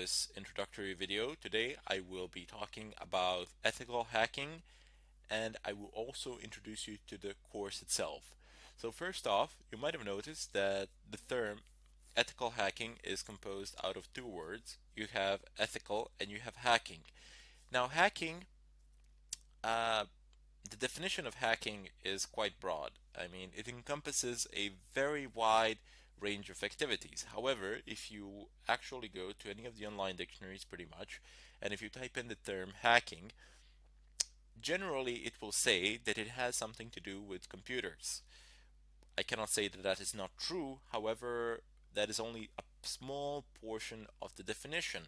this introductory video. Today I will be talking about ethical hacking, and I will also introduce you to the course itself. So first off, you might have noticed that the term ethical hacking is composed out of two words. You have ethical and you have hacking. Now hacking, uh, the definition of hacking is quite broad. I mean, it encompasses a very wide range of activities. However, if you actually go to any of the online dictionaries pretty much, and if you type in the term hacking, generally it will say that it has something to do with computers. I cannot say that that is not true. However, that is only a small portion of the definition.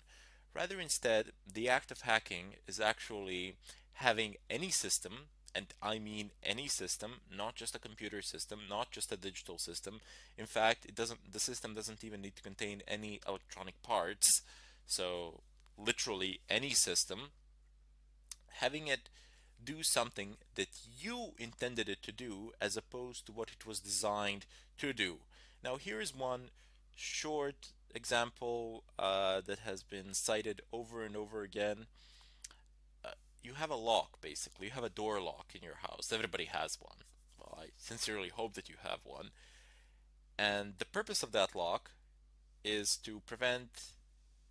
Rather, instead, the act of hacking is actually having any system, and I mean any system, not just a computer system, not just a digital system. In fact, the system doesn't even need to contain any electronic parts. So, literally any system, having it do something that you intended it to do as opposed to what it was designed to do. Now, here is one short example that has been cited over and over again. You have a lock, basically. You have a door lock in your house. Everybody has one. Well, I sincerely hope that you have one. And the purpose of that lock is to prevent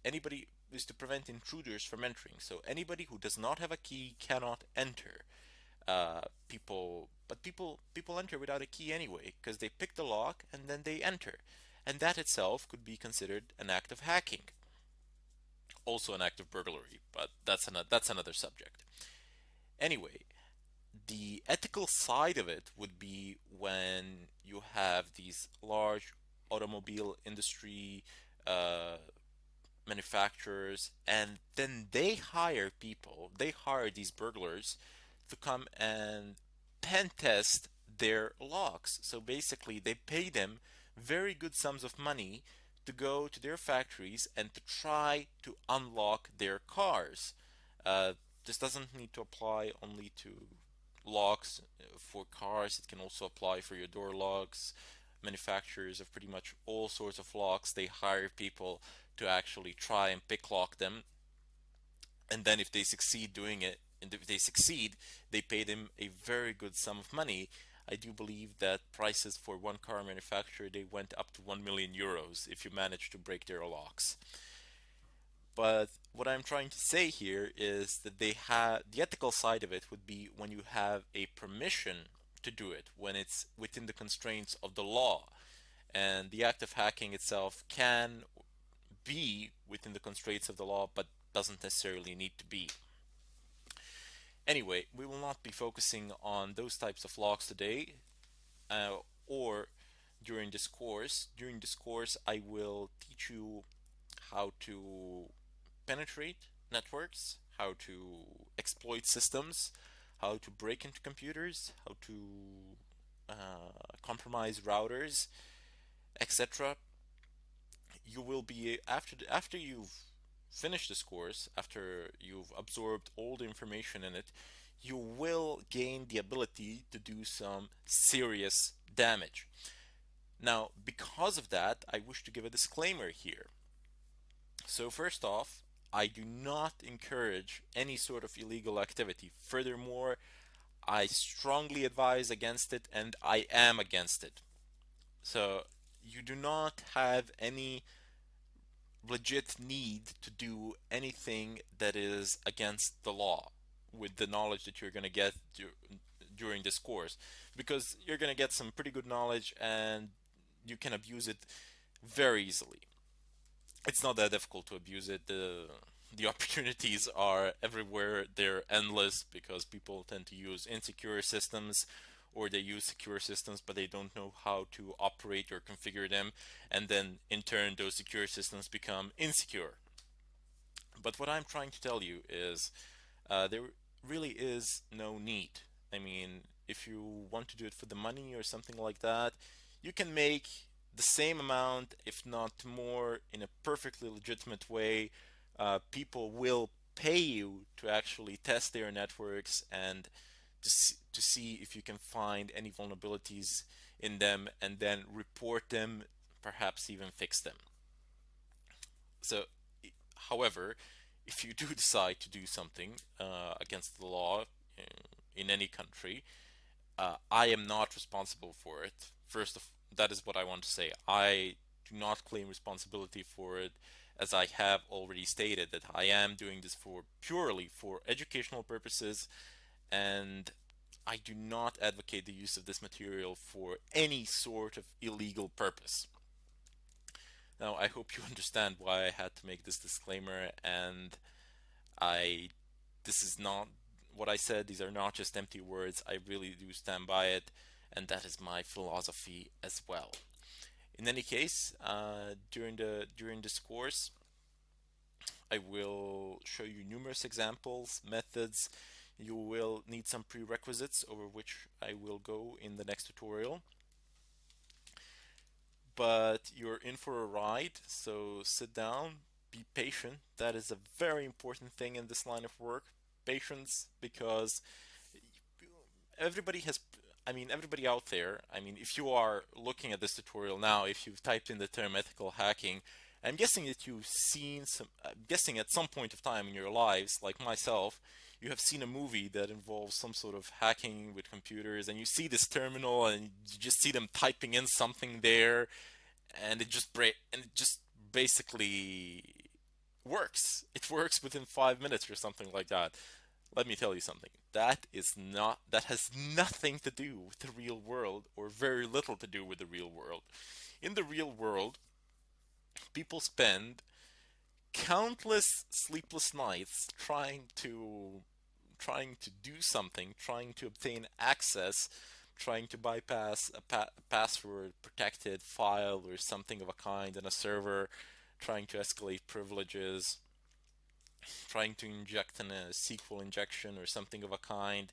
anybody is to prevent intruders from entering. So anybody who does not have a key cannot enter. People enter without a key anyway because they pick the lock and then they enter, and that itself could be considered an act of hacking, also an act of burglary, but that's another subject. Anyway, the ethical side of it would be when you have these large automobile industry uh, manufacturers, and then they hire these burglars to come and pen test their locks. So basically, they pay them very good sums of money to go to their factories and to try to unlock their cars. Uh, this doesn't need to apply only to locks for cars, it can also apply for your door locks. Manufacturers of pretty much all sorts of locks, they hire people to actually try and pick lock them, and then if they succeed doing it, and if they succeed, they pay them a very good sum of money. I do believe that prices for one car manufacturer, they went up to 1 million euros if you manage to break their locks. But what I'm trying to say here is that they have the ethical side of it would be when you have a permission to do it, when it's within the constraints of the law. And the act of hacking itself can be within the constraints of the law, but doesn't necessarily need to be. Anyway, we will not be focusing on those types of locks today, or during this course. During this course, I will teach you how to penetrate networks, how to exploit systems, how to break into computers, how to compromise routers, etc. You will be after you've finished this course, after you've absorbed all the information in it, you will gain the ability to do some serious damage. Now, because of that, I wish to give a disclaimer here. So first off, I do not encourage any sort of illegal activity. Furthermore, I strongly advise against it, and I am against it. So you do not have any legit need to do anything that is against the law with the knowledge that you're going to get during this course, because you're going to get some pretty good knowledge and you can abuse it very easily. It's not that difficult to abuse it. The opportunities are everywhere. They're endless because people tend to use insecure systems, or they use secure systems but they don't know how to operate or configure them, and then in turn those secure systems become insecure. But what I'm trying to tell you is there really is no need. I mean, if you want to do it for the money or something like that, you can make the same amount, if not more, in a perfectly legitimate way. People will pay you to actually test their networks and to see if you can find any vulnerabilities in them and then report them, perhaps even fix them. So However, if you do decide to do something against the law in any country, I am not responsible for it. That is what I want to say. I do not claim responsibility for it, as I have already stated that I am doing this for purely for educational purposes, and I do not advocate the use of this material for any sort of illegal purpose. Now, I hope you understand why I had to make this disclaimer, and I this is not what I said. These are not just empty words. I really do stand by it, and that is my philosophy as well. In any case, during this course, I will show you numerous examples, methods. You will need some prerequisites over which I will go in the next tutorial. But you're in for a ride, so sit down, be patient. That is a very important thing in this line of work. Patience, because everybody has, everybody out there, if you are looking at this tutorial now, if you've typed in the term ethical hacking, I'm guessing that you've seen I'm guessing at some point of time in your lives, like myself, you have seen a movie that involves some sort of hacking with computers, and you see this terminal and you just see them typing in something there, and it just basically works. It works within 5 minutes or something like that. Let me tell you something. That has nothing to do with the real world, or very little to do with the real world. In the real world, people spend countless sleepless nights trying to do something, trying to obtain access, trying to bypass a password protected file or something of a kind in a server, trying to escalate privileges, trying to inject in a SQL injection or something of a kind.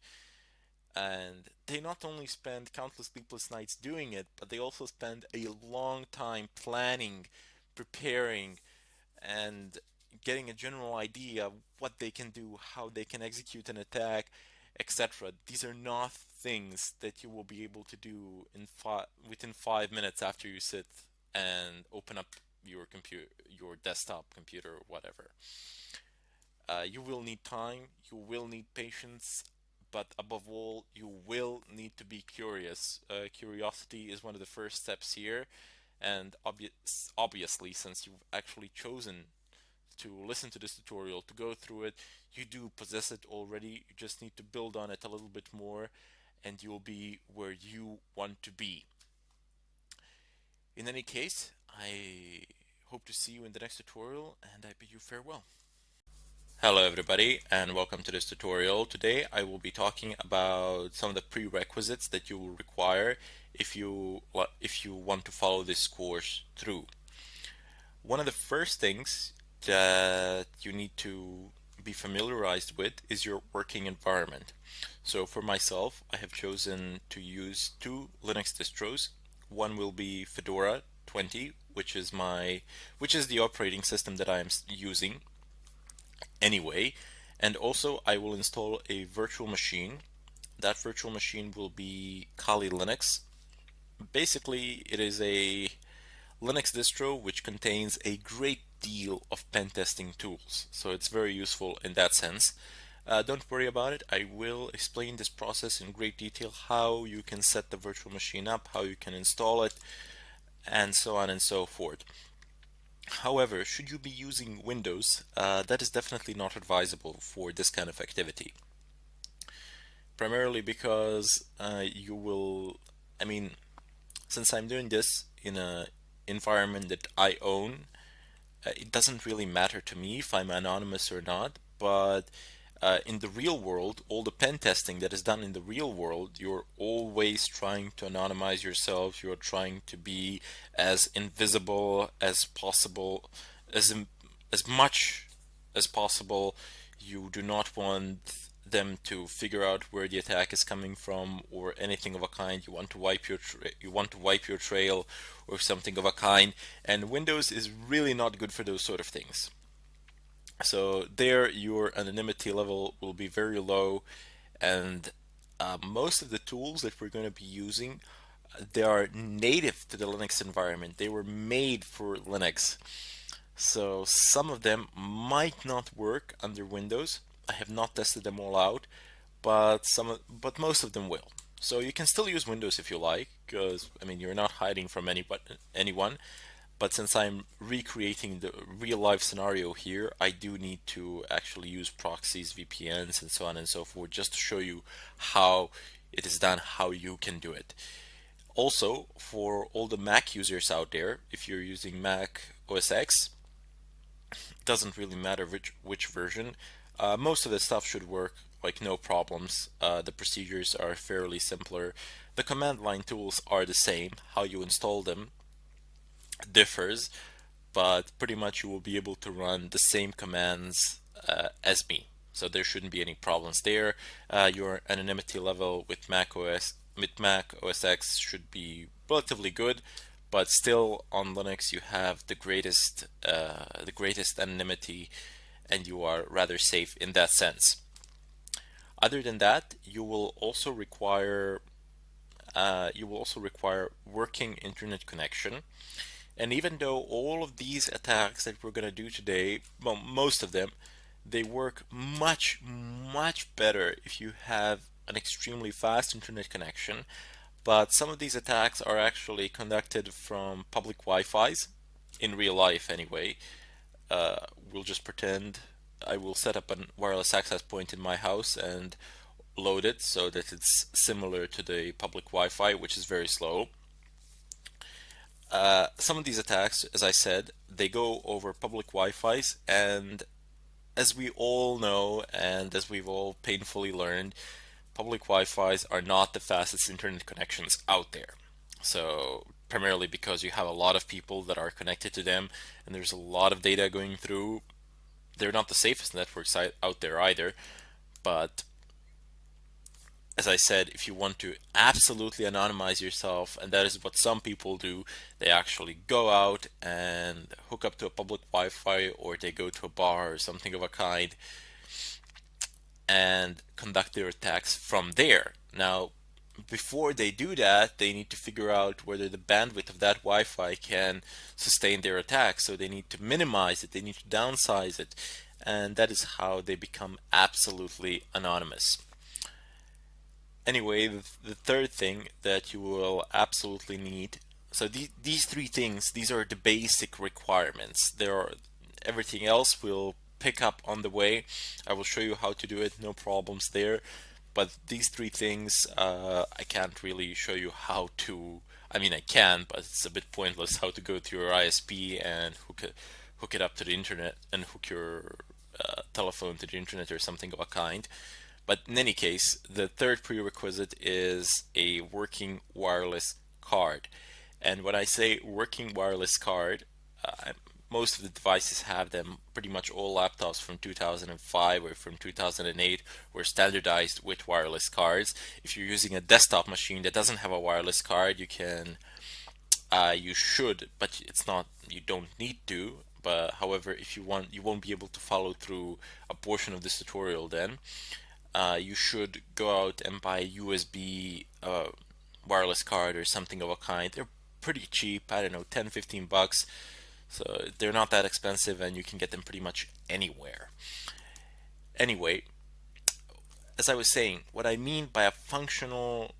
And they not only spend countless sleepless nights doing it, but they also spend a long time planning, preparing, and getting a general idea of what they can do, how they can execute an attack, etc. These are not things that you will be able to do within 5 minutes after you sit and open up your computer, your desktop computer, or whatever. You will need time, you will need patience, but above all, you will need to be curious. Curiosity is one of the first steps here, and obviously, since you've actually chosen to listen to this tutorial, to go through it, you do possess it already. You just need to build on it a little bit more, and you'll be where you want to be. In any case, I hope to see you in the next tutorial, and I bid you farewell. Hello everybody, and welcome to this tutorial. Today I will be talking about some of the prerequisites that you will require if you want to follow this course through. One of the first things that you need to be familiarized with is your working environment. So for myself, I have chosen to use two Linux distros. One will be Fedora 20, which is the operating system that I am using anyway, and also I will install a virtual machine. That virtual machine will be Kali Linux. Basically, it is a Linux distro which contains a great deal of pen testing tools, so it's very useful in that sense. Don't worry about it. I will explain this process in great detail, how you can set the virtual machine up, how you can install it, and so on and so forth. However, should you be using Windows, that is definitely not advisable for this kind of activity. Primarily because you will, since I'm doing this in an environment that I own, it doesn't really matter to me if I'm anonymous or not, but in the real world, all the pen testing that is done in the real world, you're always trying to anonymize yourself. You're trying to be as invisible as possible, as much as possible. You do not want them to figure out where the attack is coming from or anything of a kind. You want to wipe your trail or something of a kind. And Windows is really not good for those sort of things. So there, your anonymity level will be very low, and most of the tools that we're going to be using, they are native to the Linux environment. They were made for Linux. So some of them might not work under Windows. I have not tested them all out, but but most of them will. So you can still use Windows if you like, because I mean you're not hiding from anyone. But since I'm recreating the real life scenario here, I do need to actually use proxies, VPNs, and so on and so forth, just to show you how it is done, how you can do it. Also, for all the Mac users out there, if you're using Mac OS X, it doesn't really matter which version. Most of the stuff should work like no problems. The procedures are fairly simpler. The command line tools are the same. How you install them differs, but pretty much you will be able to run the same commands as me. So there shouldn't be any problems there. Your anonymity level with Mac OS X should be relatively good, but still on Linux you have the greatest anonymity, and you are rather safe in that sense. Other than that, you will also require working internet connection. And even though all of these attacks that we're going to do today, well, most of them, they work much, much better if you have an extremely fast internet connection. But some of these attacks are actually conducted from public Wi-Fi's, in real life anyway. We'll just pretend I will set up a wireless access point in my house and load it so that it's similar to the public Wi-Fi, which is very slow. Some of these attacks, as I said, they go over public Wi-Fi's, and as we all know, and as we've all painfully learned, public Wi-Fi's are not the fastest internet connections out there. So primarily because you have a lot of people that are connected to them, and there's a lot of data going through. They're not the safest networks out there either, but as I said, if you want to absolutely anonymize yourself, and that is what some people do, they actually go out and hook up to a public Wi-Fi, or they go to a bar or something of a kind and conduct their attacks from there. Now, before they do that, they need to figure out whether the bandwidth of that Wi-Fi can sustain their attack. So they need to minimize it, they need to downsize it, and that is how they become absolutely anonymous. Anyway, the third thing that you will absolutely need, so these three things, these are the basic requirements. Everything else will pick up on the way. I will show you how to do it, no problems there. But these three things, I can't really show you how to. I mean, I can, but it's a bit pointless how to go to your ISP and hook it up to the internet and hook your telephone to the internet or something of a kind. But in any case, the third prerequisite is a working wireless card. And when I say working wireless card, most of the devices have them. Pretty much all laptops from 2005 or from 2008 were standardized with wireless cards. If you're using a desktop machine that doesn't have a wireless card, you should, but it's not, you don't need to. But however, if you want, you won't be able to follow through a portion of this tutorial then. You should go out and buy a USB wireless card or something of a kind. They're pretty cheap, I don't know, 10-15 bucks. So they're not that expensive, and you can get them pretty much anywhere. Anyway, as I was saying, what I mean by a functional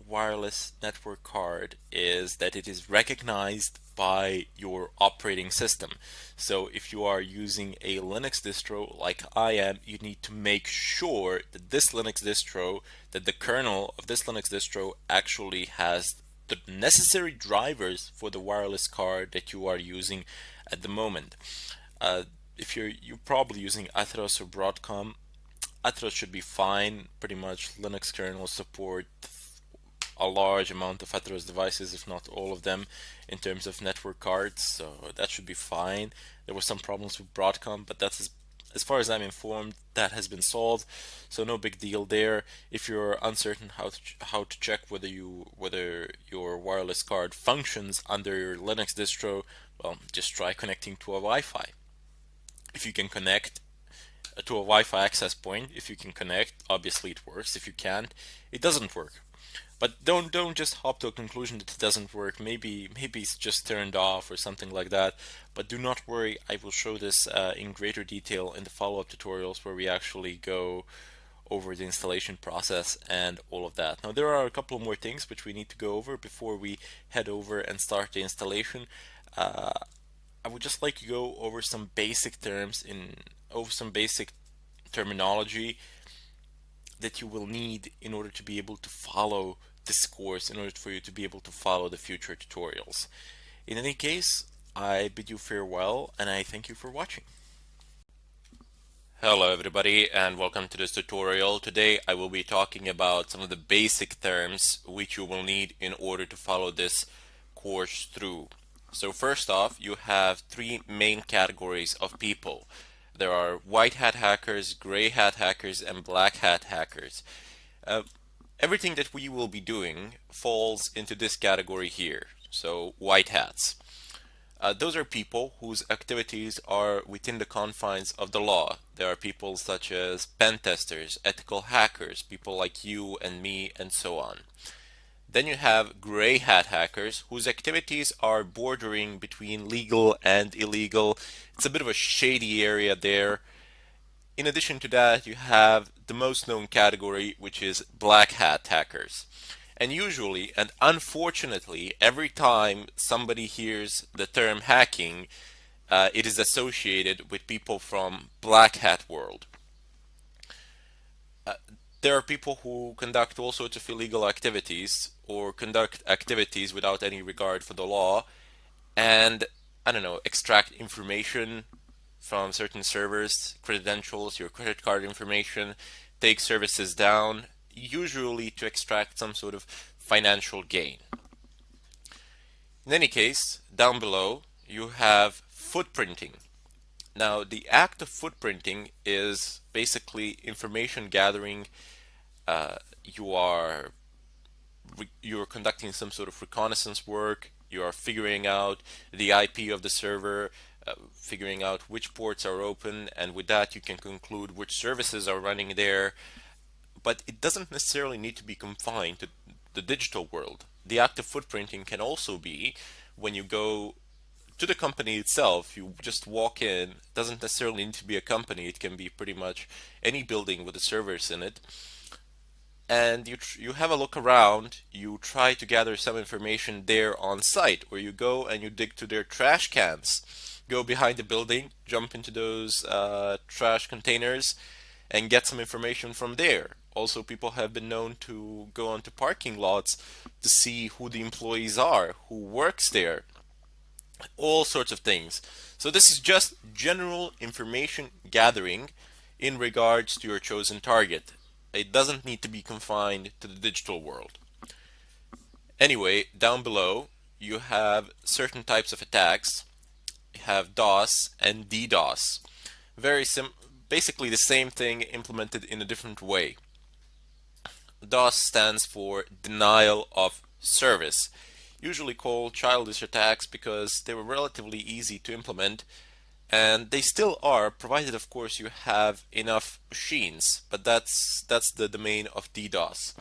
wireless network card is that it is recognized by your operating system. So if you are using a Linux distro like I am, you need to make sure that that the kernel of this Linux distro actually has the necessary drivers for the wireless card that you are using at the moment. If you're probably using Atheros or Broadcom, Atheros should be fine. Pretty much Linux kernels support a large amount of Atheros devices, if not all of them, in terms of network cards, so that should be fine. There were some problems with Broadcom, but that's as far as I'm informed, that has been solved, so no big deal there. If you're uncertain how to check whether your wireless card functions under your Linux distro, well, just try connecting to a Wi-Fi. If you can connect, to a Wi-Fi access point. If you can connect, obviously it works. If you can't, it doesn't work. But don't just hop to a conclusion that it doesn't work. Maybe it's just turned off or something like that. But do not worry, I will show this in greater detail in the follow-up tutorials where we actually go over the installation process and all of that. Now there are a couple more things which we need to go over before we head over and start the installation. I would just like to go over some basic terms over some basic terminology that you will need in order to be able to follow this course, in order for you to be able to follow the future tutorials. In any case, I bid you farewell and I thank you for watching. Hello everybody and welcome to this tutorial. Today I will be talking about some of the basic terms which you will need in order to follow this course through. So first off, you have three main categories of people. There are white hat hackers, gray hat hackers, and black hat hackers. Everything that we will be doing falls into this category here. So white hats. Those are people whose activities are within the confines of the law. There are people such as pen testers, ethical hackers, people like you and me, and so on. Then you have gray hat hackers whose activities are bordering between legal and illegal. It's a bit of a shady area there. In addition to that, you have the most known category, which is black hat hackers. And usually, and unfortunately, every time somebody hears the term hacking, it is associated with people from black hat world. There are people who conduct all sorts of illegal activities or conduct activities without any regard for the law and, I don't know, extract information from certain servers, credentials, your credit card information, take services down, usually to extract some sort of financial gain. In any case, down below you have footprinting. Now the act of footprinting is basically information gathering. You're conducting some sort of reconnaissance work, you are figuring out the IP of the server, figuring out which ports are open, and with that you can conclude which services are running there. But it doesn't necessarily need to be confined to the digital world. The act of footprinting can also be when you go to the company itself, you just walk in. It doesn't necessarily need to be a company, it can be pretty much any building with the servers in it. And you have a look around, you try to gather some information there on site, or you go and you dig to their trash cans. Go behind the building, jump into those trash containers, and get some information from there. Also, people have been known to go onto parking lots to see who the employees are, who works there, all sorts of things. So this is just general information gathering in regards to your chosen target. It doesn't need to be confined to the digital world. Anyway, down below you have certain types of attacks. You have DOS and DDoS. Basically the same thing implemented in a different way. DOS stands for denial of service, usually called childish attacks because they were relatively easy to implement, and they still are, provided of course you have enough machines, but that's the domain of DDoS.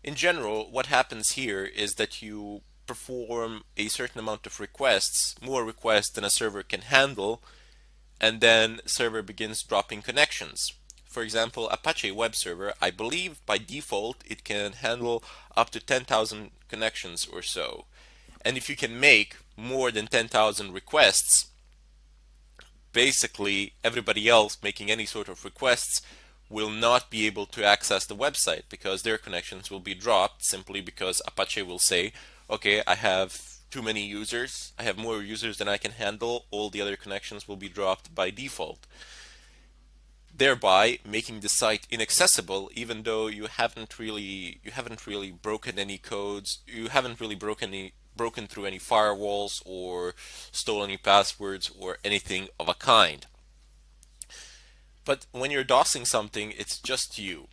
In general, what happens here is that you perform a certain amount of requests, more requests than a server can handle, and then server begins dropping connections. For example, Apache web server, I believe by default it can handle up to 10,000 connections or so. And if you can make more than 10,000 requests, basically everybody else making any sort of requests will not be able to access the website because their connections will be dropped simply because Apache will say, okay, I have too many users, I have more users than I can handle, all the other connections will be dropped by default, thereby making the site inaccessible even though you haven't really broken any codes, you haven't really broken through any firewalls or stolen any passwords or anything of a kind. But when you're DOSing something, it's just you.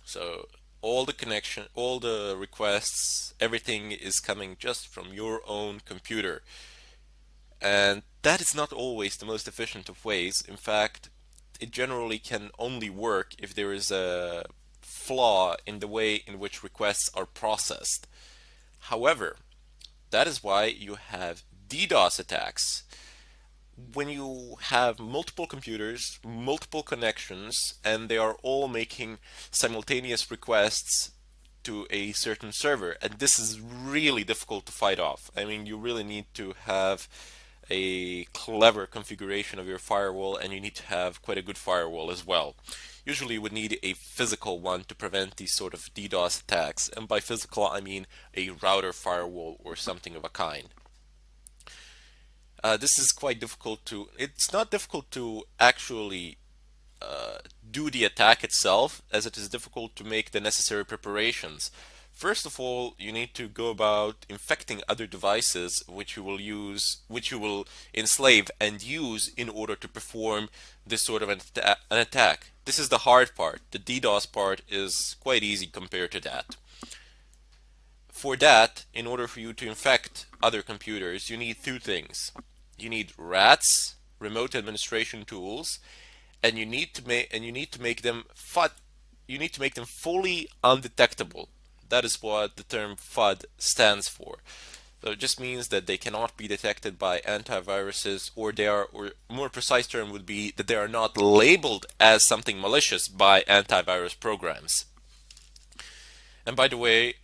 So all the requests, everything is coming just from your own computer. And that is not always the most efficient of ways. In fact, it generally can only work if there is a flaw in the way in which requests are processed. However, that is why you have DDoS attacks. When you have multiple computers, multiple connections, and they are all making simultaneous requests to a certain server, and this is really difficult to fight off. I mean, you really need to have a clever configuration of your firewall, and you need to have quite a good firewall as well. Usually you would need a physical one to prevent these sort of DDoS attacks, and by physical I mean a router firewall or something of a kind. This is quite difficult to, it's not difficult to actually do the attack itself, as it is difficult to make the necessary preparations. First of all, you need to go about infecting other devices which you will enslave and use in order to perform this sort of an attack. This is the hard part. The DDoS part is quite easy compared to that. For that, in order for you to infect other computers, you need two things. You need RATs, remote administration tools, and you need to make them fully undetectable. That is what the term FUD stands for. So it just means that they cannot be detected by antiviruses, or more precise term would be that they are not labeled as something malicious by antivirus programs. And by the way,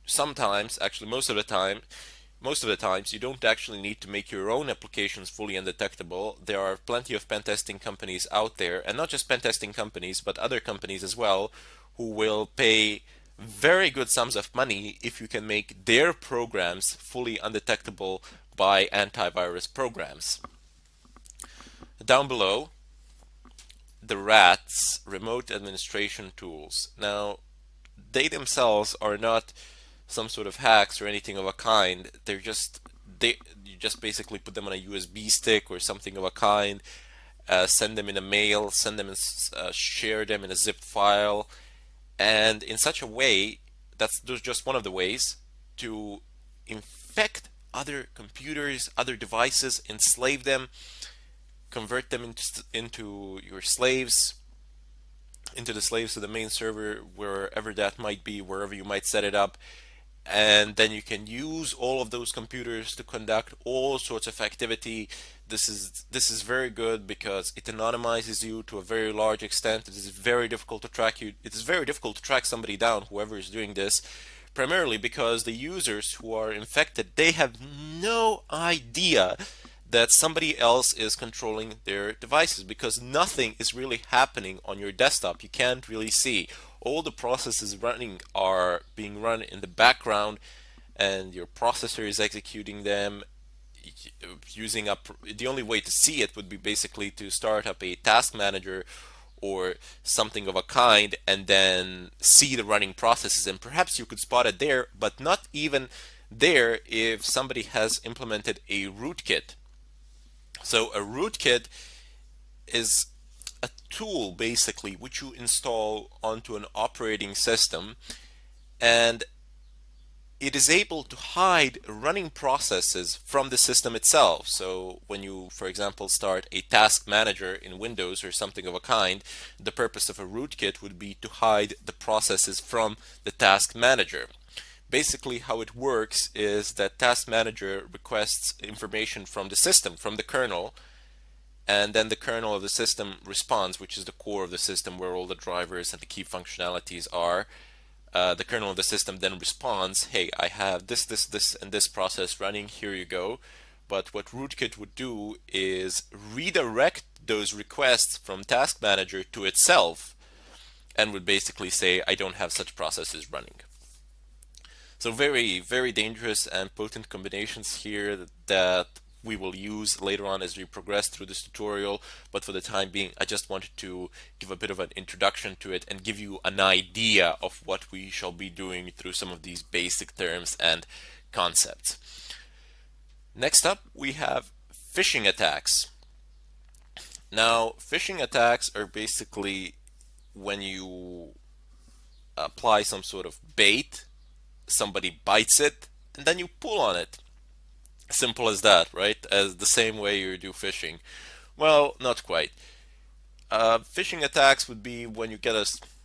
sometimes, actually most of the times, you don't actually need to make your own applications fully undetectable. There are plenty of pen testing companies out there, and not just pen testing companies, but other companies as well, who will pay very good sums of money if you can make their programs fully undetectable by antivirus programs. Down below, the RATs, remote administration tools. Now, they themselves are not some sort of hacks or anything of a kind. You just basically put them on a USB stick or something of a kind, send them in a mail, share them in a zip file, and in such a way, that's just one of the ways to infect other computers, other devices, enslave them, convert them into your slaves, into the slaves of the main server, wherever that might be, wherever you might set it up. And then you can use all of those computers to conduct all sorts of activity. This is very good because it anonymizes you to a very large extent. It is very difficult to track you. It is very difficult to track somebody down, whoever is doing this, primarily because the users who are infected, they have no idea that somebody else is controlling their devices, because nothing is really happening on your desktop. You can't really see. All the processes running are being run in the background, and your processor is executing them using up. The only way to see it would be basically to start up a task manager or something of a kind, and then see the running processes, and perhaps you could spot it there, but not even there if somebody has implemented a rootkit. So a rootkit is a tool basically which you install onto an operating system, and it is able to hide running processes from the system itself. So when you, for example, start a task manager in Windows or something of a kind, the purpose of a rootkit would be to hide the processes from the task manager. Basically how it works is that task manager requests information from the system, from the kernel, and then the kernel of the system responds, which is the core of the system where all the drivers and the key functionalities are. The kernel of the system then responds, hey, I have this, and this process running, here you go. But what rootkit would do is redirect those requests from task manager to itself, and would basically say, I don't have such processes running. So very, very dangerous and potent combinations here that we will use later on as we progress through this tutorial, but for the time being I just wanted to give a bit of an introduction to it and give you an idea of what we shall be doing through some of these basic terms and concepts. Next up we have phishing attacks. Now phishing attacks are basically when you apply some sort of bait, somebody bites it, and then you pull on it. Simple as that, right? As the same way you do phishing. Well, not quite. Phishing attacks would be when you get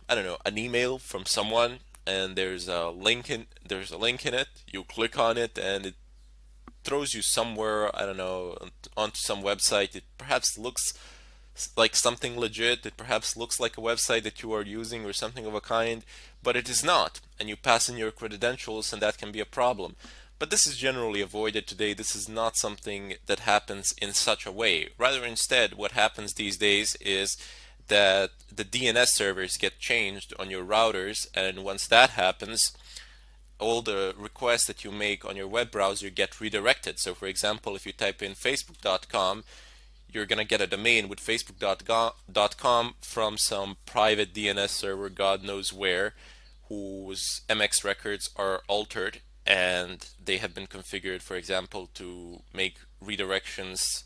I don't know, an email from someone, and there's a link in it. You click on it, and it throws you somewhere, I don't know, onto some website. It perhaps looks like something legit. It perhaps looks like a website that you are using or something of a kind, but it is not. And you pass in your credentials, and that can be a problem. But this is generally avoided today. This is not something that happens in such a way. Rather, instead, what happens these days is that the DNS servers get changed on your routers, and once that happens, all the requests that you make on your web browser get redirected. So for example, if you type in facebook.com, you're going to get a domain with facebook.com from some private DNS server, God knows where, whose MX records are altered, and they have been configured, for example, to make redirections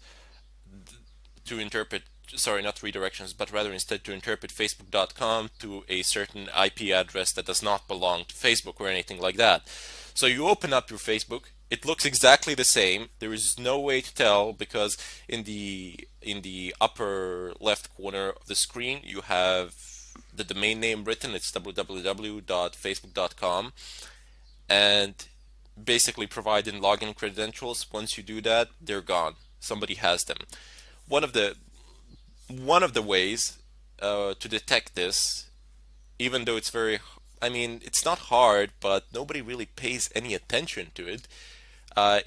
to interpret, sorry, not redirections, but rather instead to interpret facebook.com to a certain IP address that does not belong to Facebook or anything like that. So you open up your Facebook, it looks exactly the same. There is no way to tell because in the upper left corner of the screen you have the domain name written. It's www.facebook.com, and basically provide in login credentials. Once you do that, they're gone. Somebody has them. One of the one of the ways to detect this, even though it's very, I mean, it's not hard, but nobody really pays any attention to it.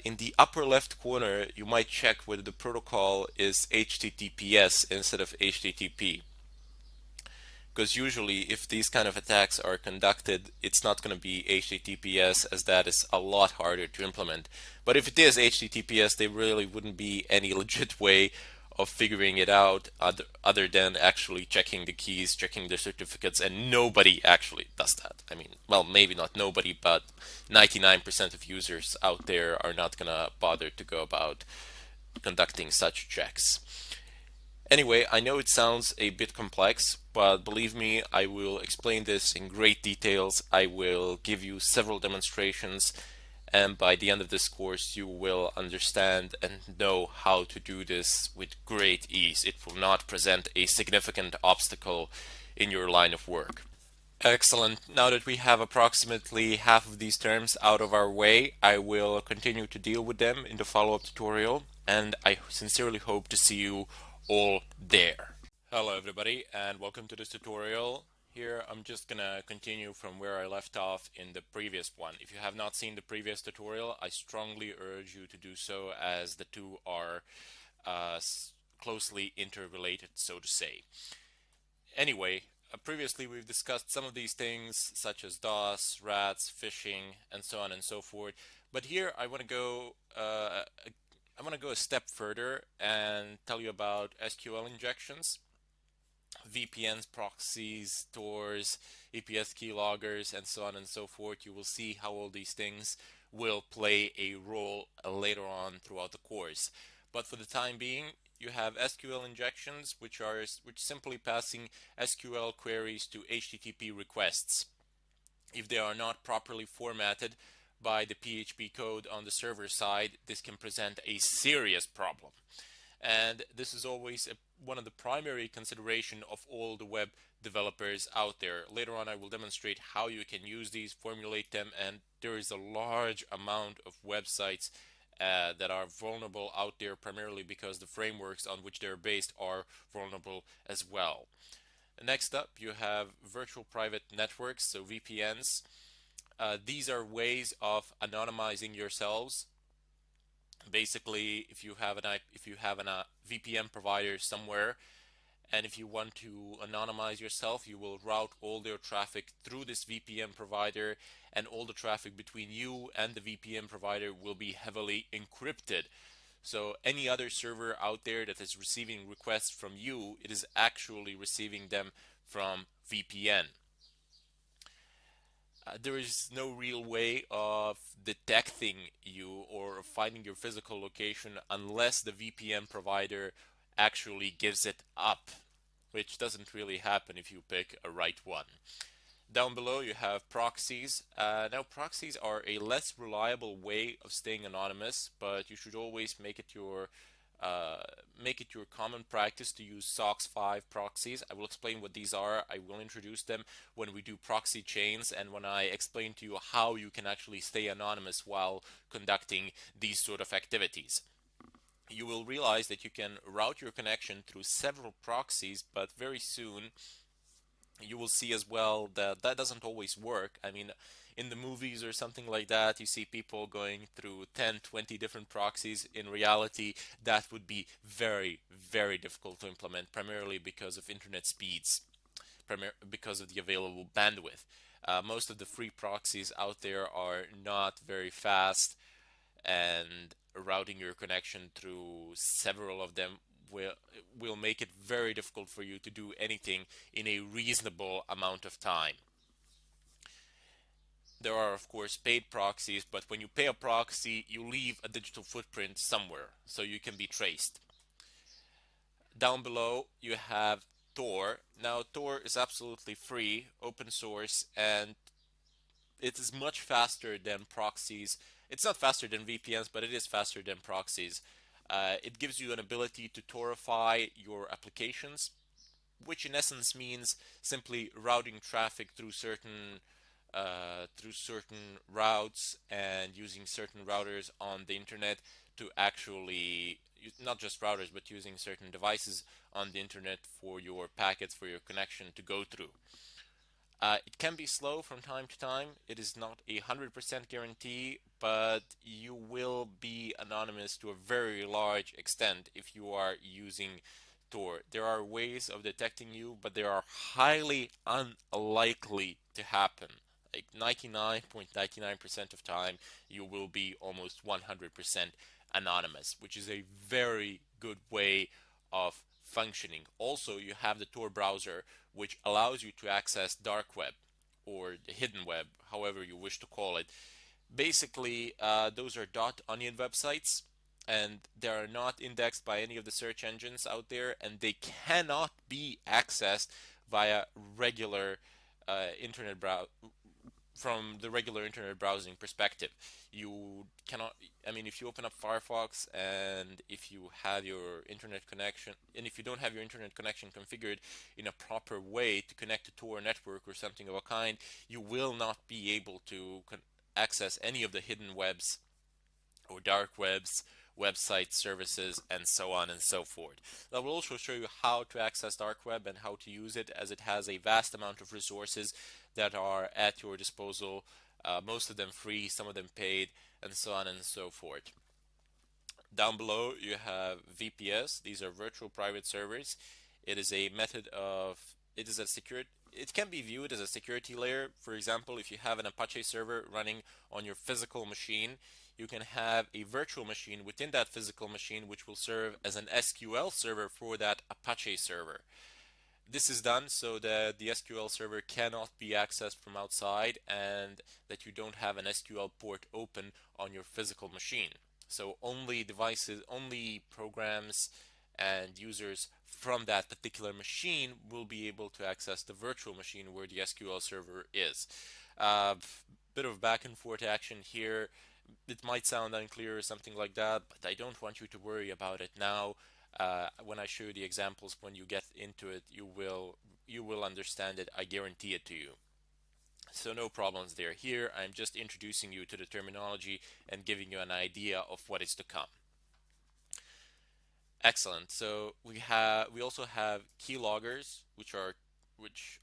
In the upper left corner, you might check whether the protocol is HTTPS instead of HTTP. Because usually, if these kind of attacks are conducted, it's not going to be HTTPS, as that is a lot harder to implement. But if it is HTTPS, there really wouldn't be any legit way of figuring it out other than actually checking the keys, checking the certificates, and nobody actually does that. I mean, well, maybe not nobody, but 99% of users out there are not going to bother to go about conducting such checks. Anyway, I know it sounds a bit complex, but believe me, I will explain this in great details. I will give you several demonstrations, and by the end of this course, you will understand and know how to do this with great ease. It will not present a significant obstacle in your line of work. Excellent. Now that we have approximately half of these terms out of our way, I will continue to deal with them in the follow-up tutorial, and I sincerely hope to see you all there. Hello everybody, and welcome to this tutorial. Here I'm just gonna continue from where I left off in the previous one. If you have not seen the previous tutorial, I strongly urge you to do so, as the two are closely interrelated, so to say. Anyway, previously we've discussed some of these things such as DOS, rats, phishing, and so on and so forth. But here I want to go a step further and tell you about SQL injections, VPNs, proxies, stores, EPS keyloggers, and so on and so forth. You will see how all these things will play a role later on throughout the course. But for the time being, you have SQL injections, which simply passing SQL queries to HTTP requests. If they are not properly formatted by the PHP code on the server side, this can present a serious problem. And this is always one of the primary consideration of all the web developers out there. Later on I will demonstrate how you can use these, formulate them, and there is a large amount of websites that are vulnerable out there, primarily because the frameworks on which they're based are vulnerable as well. Next up, you have virtual private networks, so VPNs. These are ways of anonymizing yourselves. Basically, if you have a VPN provider somewhere, and if you want to anonymize yourself, you will route all their traffic through this VPN provider, and all the traffic between you and the VPN provider will be heavily encrypted. So any other server out there that is receiving requests from you, it is actually receiving them from VPN. There is no real way of detecting you or finding your physical location unless the VPN provider actually gives it up, which doesn't really happen if you pick a right one. Down below you have proxies. Now proxies are a less reliable way of staying anonymous, but you should always make it your uh, make it your common practice to use SOCKS 5 proxies. I will explain what these are. I will introduce them when we do proxy chains and when I explain to you how you can actually stay anonymous while conducting these sort of activities. You will realize that you can route your connection through several proxies, but very soon you will see as well that that doesn't always work. I mean, in the movies or something like that, you see people going through 10, 20 different proxies. In reality, that would be very, very difficult to implement, primarily because of internet speeds, because of the available bandwidth. Most of the free proxies out there are not very fast, and routing your connection through several of them will make it very difficult for you to do anything in a reasonable amount of time. There are of course paid proxies, but when you pay a proxy, you leave a digital footprint somewhere so you can be traced. Down below you have Tor. Now Tor is absolutely free, open source, and it is much faster than proxies. It's not faster than VPNs, but it is faster than proxies. It gives you an ability to torify your applications, which in essence means simply routing traffic through certain routes and using certain routers on the internet to actually, not just routers, but using certain devices on the internet for your packets, for your connection to go through. It can be slow from time to time. It is not 100% guarantee, but you will be anonymous to a very large extent if you are using Tor. There are ways of detecting you, but they are highly unlikely to happen. Like 99.99% of time, you will be almost 100% anonymous, which is a very good way of functioning. Also, you have the Tor browser, which allows you to access dark web or the hidden web, however you wish to call it. Basically, those are .onion websites, and they are not indexed by any of the search engines out there, and they cannot be accessed via regular internet browser from the regular internet browsing perspective. You cannot, I mean, if you open up Firefox and if you have your internet connection, and if you don't have your internet connection configured in a proper way to connect to a network or something of a kind, you will not be able to access any of the hidden webs or dark webs, website services, and so on and so forth. I will also show you how to access dark web and how to use it, as it has a vast amount of resources that are at your disposal, most of them free, some of them paid, and so on and so forth. Down below you have VPS. These are virtual private servers. It is a method of, it is a secure, it can be viewed as a security layer. For example, if you have an Apache server running on your physical machine, you can have a virtual machine within that physical machine which will serve as an SQL server for that Apache server. This is done so that the SQL server cannot be accessed from outside and that you don't have an SQL port open on your physical machine. So only devices, only programs and users from that particular machine will be able to access the virtual machine where the SQL server is. Bit of back and forth action here. It might sound unclear or something like that, but I don't want you to worry about it now. When I show you the examples, when you get into it, you will understand it. I guarantee it to you. So no problems there. Here, I'm just introducing you to the terminology and giving you an idea of what is to come. Excellent. So we also have keyloggers, which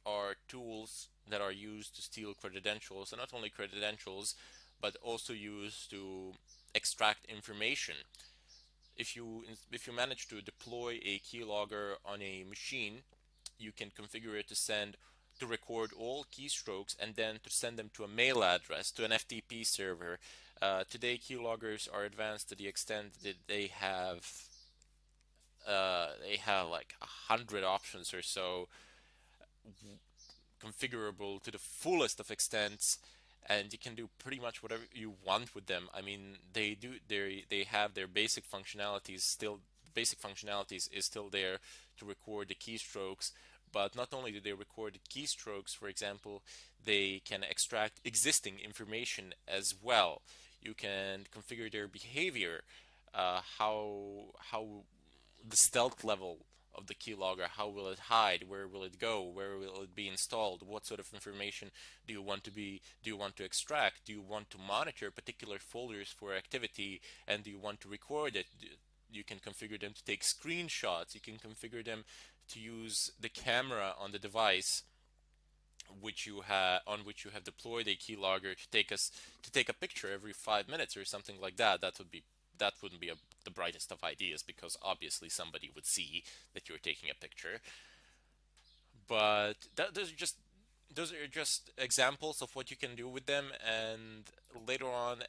are tools that are used to steal credentials, and not only credentials, but also used to extract information. If you manage to deploy a keylogger on a machine, you can configure it to record all keystrokes and then to send them to a mail address, to an FTP server. Today, keyloggers are advanced to the extent that they have like 100 options or so, configurable to the fullest of extents, and you can do pretty much whatever you want with them. I mean, they have their basic functionalities still. Basic functionalities is still there to record the keystrokes, but not only do they record the keystrokes, for example, they can extract existing information as well. You can configure their behavior. how the stealth level of the keylogger. How will it hide? Where will it go? Where will it be installed? What sort of information do you want to extract? Do you want to monitor particular folders for activity, and do you want to record it? You can configure them to take screenshots. You can configure them to use the camera on the device which you have deployed a keylogger to take a picture every 5 minutes or something like that. That wouldn't be the brightest of ideas, because obviously somebody would see that you're taking a picture. But those are just examples of what you can do with them, and later on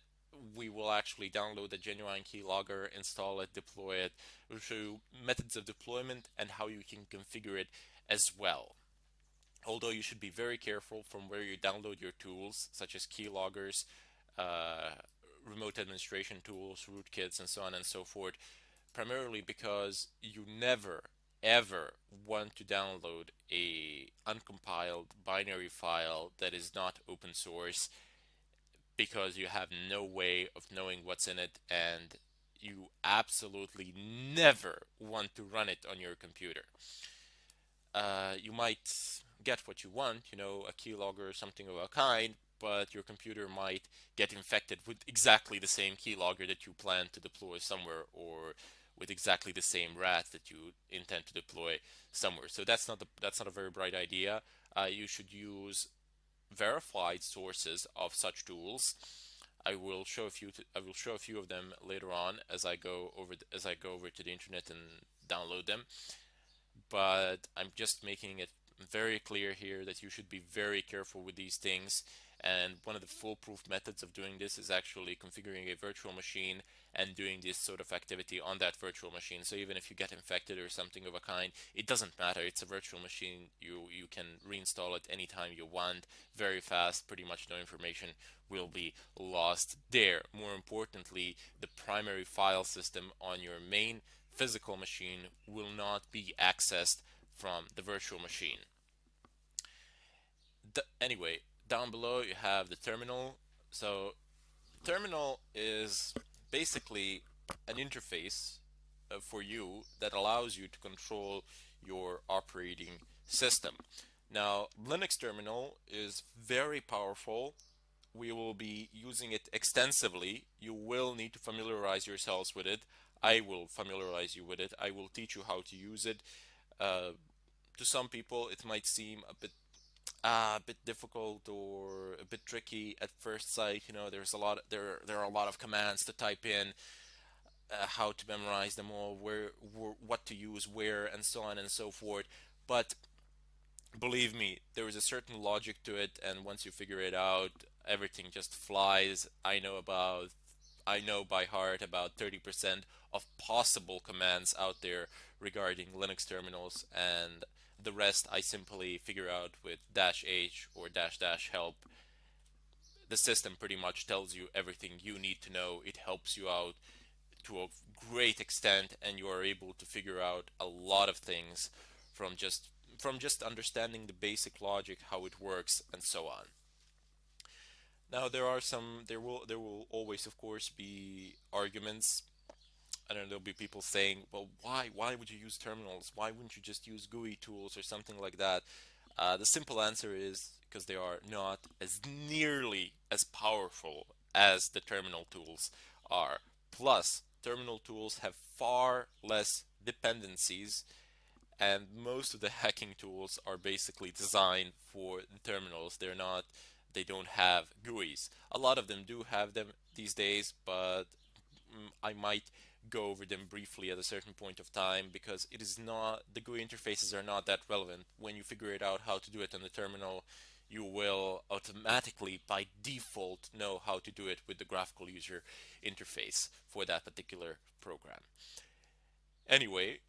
we will actually download the genuine keylogger, install it, deploy it. We'll show you methods of deployment and how you can configure it as well. Although you should be very careful from where you download your tools, such as keyloggers, uh, remote administration tools, rootkits, and so on and so forth, primarily because you never ever want to download a uncompiled binary file that is not open source, because you have no way of knowing what's in it, and you absolutely never want to run it on your computer. You might get what you want, a keylogger or something of a kind, but your computer might get infected with exactly the same keylogger that you plan to deploy somewhere, or with exactly the same rat that you intend to deploy somewhere. So that's not a very bright idea. You should use verified sources of such tools. I will show a few of them later on as I go over to the internet and download them. But I'm just making it very clear here that you should be very careful with these things. And one of the foolproof methods of doing this is actually configuring a virtual machine and doing this sort of activity on that virtual machine. So even if you get infected or something of a kind, it doesn't matter. It's a virtual machine. You can reinstall it anytime you want, very fast. Pretty much no information will be lost there. More importantly, the primary file system on your main physical machine will not be accessed from the virtual machine. Anyway, down below you have the terminal. So terminal is basically an interface for you that allows you to control your operating system. Now, Linux terminal is very powerful. We will be using it extensively. You will need to familiarize yourselves with it. I will familiarize you with it. I will teach you how to use it. Uh, to some people, it might seem a bit difficult or a bit tricky at first sight. There are a lot of commands to type in, how to memorize them all, what to use where, and so on and so forth. But believe me, there is a certain logic to it, and once you figure it out, everything just flies. I know by heart about 30% of possible commands out there regarding Linux terminals, and the rest I simply figure out with -h or -- help. The system pretty much tells you everything you need to know. It helps you out to a great extent, and you are able to figure out a lot of things from just understanding the basic logic, how it works, and so on. Now there will always, of course, be arguments. I don't know, there'll be people saying, well, why would you use terminals? Why wouldn't you just use GUI tools or something like that? The simple answer is because they are not as nearly as powerful as the terminal tools are. Plus, terminal tools have far less dependencies, and most of the hacking tools are basically designed for the terminals. They don't have GUIs. A lot of them do have them these days, but I might go over them briefly at a certain point of time, because the GUI interfaces are not that relevant. When you figure it out how to do it on the terminal, you will automatically by default know how to do it with the graphical user interface for that particular program. Anyway,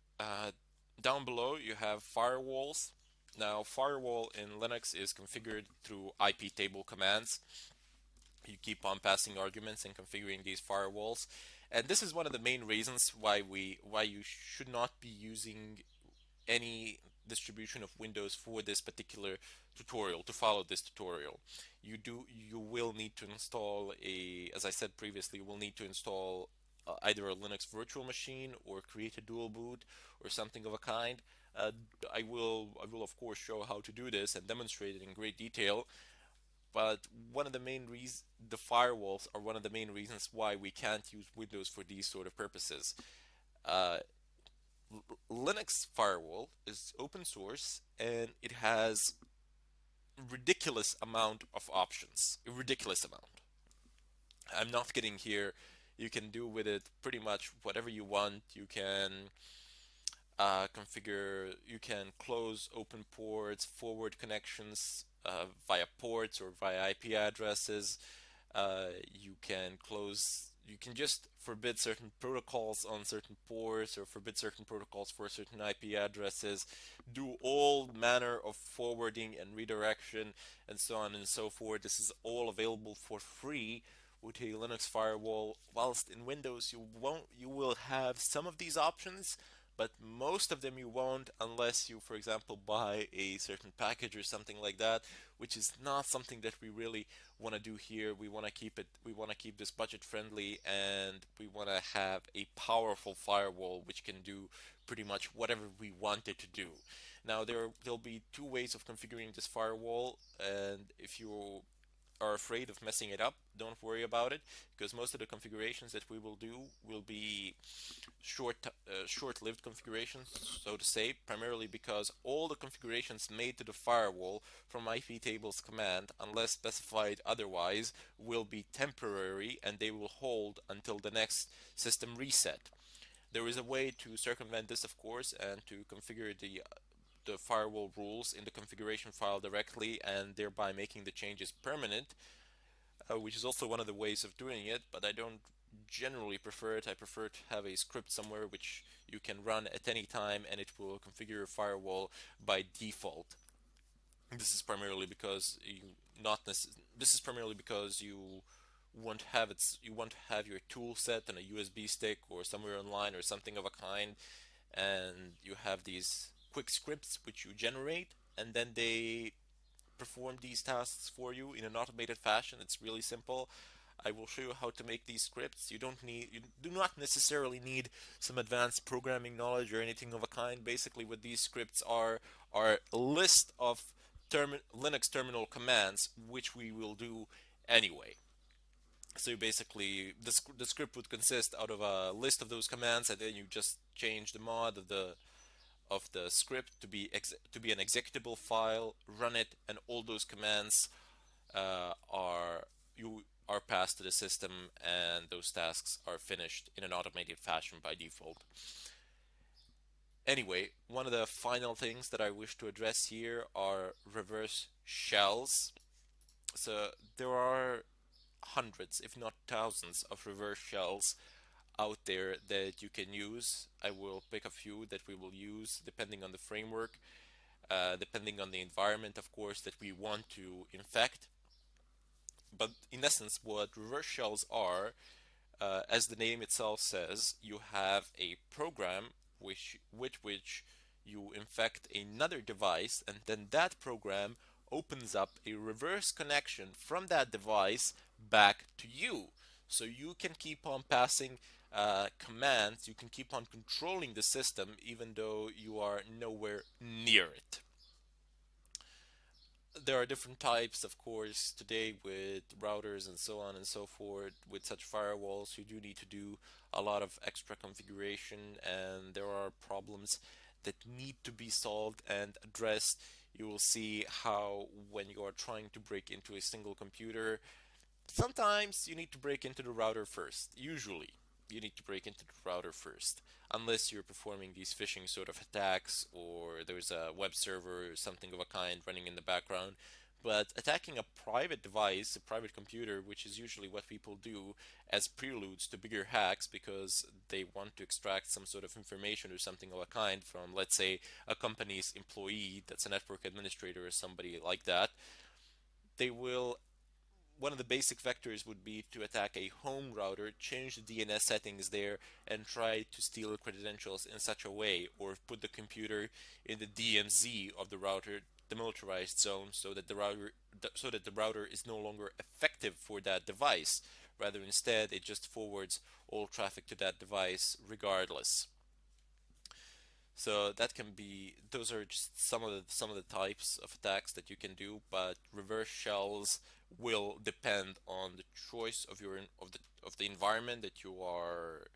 down below you have firewalls. Now, firewall in Linux is configured through IP table commands. You keep on passing arguments and configuring these firewalls. And this is one of the main reasons why you should not be using any distribution of Windows for this particular tutorial, to follow this tutorial. You will need to install as I said previously, you will need to install either a Linux virtual machine or create a dual boot or something of a kind. Uh, I will of course show how to do this and demonstrate it in great detail. But one of the main reasons, the firewalls are one of the main reasons why we can't use Windows for these sort of purposes. Uh, Linux firewall is open source and it has ridiculous amount of options. A ridiculous amount. I'm not kidding here. You can do with it pretty much whatever you want. You can configure, you can close open ports, forward connections via ports or via IP addresses. You can just forbid certain protocols on certain ports or forbid certain protocols for certain IP addresses, do all manner of forwarding and redirection and so on and so forth. This is all available for free with a Linux firewall. Whilst in Windows you will have some of these options, but most of them you won't unless you, for example, buy a certain package or something like that, which is not something that we really want to do here. We want to keep this budget friendly, and we want to have a powerful firewall which can do pretty much whatever we want it to do. Now there'll be two ways of configuring this firewall, and if you are afraid of messing it up, don't worry about it, because most of the configurations that we will do will be short-lived configurations, so to say, primarily because all the configurations made to the firewall from iptables command, unless specified otherwise, will be temporary and they will hold until the next system reset. There is a way to circumvent this, of course, and to configure the firewall rules in the configuration file directly and thereby making the changes permanent, which is also one of the ways of doing it, but I don't generally prefer it. I prefer to have a script somewhere which you can run at any time and it will configure your firewall by default. This is primarily because this is primarily because you won't have your tool set on a USB stick or somewhere online or something of a kind, and you have these quick scripts which you generate and then they perform these tasks for you in an automated fashion. It's really simple. I will show you how to make these scripts. You do not necessarily need some advanced programming knowledge or anything of a kind. Basically, what these scripts are a list of Linux terminal commands, which we will do anyway. So basically, the script would consist out of a list of those commands, and then you just change the mod of the script to be an executable file, run it, and all those commands are you are passed to the system, and those tasks are finished in an automated fashion by default. Anyway, one of the final things that I wish to address here are reverse shells. So there are hundreds, if not thousands, of reverse shells out there that you can use. I will pick a few that we will use depending on the framework, depending on the environment, of course, that we want to infect. But in essence, what reverse shells are, as the name itself says, you have a program with which you infect another device, and then that program opens up a reverse connection from that device back to you. So you can keep on passing commands, you can keep on controlling the system even though you are nowhere near it. There are different types, of course, today with routers and so on and so forth. With such firewalls, you do need to do a lot of extra configuration, and there are problems that need to be solved and addressed. You will see how, when you are trying to break into a single computer, sometimes you need to break into the router first. Usually, you need to break into the router first, unless you're performing these phishing sort of attacks or there's a web server or something of a kind running in the background. But attacking a private device, a private computer, which is usually what people do as preludes to bigger hacks because they want to extract some sort of information or something of a kind from, let's say, a company's employee that's a network administrator or somebody like that, they will one of the basic vectors would be to attack a home router, change the DNS settings there, and try to steal credentials in such a way, or put the computer in the DMZ of the router, the militarized zone, so that the router is no longer effective for that device. rather instead it just forwards all traffic to that device regardless. So that can be, those are just some of the types of attacks that you can do, but reverse shells will depend on the choice of the environment that you are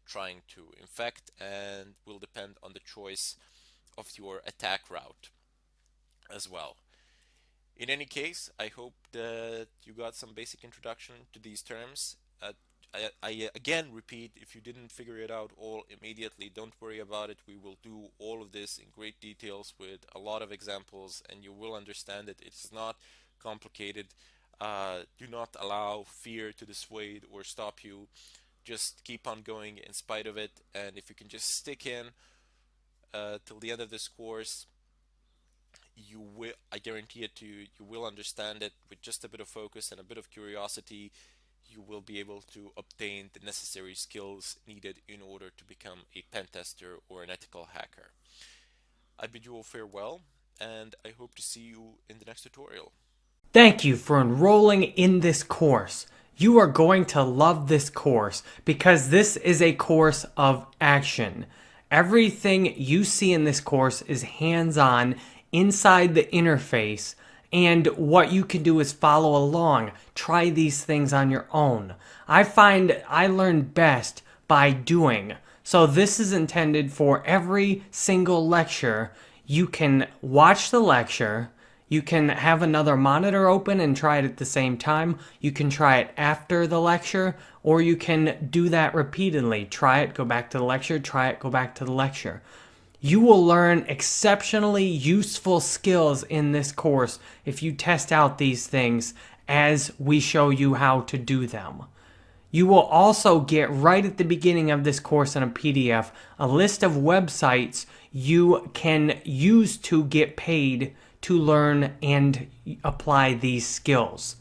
trying to infect, and will depend on the choice of your attack route as well. In any case, I hope that you got some basic introduction to these terms. I again repeat, if you didn't figure it out all immediately, don't worry about it. We will do all of this in great details with a lot of examples, and you will understand it. It's not complicated. Do not allow fear to dissuade or stop you. Just keep on going in spite of it, and if you can just stick in till the end of this course, you will, I guarantee it to you, you will understand it with just a bit of focus and a bit of curiosity. You will be able to obtain the necessary skills needed in order to become a pen tester or an ethical hacker. I bid you all farewell, and I hope to see you in the next tutorial. Thank you for enrolling in this course. You are going to love this course because this is a course of action. Everything you see in this course is hands-on inside the interface, and what you can do is follow along. Try these things on your own. I find I learn best by doing. So this is intended for every single lecture. You can watch the lecture. You can have another monitor open and try it at the same time. You can try it after the lecture, or you can do that repeatedly. Try it, go back to the lecture, try it, go back to the lecture. You will learn exceptionally useful skills in this course if you test out these things as we show you how to do them. You will also get right at the beginning of this course in a PDF a list of websites you can use to get paid to learn and apply these skills.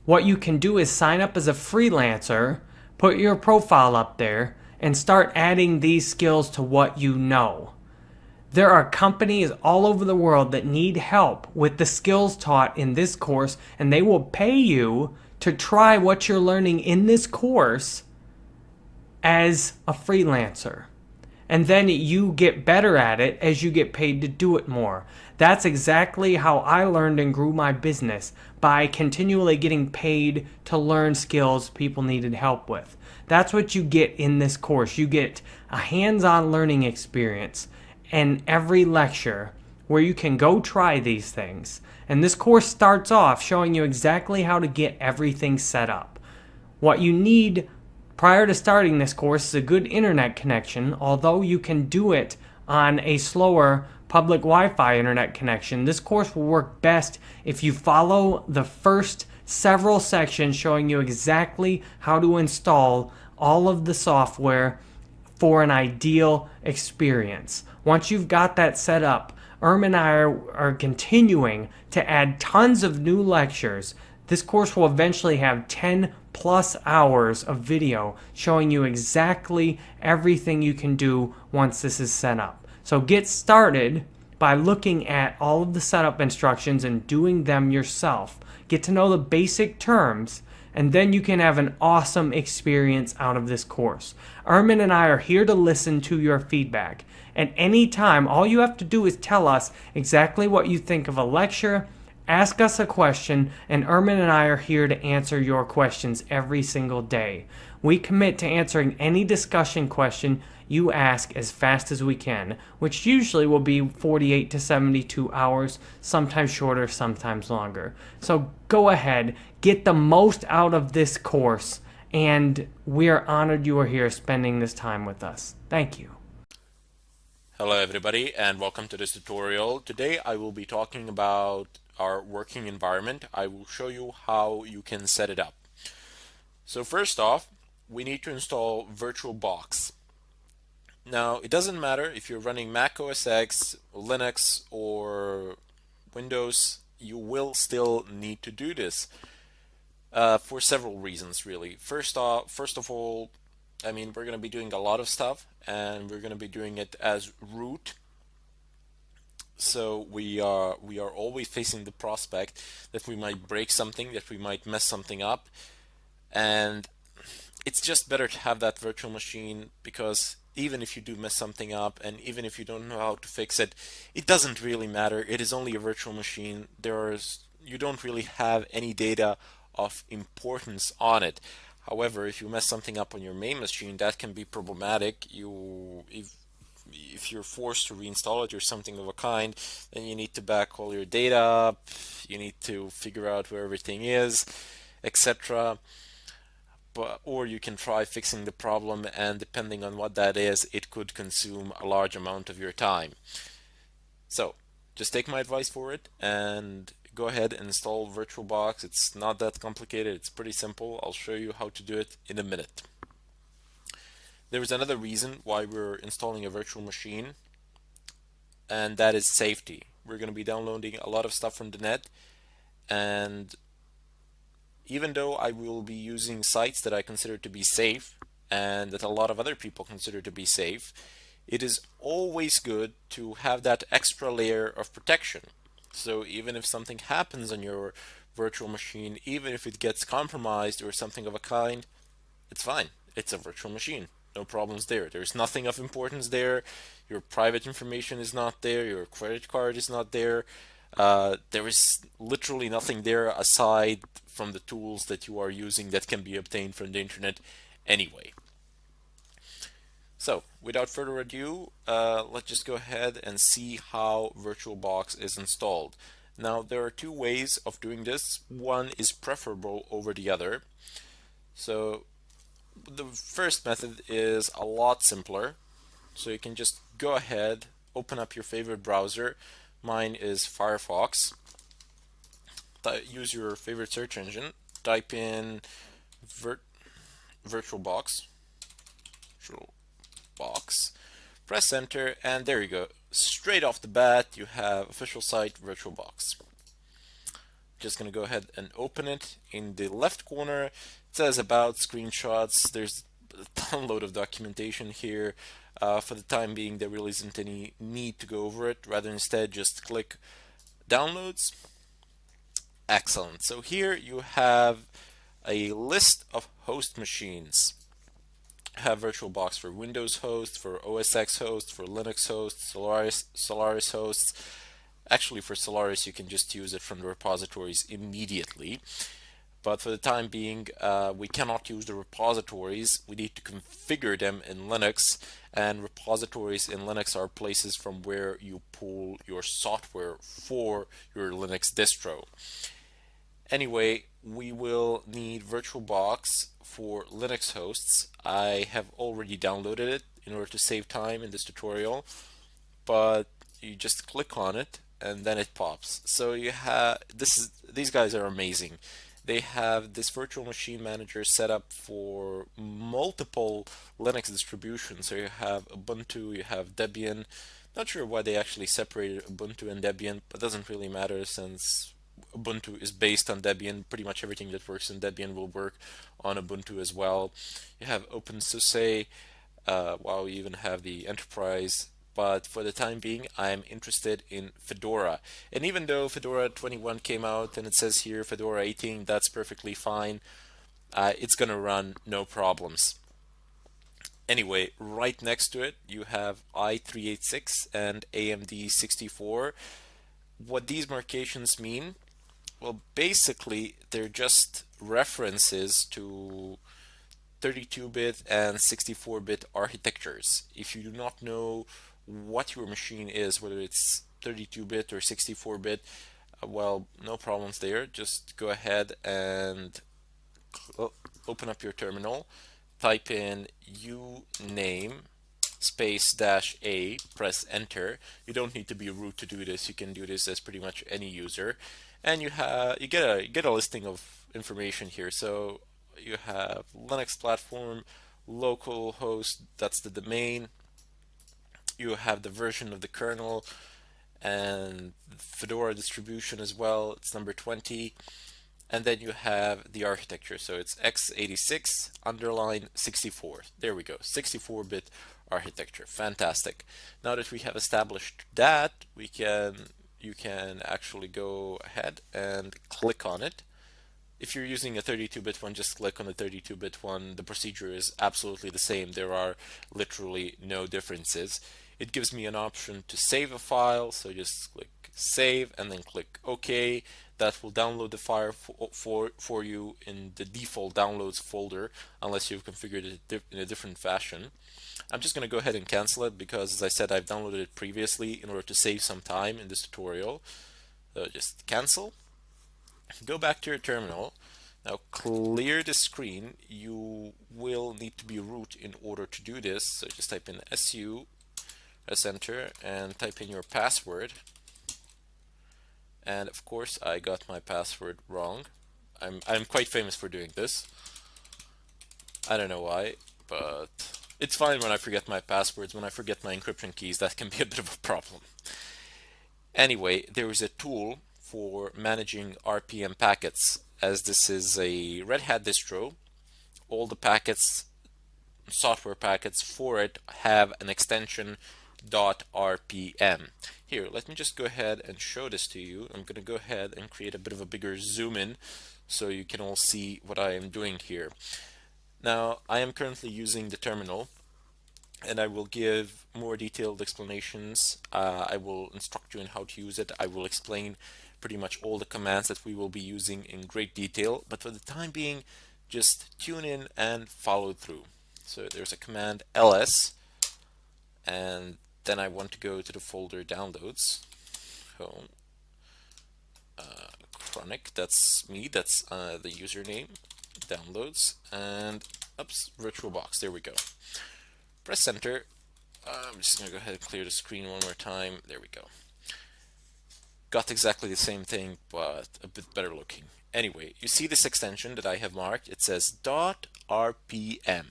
What you can do is sign up as a freelancer, put your profile up there, and start adding these skills to what you know. There are companies all over the world that need help with the skills taught in this course, and they will pay you to try what you're learning in this course as a freelancer. And then you get better at it as you get paid to do it more. That's exactly how I learned and grew my business, by continually getting paid to learn skills people needed help with. That's what you get in this course. You get a hands-on learning experience in every lecture where you can go try these things. And this course starts off showing you exactly how to get everything set up. What you need prior to starting this course is a good internet connection, although you can do it on a slower public Wi-Fi internet connection. This course will work best if you follow the first several sections showing you exactly how to install all of the software for an ideal experience. Once you've got that set up, and I are continuing to add tons of new lectures. This course will eventually have 10 plus hours of video showing you exactly everything you can do once this is set up. So get started by looking at all of the setup instructions and doing them yourself. Get to know the basic terms, and then you can have an awesome experience out of this course. And I are here to listen to your feedback. At any time, all you have to do is tell us exactly what you think of a lecture, ask us a question, and and I are here to answer your questions every single day. We commit to answering any discussion question you ask as fast as we can, which usually will be 48 to 72 hours, sometimes shorter, sometimes longer. So go ahead, get the most out of this course, and we are honored you are here spending this time with us. Thank you. Hello everybody, and welcome to this tutorial. Today I will be talking about our working environment. I will show you how you can set it up. So first off, we need to install VirtualBox. Now, it doesn't matter if you're running Mac OS X, Linux, or Windows, you will still need to do this for several reasons, really. First of all, I mean, we're going to be doing a lot of stuff, and we're going to be doing it as root. So we are always facing the prospect that we might break something, that we might mess something up. And it's just better to have that virtual machine, because even if you do mess something up and even if you don't know how to fix it, it doesn't really matter. It is only a virtual machine. You don't really have any data of importance on it. However, if you mess something up on your main machine, that can be problematic. If you're forced to reinstall it or something of a kind, then you need to back all your data up. You need to figure out where everything is, etc. But or you can try fixing the problem, and depending on what that is, it could consume a large amount of your time. So just take my advice for it and go ahead and install VirtualBox. It's not that complicated, it's pretty simple. I'll show you how to do it in a minute. There is another reason why we're installing a virtual machine, and that is safety. We're going to be downloading a lot of stuff from the net, and even though I will be using sites that I consider to be safe and that a lot of other people consider to be safe, it is always good to have that extra layer of protection. So even if something happens on your virtual machine, even if it gets compromised or something of a kind, it's fine. It's a virtual machine. No problems there. There's nothing of importance there. Your private information is not there. Your credit card is not there. There is literally nothing there aside from the tools that you are using that can be obtained from the internet anyway. So, without further ado, let's just go ahead and see how VirtualBox is installed. Now, there are two ways of doing this. One is preferable over the other. So, the first method is a lot simpler. So you can just go ahead, open up your favorite browser. Mine is Firefox. Use your favorite search engine. Type in VirtualBox. VirtualBox. Press enter, and there you go. Straight off the bat, you have official site VirtualBox. Just gonna go ahead and open it. In the left corner, it says about screenshots. There's a download of documentation here. For the time being, there really isn't any need to go over it. Rather, instead, just click downloads. Excellent. So here you have a list of host machines. Have VirtualBox for Windows hosts, for OS X hosts, for Linux hosts, Solaris hosts. Actually, for Solaris, you can just use it from the repositories immediately. But for the time being, we cannot use the repositories. We need to configure them in Linux, and repositories in Linux are places from where you pull your software for your Linux distro. Anyway, we will need VirtualBox for Linux hosts. I have already downloaded it in order to save time in this tutorial, but you just click on it and then it pops. So you have these guys are amazing. They have this virtual machine manager set up for multiple Linux distributions. So you have Ubuntu, you have Debian. Not sure why they actually separated Ubuntu and Debian, but it doesn't really matter since Ubuntu is based on Debian. Pretty much everything that works in Debian will work on Ubuntu as well. You have OpenSUSE. Wow, we even have the enterprise. But for the time being, I'm interested in Fedora. And even though Fedora 21 came out and it says here Fedora 18, that's perfectly fine. It's going to run no problems. Anyway, right next to it, you have i386 and AMD 64. What these markations mean? Well, basically, they're just references to 32-bit and 64-bit architectures. If you do not know what your machine is, whether it's 32-bit or 64-bit, well, no problems there. Just go ahead and open up your terminal, type in uname space dash a, press enter. You don't need to be root to do this. You can do this as pretty much any user, and you get a listing of information here. So you have Linux platform, local host, that's the domain. You have the version of the kernel and Fedora distribution as well. It's number 20. And then you have the architecture. So it's x86 underline 64. There we go, 64-bit architecture. Fantastic. Now that we have established that, you can actually go ahead and click on it. If you're using a 32-bit one, just click on the 32-bit one. The procedure is absolutely the same. There are literally no differences. It gives me an option to save a file, so just click save and then click OK. That will download the file for you in the default downloads folder, unless you've configured it in a different fashion. I'm just going to go ahead and cancel it because, as I said, I've downloaded it previously in order to save some time in this tutorial. So just cancel. Go back to your terminal. Now clear the screen. You will need to be root in order to do this. So just type in su, press enter, and type in your password. And of course I got my password wrong. I'm quite famous for doing this. I don't know why, but it's fine when I forget my passwords. When I forget my encryption keys, that can be a bit of a problem. Anyway, there is a tool for managing RPM packets. As this is a Red Hat distro, all the packets, software packets for it have an extension .rpm. Here, let me just go ahead and show this to you. I'm going to go ahead and create a bit of a bigger zoom in so you can all see what I am doing here. Now, I am currently using the terminal, and I will give more detailed explanations. I will instruct you on how to use it. I will explain pretty much all the commands that we will be using in great detail, but for the time being, just tune in and follow through. So there's a command ls, and then I want to go to the folder downloads. Home, chronic, that's me, that's the username, downloads, and oops, VirtualBox, there we go. Press enter. I'm just going to go ahead and clear the screen one more time. There we go. Got exactly the same thing, but a bit better looking. Anyway, you see this extension that I have marked? It says .rpm.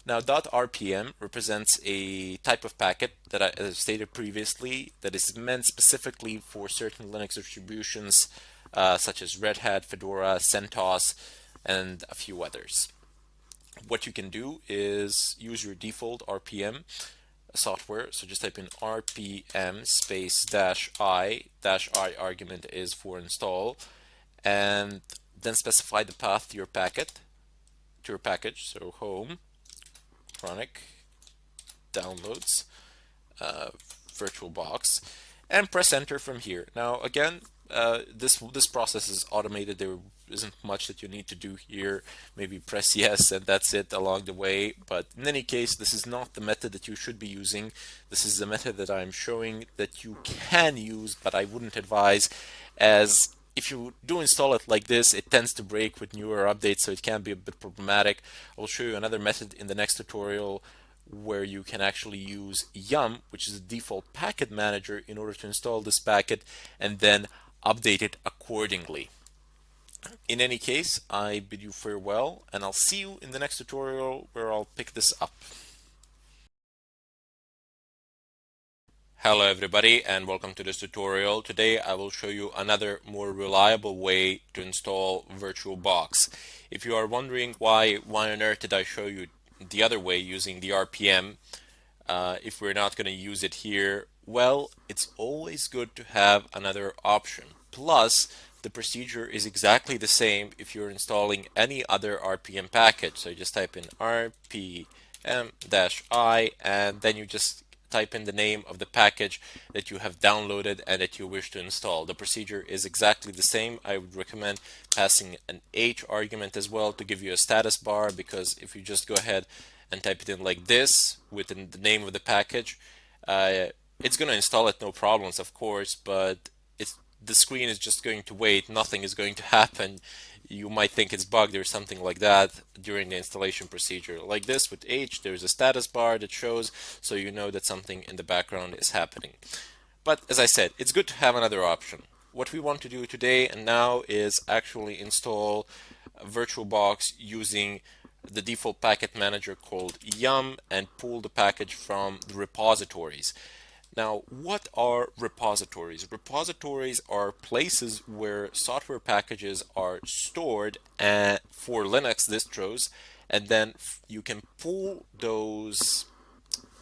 Now, .rpm represents a type of packet that I stated previously that is meant specifically for certain Linux distributions such as Red Hat, Fedora, CentOS, and a few others. What you can do is use your default RPM software. So just type in RPM space -i. -i argument is for install, and then specify the path to your package. So home, chronic, downloads, VirtualBox, and press enter from here. Now again, this process is automated. There isn't much that you need to do here. Maybe press yes and that's it along the way. But in any case, this is not the method that you should be using. This is the method that I'm showing that you can use, but I wouldn't advise, as if you do install it like this, it tends to break with newer updates, so it can be a bit problematic. I'll show you another method in the next tutorial where you can actually use yum, which is the default packet manager, in order to install this packet and then update it accordingly. In any case, I bid you farewell, and I'll see you in the next tutorial where I'll pick this up. Hello everybody, and welcome to this tutorial. Today I will show you another more reliable way to install VirtualBox. If you are wondering why on earth did I show you the other way using the RPM, if we're not going to use it here, well, it's always good to have another option. Plus, the procedure is exactly the same if you're installing any other RPM package. So you just type in RPM-I, and then you just type in the name of the package that you have downloaded and that you wish to install. The procedure is exactly the same. I would recommend passing an H argument as well to give you a status bar, because if you just go ahead and type it in like this within the name of the package, it's going to install it no problems, of course, but the screen is just going to wait. Nothing is going to happen. You might think it's bugged or something like that during the installation procedure. Like this with H, there's a status bar that shows, so you know that something in the background is happening. But as I said, it's good to have another option. What we want to do today and now is actually install VirtualBox using the default packet manager called yum and pull the package from the repositories. Now, what are repositories? Repositories are places where software packages are stored for Linux distros, and then you can pull those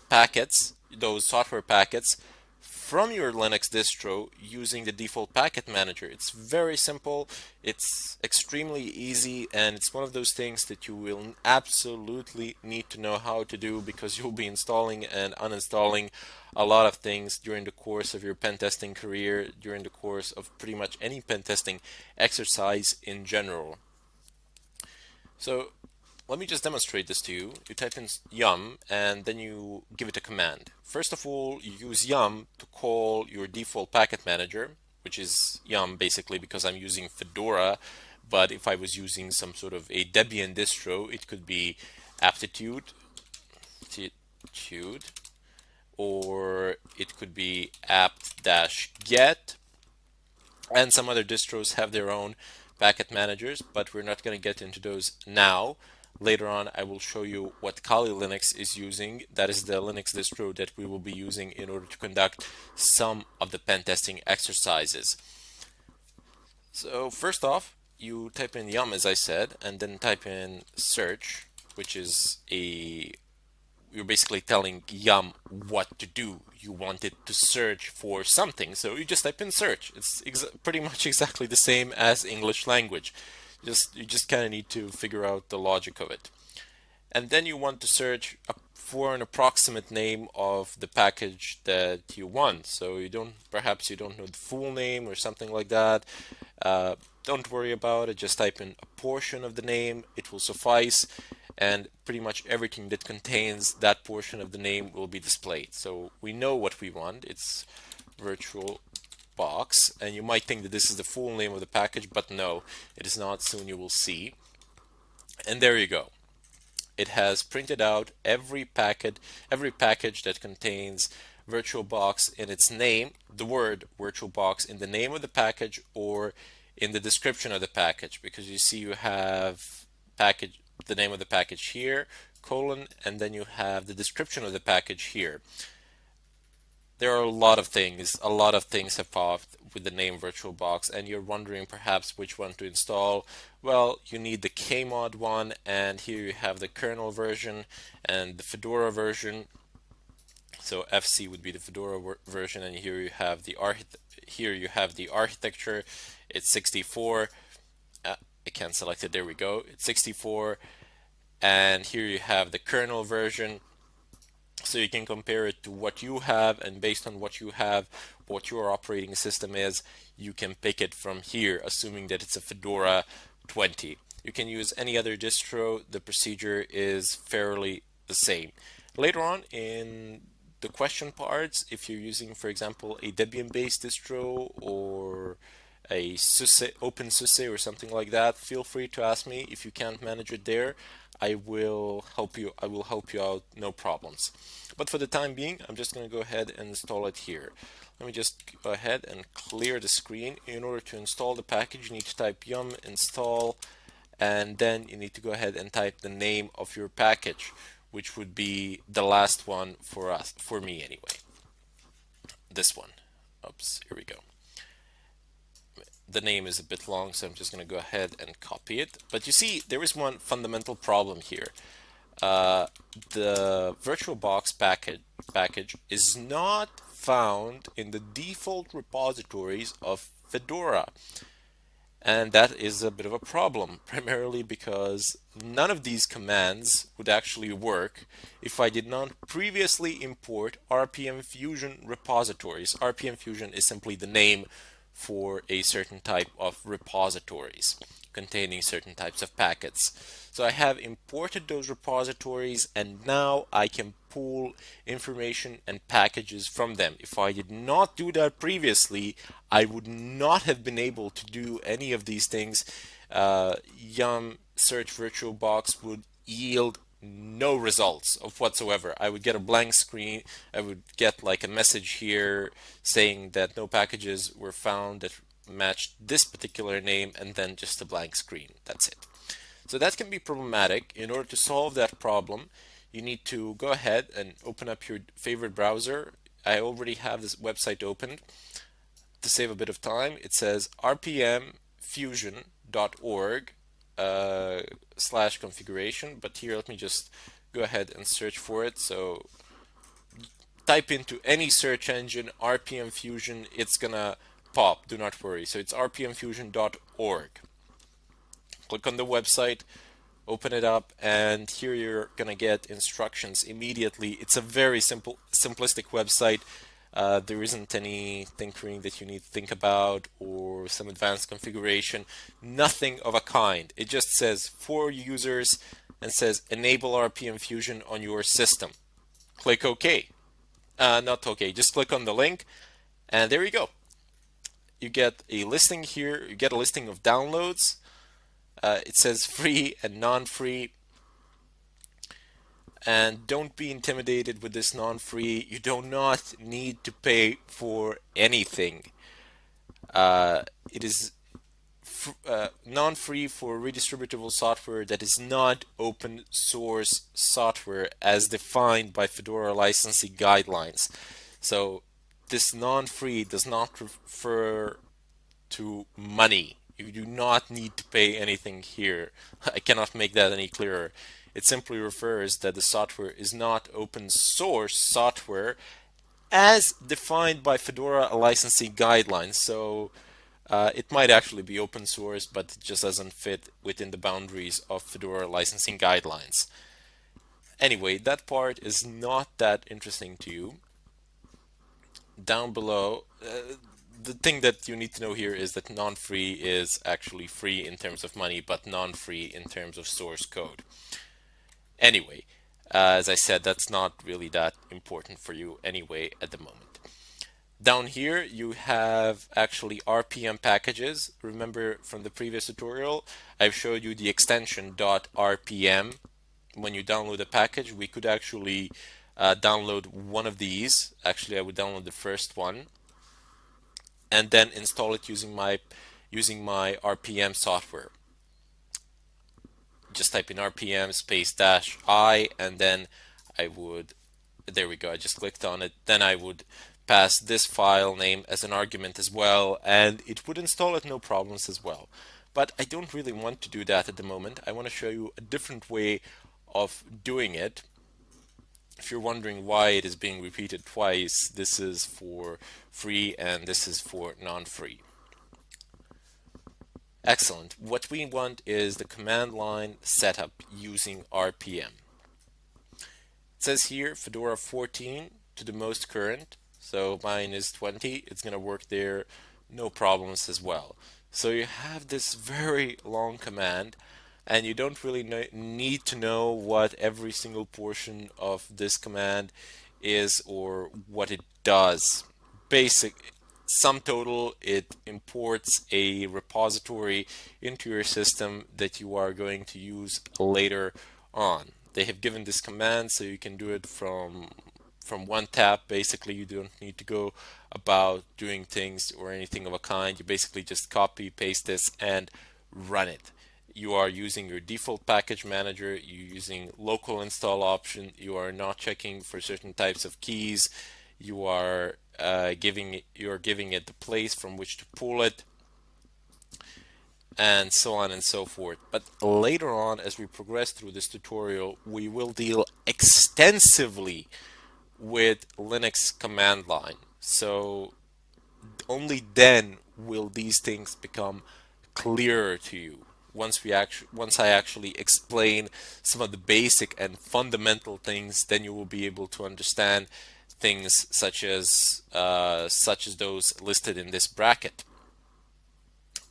packets, those software packets, from your Linux distro using the default packet manager. It's very simple, it's extremely easy, and it's one of those things that you will absolutely need to know how to do because you'll be installing and uninstalling a lot of things during the course of your pen testing career, during the course of pretty much any pen testing exercise in general. So let me just demonstrate this to you. You type in yum and then you give it a command. First of all, you use yum to call your default packet manager, which is yum basically because I'm using Fedora, but if I was using some sort of a Debian distro, it could be aptitude, aptitude, or it could be apt-get, and some other distros have their own packet managers, but we're not going to get into those now. Later on, I will show you what Kali Linux is using. That is the Linux distro that we will be using in order to conduct some of the pen testing exercises. So first off, you type in yum as I said, and then type in search, which is you're basically telling Yum what to do. You want it to search for something, so you just type in search. It's pretty much exactly the same as English language. You just kind of need to figure out the logic of it. And then you want to search for an approximate name of the package that you want. So perhaps you don't know the full name or something like that. Don't worry about it. Just type in a portion of the name. It will suffice, and pretty much everything that contains that portion of the name will be displayed. So we know what we want. It's virtual box, and you might think that this is the full name of the package, but no, it is not. Soon you will see. And there you go. It has printed out every package that contains VirtualBox in its name, the word VirtualBox in the name of the package or in the description of the package, because you see you have the name of the package here, colon, and then you have the description of the package here. There are a lot of things have popped with the name VirtualBox, and you're wondering perhaps which one to install. Well, you need the Kmod one, and here you have the kernel version and the Fedora version. So FC would be the Fedora version, and here you have the architecture. It's 64. I can't select it. There we go. It's 64, and here you have the kernel version. So you can compare it to what you have, and based on what you have, what your operating system is, you can pick it from here, assuming that it's a Fedora 20. You can use any other distro. The procedure is fairly the same. Later on in the question parts, if you're using, for example, a Debian-based distro or a SUSE, OpenSUSE or something like that, feel free to ask me. If you can't manage it there, I will help you. I will help you out, no problems. But for the time being, I'm just going to go ahead and install it here. Let me just go ahead and clear the screen. In order to install the package, you need to type yum install, and then you need to go ahead and type the name of your package, which would be the last one for me anyway. This one. Oops, here we go. The name is a bit long, so I'm just going to go ahead and copy it. But you see, there is one fundamental problem here. The VirtualBox package is not found in the default repositories of Fedora. And that is a bit of a problem, primarily because none of these commands would actually work if I did not previously import RPM Fusion repositories. RPM Fusion is simply the name for a certain type of repositories containing certain types of packets. So I have imported those repositories, and now I can pull information and packages from them. If I did not do that previously, I would not have been able to do any of these things. Yum search VirtualBox would yield no results of whatsoever. I would get a blank screen. I would get like a message here saying that no packages were found that matched this particular name, and then just a blank screen. That's it. So that can be problematic. In order to solve that problem, you need to go ahead and open up your favorite browser. I already have this website opened. To save a bit of time, it says rpmfusion.org /configuration, but here let me just go ahead and search for it. So type into any search engine RPM Fusion, it's gonna pop. Do not worry. So it's rpmfusion.org. Click on the website, open it up, and here you're gonna get instructions immediately. It's a very simplistic website. There isn't any tinkering that you need to think about or some advanced configuration. Nothing of a kind. It just says for users and says enable RPM Fusion on your system. Click OK. Not OK. Just click on the link, and there you go. You get a listing here. You get a listing of downloads. It says free and non-free. And don't be intimidated with this non-free. You do not need to pay for anything. It is non-free for redistributable software that is not open source software as defined by Fedora licensing guidelines. So this non-free does not refer to money. You do not need to pay anything here. I cannot make that any clearer. It simply refers that the software is not open source software as defined by Fedora licensing guidelines. So it might actually be open source, but it just doesn't fit within the boundaries of Fedora licensing guidelines. Anyway, that part is not that interesting to you. Down below, the thing that you need to know here is that non-free is actually free in terms of money, but non-free in terms of source code. Anyway, as I said, that's not really that important for you anyway at the moment. Down here, you have actually RPM packages. Remember from the previous tutorial, I've showed you the extension .rpm. When you download a package, we could actually download one of these. Actually, I would download the first one and then install it using my RPM software. Just type in RPM space dash I, and then I would, there we go, I just clicked on it. Then I would pass this file name as an argument as well, and it would install it no problems as well. But I don't really want to do that at the moment. I want to show you a different way of doing it. If you're wondering why it is being repeated twice, this is for free and this is for non-free. Excellent. What we want is the command line setup using RPM. It says here Fedora 14 to the most current. So mine is 20. It's going to work there, no problems as well. So you have this very long command, and you don't really need to know what every single portion of this command is or what it does. Basic sum total, it imports a repository into your system that you are going to use later on. They have given this command so you can do it from one tap. Basically, you don't need to go about doing things or anything of a kind. You basically just copy, paste this, and run it. You are using your default package manager, you're using local install option, you are not checking for certain types of keys, you are giving it the place from which to pull it, and so on and so forth. But later on, as we progress through this tutorial, we will deal extensively with Linux command line. So only then will these things become clearer to you. Once I actually explain some of the basic and fundamental things, then you will be able to understand things such as those listed in this bracket.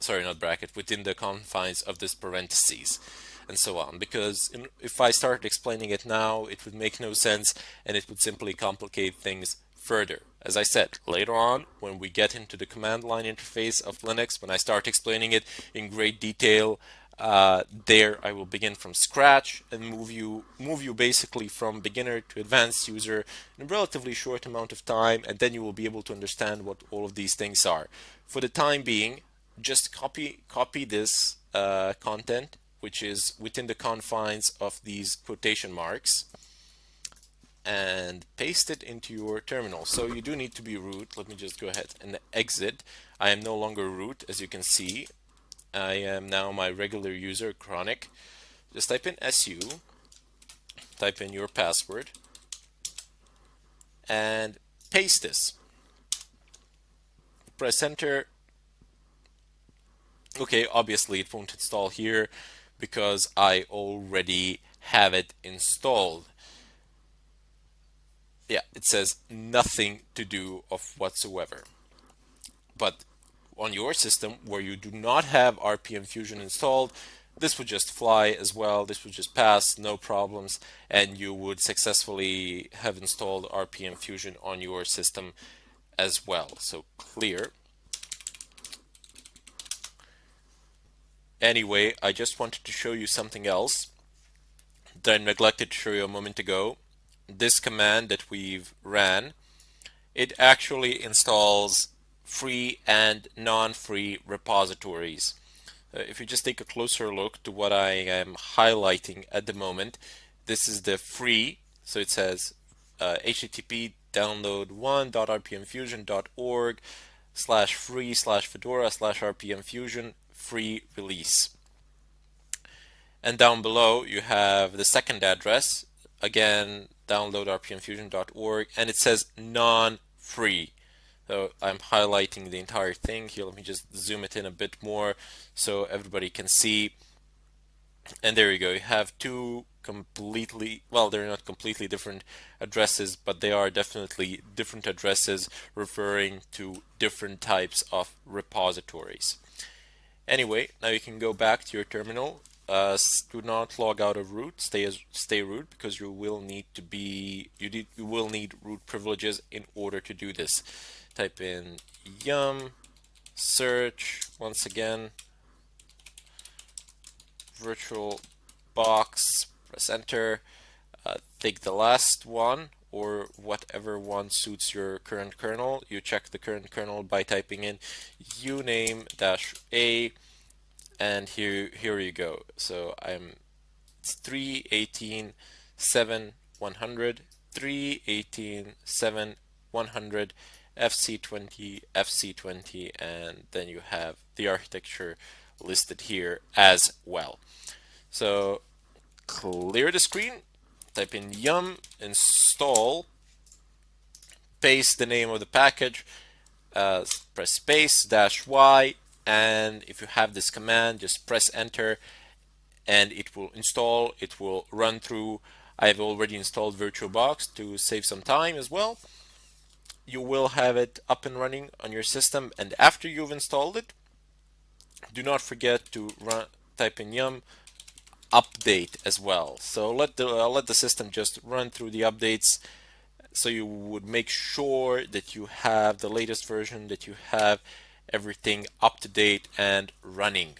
Sorry, not bracket, within the confines of this parentheses, and so on. Because if I start explaining it now, it would make no sense, and it would simply complicate things further. As I said, later on, when we get into the command line interface of Linux, when I start explaining it in great detail, there I will begin from scratch and move you basically from beginner to advanced user in a relatively short amount of time, and then you will be able to understand what all of these things are. For the time being, just copy this content, which is within the confines of these quotation marks, and paste it into your terminal. So you do need to be root. Let me just go ahead and exit. I am no longer root, as you can see. I am now my regular user, Chronic. Just type in SU, type in your password, and paste this. Press enter. Okay, obviously it won't install here because I already have it installed. Yeah, it says nothing to do of whatsoever. But on your system where you do not have RPM Fusion installed, this would just fly as well. This would just pass, no problems, and you would successfully have installed RPM Fusion on your system as well. So clear. Anyway, I just wanted to show you something else that I neglected to show you a moment ago. This command that we've ran, it actually installs free and non-free repositories. If you just take a closer look to what I am highlighting at the moment, this is the free, so it says http download1.rpmfusion.org slash free slash fedora slash rpmfusion free release. And down below you have the second address, again download rpmfusion.org, and it says non-free. So I'm highlighting the entire thing here. Let me just zoom it in a bit more so everybody can see. And there you go. You have two completely, well, they're not completely different addresses, but they are definitely different addresses referring to different types of repositories. Anyway, now you can go back to your terminal. Do not log out of root. Stay root because you will need root privileges in order to do this. Type in yum search once again virtual box, press enter, take the last one or whatever one suits your current kernel. You check the current kernel by typing in uname-a, and here you go. So it's 3.18.7.100, 3.18.7.100, FC20, FC20, and then you have the architecture listed here as well. So clear the screen, type in yum install, paste the name of the package, press space -y, and if you have this command, just press enter and it will install. It will run through. I've already installed VirtualBox to save some time as well. You will have it up and running on your system, and after you've installed it, do not forget to type in yum update as well. So let the system just run through the updates, so you would make sure that you have the latest version, that you have everything up to date and running.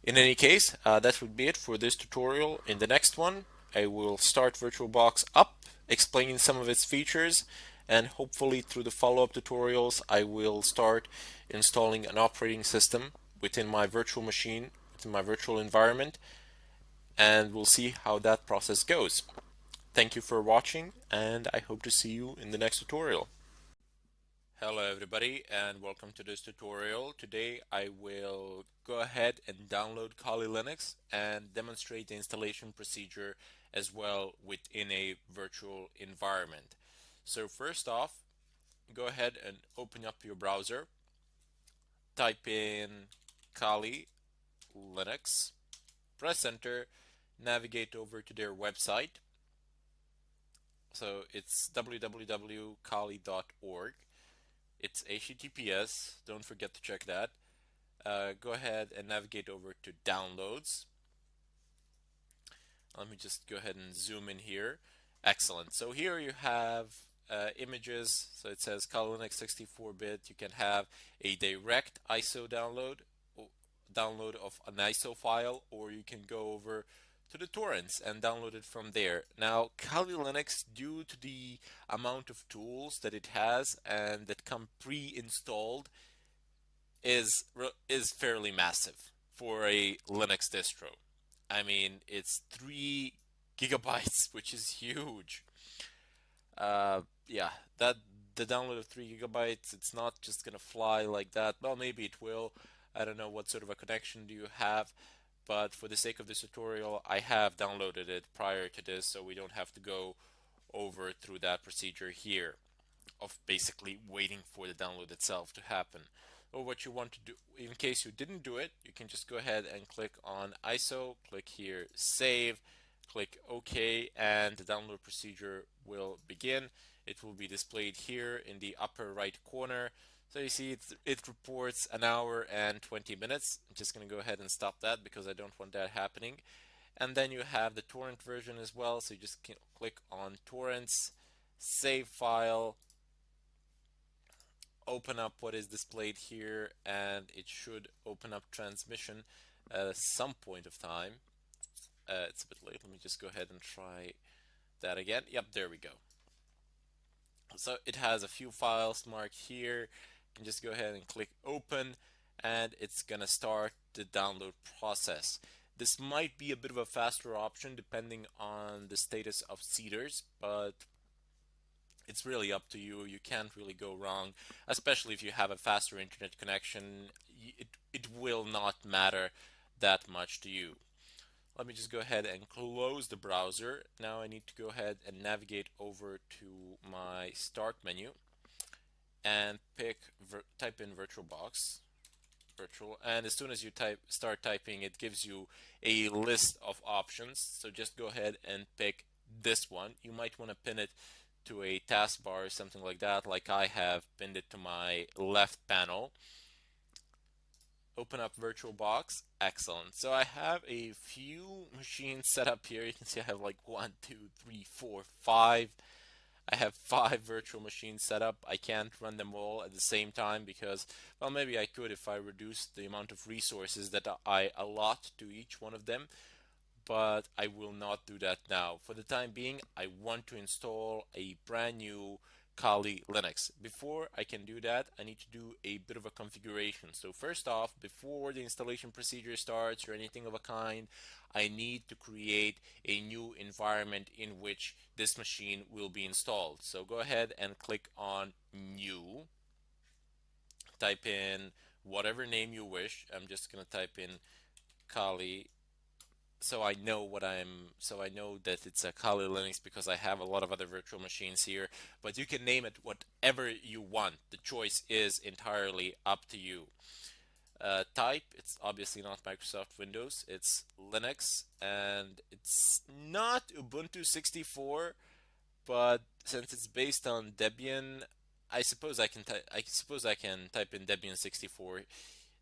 In any case, that would be it for this tutorial. In the next one, I will start VirtualBox up, explaining some of its features, and hopefully through the follow-up tutorials, I will start installing an operating system within my virtual machine, within my virtual environment, and we'll see how that process goes. Thank you for watching, and I hope to see you in the next tutorial. Hello everybody, and welcome to this tutorial. Today I will go ahead and download Kali Linux and demonstrate the installation procedure as well within a virtual environment. So first off, go ahead and open up your browser, type in Kali Linux, press enter, navigate over to their website. So it's www.kali.org. It's HTTPS, don't forget to check that. Go ahead and navigate over to downloads. Let me just go ahead and zoom in here. Excellent. So here you have images. So it says Kali Linux 64-bit. You can have a direct ISO download of an ISO file, or you can go over to the torrents and download it from there. Now, Kali Linux, due to the amount of tools that it has and that come pre-installed, is fairly massive for a Linux distro. I mean, it's 3 GB, which is huge. Yeah, that the download of 3 GB, it's not just gonna fly like that. Well, maybe it will. I don't know what sort of a connection do you have, but for the sake of this tutorial, I have downloaded it prior to this, so we don't have to go over through that procedure here of basically waiting for the download itself to happen. Or what you want to do, in case you didn't do it, you can just go ahead and click on ISO, click here save, click OK, and the download procedure will begin. It will be displayed here in the upper right corner. So you see it reports an hour and 20 minutes. I'm just going to go ahead and stop that because I don't want that happening. And then you have the torrent version as well. So you just can click on torrents, save file, open up what is displayed here, and it should open up transmission at some point of time. It's a bit late. Let me just go ahead and try that again. Yep, there we go. So it has a few files marked here. You can just go ahead and click open, and it's gonna start the download process. This might be a bit of a faster option depending on the status of seeders, but it's really up to you. You can't really go wrong, especially if you have a faster internet connection. It will not matter that much to you. Let me just go ahead and close the browser. Now I need to go ahead and navigate over to my start menu and type in VirtualBox virtual, and as soon as you start typing, it gives you a list of options. So just go ahead and pick this one. You might want to pin it to a taskbar or something like that, like I have pinned it to my left panel. Open up VirtualBox. Excellent. So I have a few machines set up here. You can see I have like 1, 2, 3, 4, 5. I have 5 virtual machines set up. I can't run them all at the same time because, well, maybe I could if I reduce the amount of resources that I allot to each one of them, but I will not do that now. For the time being, I want to install a brand new Kali Linux. Before I can do that, I need to do a bit of a configuration. So first off, before the installation procedure starts or anything of a kind, I need to create a new environment in which this machine will be installed. So go ahead and click on New. Type in whatever name you wish. I'm just going to type in Kali, so I know so I know that it's a Kali Linux because I have a lot of other virtual machines here, but you can name it whatever you want. The choice is entirely up to you. Type, it's obviously not Microsoft Windows, it's Linux, and it's not Ubuntu 64, but since it's based on Debian, I suppose I can type in Debian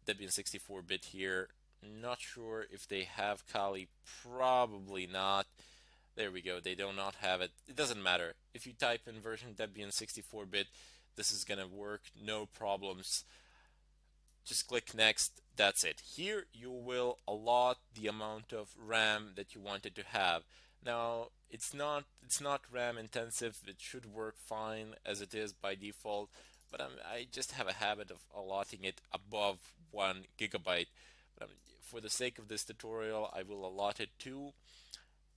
64-bit here. Not sure if they have Kali, probably not. There we go, they do not have it. It doesn't matter. If you type in version Debian 64-bit, this is gonna work, no problems. Just click next, that's it. Here you will allot the amount of RAM that you wanted to have. Now it's not RAM intensive, it should work fine as it is by default, but I just have a habit of allotting it above 1 GB. But for the sake of this tutorial, I will allot it to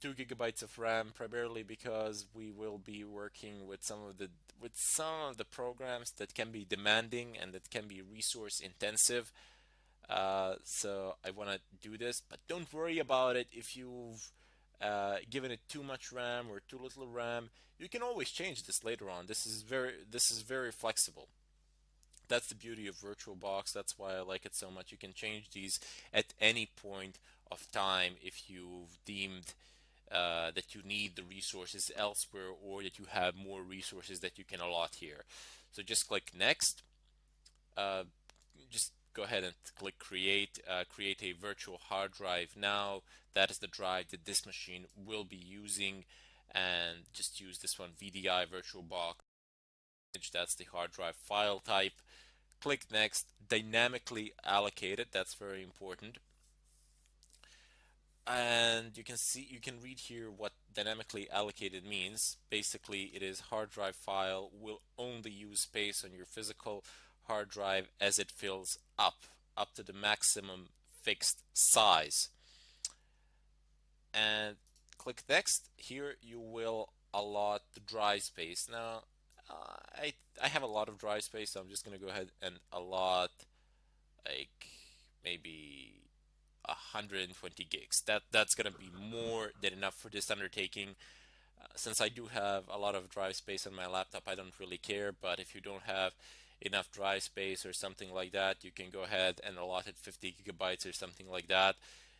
2 GB of RAM, primarily because we will be working with some of the programs that can be demanding and that can be resource intensive. So I want to do this, but don't worry about it if you've given it too much RAM or too little RAM. You can always change this later on. This is very flexible. That's the beauty of VirtualBox. That's why I like it so much. You can change these at any point of time if you've deemed that you need the resources elsewhere or that you have more resources that you can allot here. So just click next. Uh, just go ahead and click create a virtual hard drive now. That is the drive that this machine will be using, and just use this one, VDI VirtualBox. That's the hard drive file type. Click next. Dynamically allocated, that's very important. And you can read here what dynamically allocated means. Basically, it is hard drive file will only use space on your physical hard drive as it fills up to the maximum fixed size. And click next. Here you will allot the drive space. Now I have a lot of drive space, so I'm just gonna go ahead and allot like maybe 120 gigs. That's gonna be more than enough for this undertaking. Since I do have a lot of drive space on my laptop, I don't really care. But if you don't have enough drive space or something like that, you can go ahead and allot it 50 gigabytes or something like that.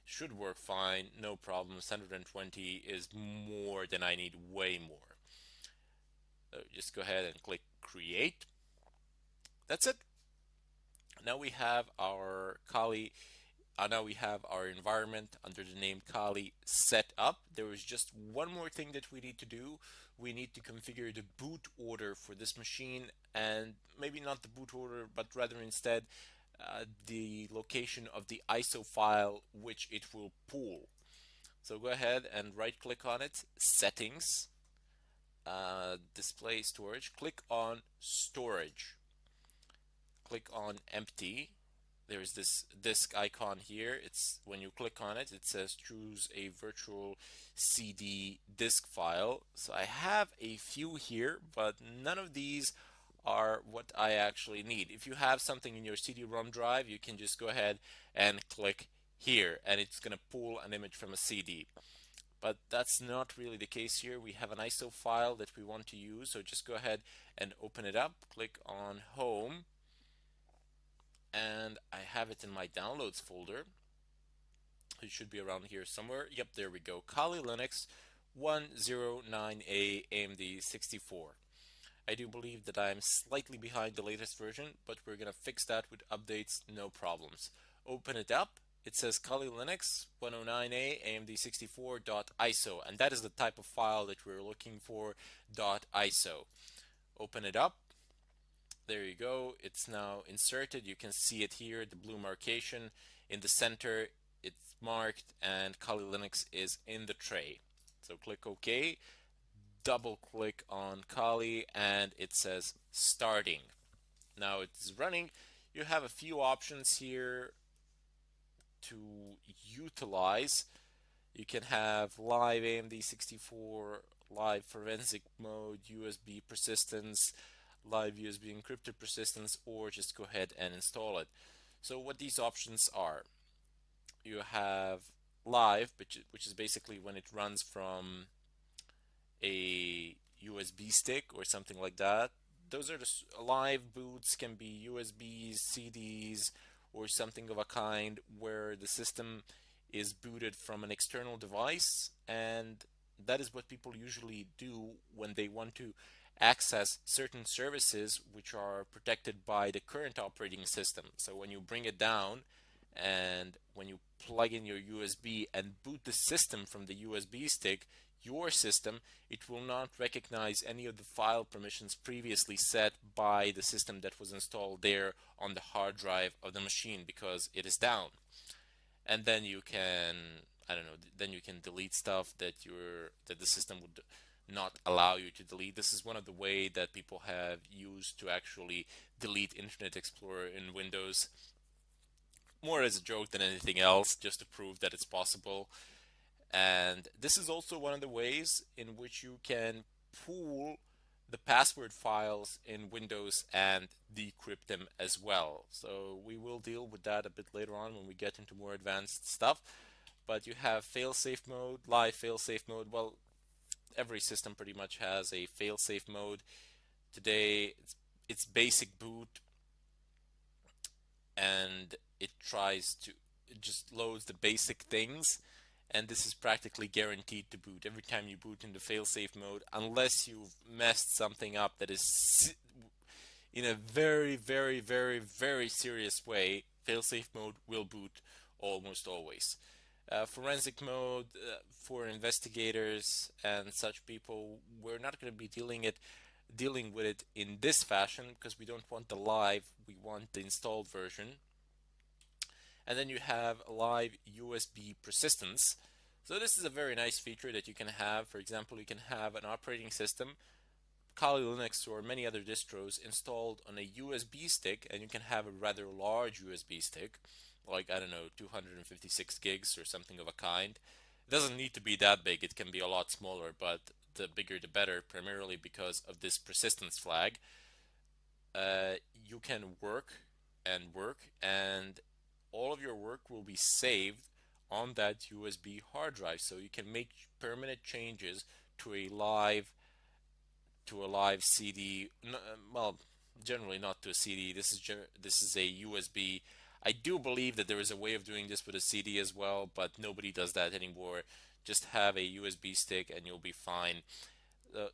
Should work fine, no problems. 120 is more than I need, way more. So just go ahead and click create. That's it. Now we have our Kali. Now we have our environment under the name Kali set up. There is just one more thing that we need to do. We need to configure the boot order for this machine, and maybe not the boot order, but rather instead the location of the ISO file which it will pull. So go ahead and right click on it, settings, display storage, click on storage, click on empty. There's this disk icon here. It's when you click on it, it says choose a virtual CD disk file. So I have a few here, but none of these are what I actually need. If you have something in your CD-ROM drive, you can just go ahead and click here, and it's going to pull an image from a CD. But that's not really the case here. We have an ISO file that we want to use, so just go ahead and open it up. Click on Home, and I have it in my downloads folder. It should be around here somewhere. Yep, there we go. Kali Linux 109A AMD 64. I do believe that I'm slightly behind the latest version, but we're gonna fix that with updates, no problems. Open it up. It says Kali Linux 109A AMD 64.iso, and that is the type of file that we're looking for, .iso. Open it up. There you go. It's now inserted. You can see it here, the blue marcation in the center. It's marked, and Kali Linux is in the tray. So click OK. Double click on Kali, and it says starting. Now it's running. You have a few options here to utilize. You can have live AMD 64, live forensic mode, USB persistence, live USB encrypted persistence, or just go ahead and install it. So what these options are, you have live, which is basically when it runs from a USB stick or something like that. Those are the live boots, can be USBs, CDs, or something of a kind where the system is booted from an external device, and that is what people usually do when they want to access certain services which are protected by the current operating system. So when you bring it down and when you plug in your USB and boot the system from the USB stick, your system, it will not recognize any of the file permissions previously set by the system that was installed there on the hard drive of the machine because it is down. And then you can, I don't know, then you can delete stuff that the system would not allow you to delete. This is one of the way that people have used to actually delete Internet Explorer in Windows, more as a joke than anything else, just to prove that it's possible. And this is also one of the ways in which you can pool the password files in Windows and decrypt them as well. So we will deal with that a bit later on when we get into more advanced stuff. But you have failsafe mode, live failsafe mode. Well, every system pretty much has a failsafe mode. Today, it's basic boot, and it just loads the basic things, and this is practically guaranteed to boot every time you boot into failsafe mode, unless you've messed something up that is in a very, very, very, very serious way. Failsafe mode will boot almost always. Forensic mode for investigators and such people, we're not going to be dealing with it in this fashion because we don't want the live, we want the installed version. And then you have live USB persistence. So this is a very nice feature that you can have. For example, you can have an operating system, Kali Linux or many other distros installed on a USB stick, and you can have a rather large USB stick, like, I don't know, 256 gigs or something of a kind. It doesn't need to be that big, it can be a lot smaller, but the bigger the better, primarily because of this persistence flag. You can work, and all of your work will be saved on that USB hard drive, so you can make permanent changes to a live CD. Well, generally not to a CD. This is a USB. I do believe that there is a way of doing this with a CD as well, but nobody does that anymore. Just have a USB stick and you'll be fine. Uh,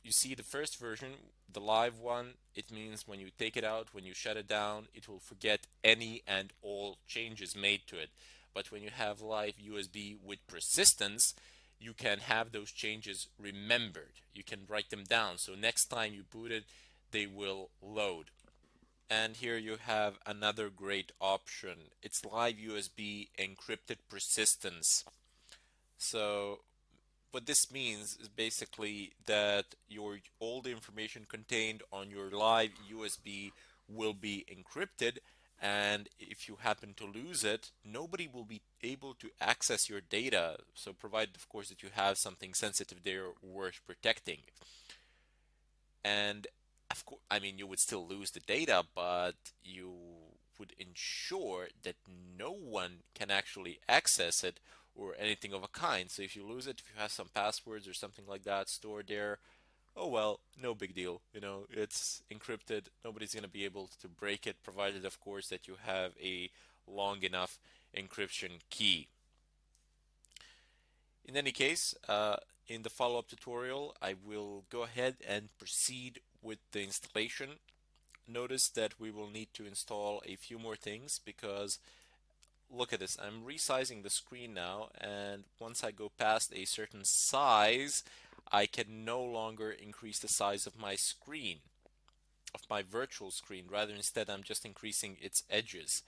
you see the first version, the live one, it means when you take it out, when you shut it down, it will forget any and all changes made to it. But when you have live USB with persistence, you can have those changes remembered. You can write them down. So next time you boot it, they will load. And here you have another great option. It's live USB encrypted persistence. So what this means is basically that all the information contained on your live USB will be encrypted, and if you happen to lose it, nobody will be able to access your data. So provided, of course, that you have something sensitive there worth protecting. And of course, I mean, you would still lose the data, but you would ensure that no one can actually access it or anything of a kind. So if you lose it, if you have some passwords or something like that stored there, oh well, no big deal. You know, it's encrypted. Nobody's going to be able to break it, provided, of course, that you have a long enough encryption key. In any case, in the follow-up tutorial, I will go ahead and proceed with the installation. Notice that we will need to install a few more things because look at this, I'm resizing the screen now, and once I go past a certain size, I can no longer increase the size of my screen, of my virtual screen. Rather, instead, I'm just increasing its edges.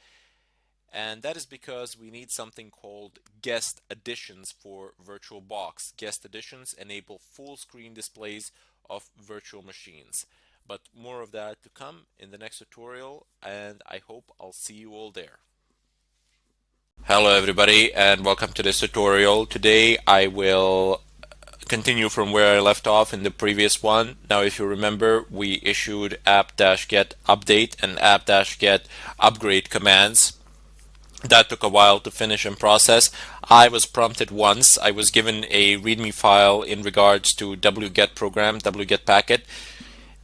And that is because we need something called guest additions for VirtualBox. Guest additions enable full screen displays of virtual machines. But more of that to come in the next tutorial, and I hope I'll see you all there. Hello everybody, and welcome to this tutorial. Today I will continue from where I left off in the previous one. Now if you remember, we issued app-get update and app-get upgrade commands. That took a while to finish and process. I was prompted once. I was given a README file in regards to wget program, wget packet,